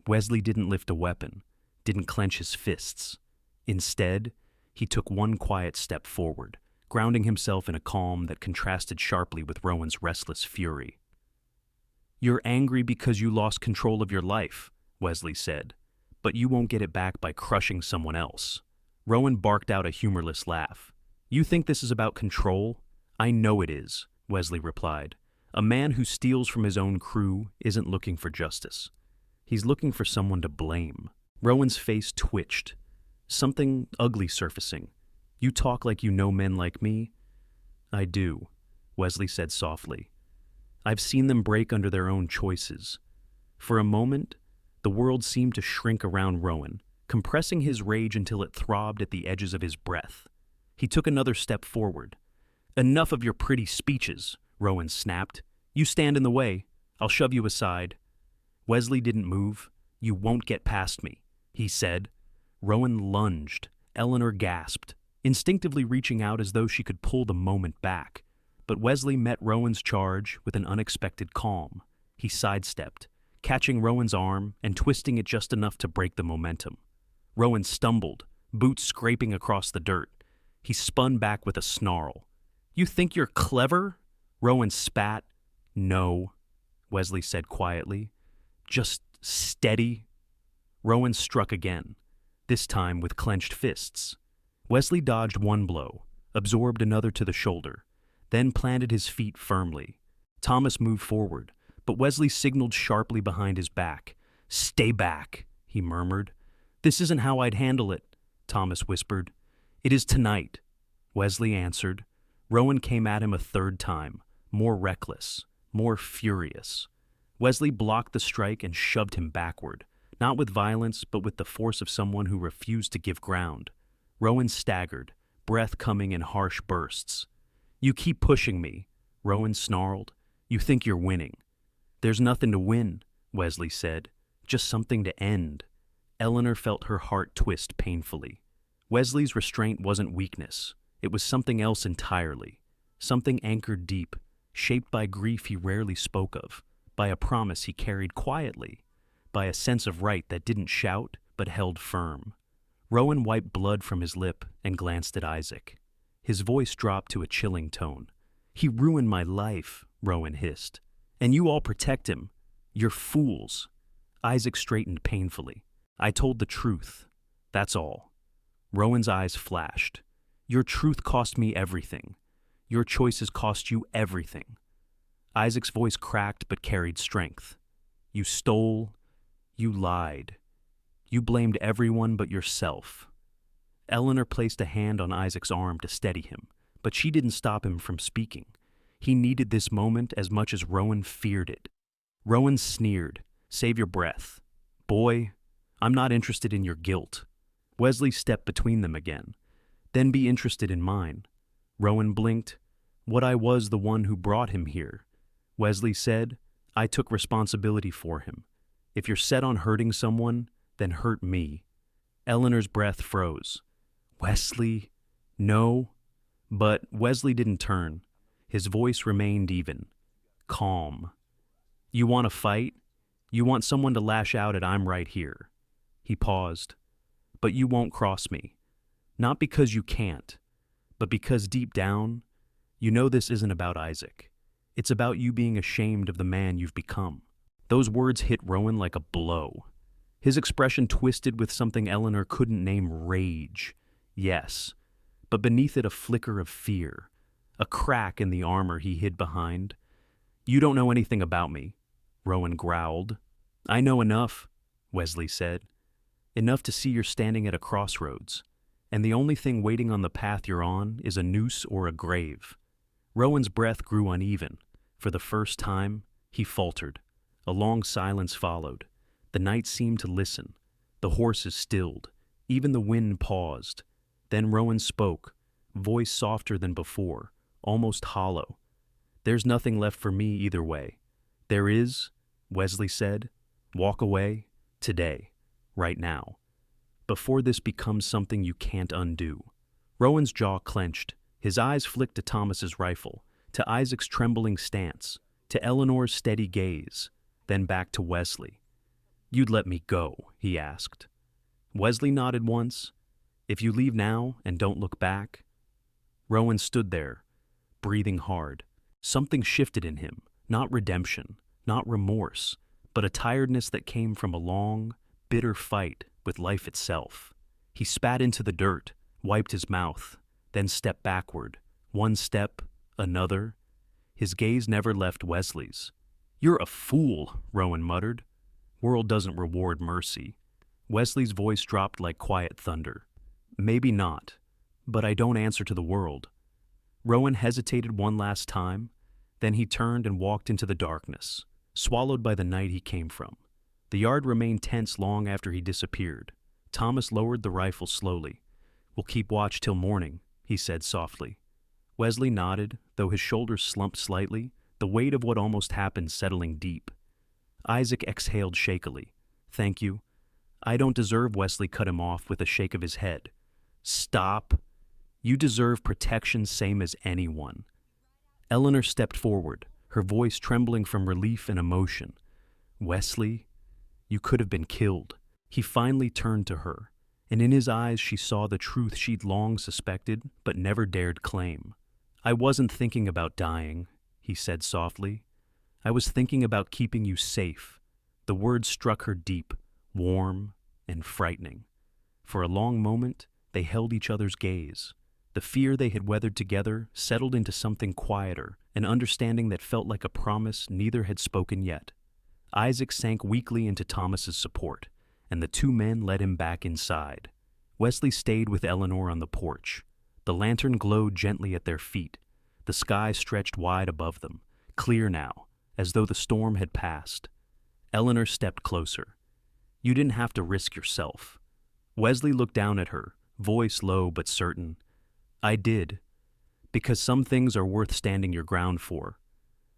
Wesley didn't lift a weapon, didn't clench his fists. Instead, he took one quiet step forward, grounding himself in a calm that contrasted sharply with Rowan's restless fury. You're angry because you lost control of your life, Wesley said, but you won't get it back by crushing someone else. Rowan barked out a humorless laugh. You think this is about control? I know it is, Wesley replied. A man who steals from his own crew isn't looking for justice. He's looking for someone to blame. Rowan's face twitched, something ugly surfacing. You talk like you know men like me? I do, Wesley said softly. I've seen them break under their own choices. For a moment, the world seemed to shrink around Rowan, compressing his rage until it throbbed at the edges of his breath. He took another step forward. Enough of your pretty speeches, Rowan snapped. You stand in the way. I'll shove you aside. Wesley didn't move. You won't get past me, he said. Rowan lunged. Eleanor gasped, instinctively reaching out as though she could pull the moment back. But Wesley met Rowan's charge with an unexpected calm. He sidestepped, catching Rowan's arm and twisting it just enough to break the momentum. Rowan stumbled, boots scraping across the dirt. He spun back with a snarl. You think you're clever? Rowan spat. No, Wesley said quietly. Just steady. Rowan struck again, this time with clenched fists. Wesley dodged one blow, absorbed another to the shoulder, then planted his feet firmly. Thomas moved forward, but Wesley signaled sharply behind his back. Stay back, he murmured. This isn't how I'd handle it, Thomas whispered. It is tonight, Wesley answered. Rowan came at him a third time, more reckless, more furious. Wesley blocked the strike and shoved him backward, not with violence, but with the force of someone who refused to give ground. Rowan staggered, breath coming in harsh bursts. You keep pushing me, Rowan snarled. You think you're winning. There's nothing to win, Wesley said, just something to end. Eleanor felt her heart twist painfully. Wesley's restraint wasn't weakness. It was something else entirely, something anchored deep, shaped by grief he rarely spoke of, by a promise he carried quietly, by a sense of right that didn't shout but held firm. Rowan wiped blood from his lip and glanced at Isaac. His voice dropped to a chilling tone. He ruined my life, Rowan hissed. And you all protect him. You're fools. Isaac straightened painfully. I told the truth. That's all. Rowan's eyes flashed. Your truth cost me everything. Your choices cost you everything. Isaac's voice cracked but carried strength. You stole, You lied. You blamed everyone but yourself. Eleanor placed a hand on Isaac's arm to steady him, but she didn't stop him from speaking. He needed this moment as much as Rowan feared it. Rowan sneered, "Save your breath. Boy, I'm not interested in your guilt." Wesley stepped between them again. "Then be interested in mine." Rowan blinked. "What I was the one who brought him here." Wesley said, "I took responsibility for him. If you're set on hurting someone, then hurt me." Eleanor's breath froze. "Wesley? No." But Wesley didn't turn. His voice remained even, calm. "You want to fight? You want someone to lash out at I'm right here." He paused. "But you won't cross me. Not because you can't, but because deep down, you know this isn't about Isaac. It's about you being ashamed of the man you've become." Those words hit Rowan like a blow. His expression twisted with something Eleanor couldn't name: rage. Yes, but beneath it a flicker of fear, a crack in the armor he hid behind. "You don't know anything about me," Rowan growled. "I know enough," Wesley said. "Enough to see you're standing at a crossroads, and the only thing waiting on the path you're on is a noose or a grave." Rowan's breath grew uneven. For the first time, he faltered. A long silence followed. The night seemed to listen. The horses stilled. Even the wind paused. Then Rowan spoke, voice softer than before, almost hollow. "There's nothing left for me either way." "There is," Wesley said. "Walk away, today, right now, before this becomes something you can't undo." Rowan's jaw clenched. His eyes flicked to Thomas's rifle, to Isaac's trembling stance, to Eleanor's steady gaze, then back to Wesley. "You'd let me go?" he asked. Wesley nodded once. "If you leave now and don't look back." Rowan stood there, breathing hard. Something shifted in him, not redemption, not remorse, but a tiredness that came from a long, bitter fight with life itself. He spat into the dirt, wiped his mouth, then stepped backward. One step, another. His gaze never left Wesley's. "You're a fool," Rowan muttered. "World doesn't reward mercy." Wesley's voice dropped like quiet thunder. "Maybe not, but I don't answer to the world." Rowan hesitated one last time, then he turned and walked into the darkness, swallowed by the night he came from. The yard remained tense long after he disappeared. Thomas lowered the rifle slowly. "We'll keep watch till morning," he said softly. Wesley nodded, though his shoulders slumped slightly, the weight of what almost happened settling deep. Isaac exhaled shakily. "Thank you." "I don't deserve," Wesley cut him off with a shake of his head. "Stop. You deserve protection same as anyone." Eleanor stepped forward, her voice trembling from relief and emotion. "Wesley, you could have been killed." He finally turned to her, and in his eyes she saw the truth she'd long suspected but never dared claim. "I wasn't thinking about dying," he said softly. "I was thinking about keeping you safe." The words struck her deep, warm, and frightening. For a long moment, they held each other's gaze. The fear they had weathered together settled into something quieter, an understanding that felt like a promise neither had spoken yet. Isaac sank weakly into Thomas's support, and the two men led him back inside. Wesley stayed with Eleanor on the porch. The lantern glowed gently at their feet. The sky stretched wide above them, clear now, as though the storm had passed. Eleanor stepped closer. "You didn't have to risk yourself." Wesley looked down at her, voice low but certain. "I did, because some things are worth standing your ground for."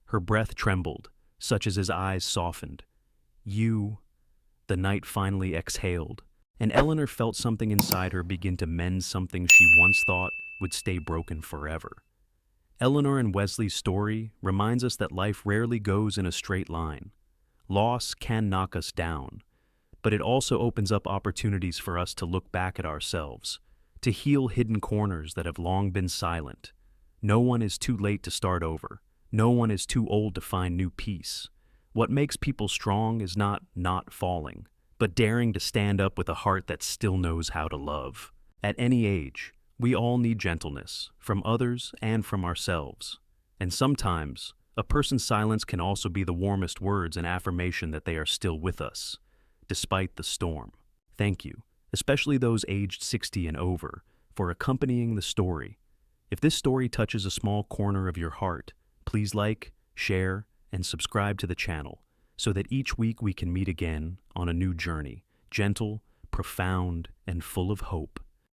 Her breath trembled, such as his eyes softened. "You..." The night finally exhaled, and Eleanor felt something inside her begin to mend something she once thought would stay broken forever. Eleanor and Wesley's story reminds us that life rarely goes in a straight line. Loss can knock us down, but it also opens up opportunities for us to look back at ourselves, to heal hidden corners that have long been silent. No one is too late to start over. No one is too old to find new peace. What makes people strong is not falling, but daring to stand up with a heart that still knows how to love. At any age, we all need gentleness, from others and from ourselves. And sometimes, a person's silence can also be the warmest words and affirmation that they are still with us. despite the storm. Thank you, especially those aged 60 and over, for accompanying the story. If this story touches a small corner of your heart, please like, share, and subscribe to the channel so that each week we can meet again on a new journey, gentle, profound, and full of hope.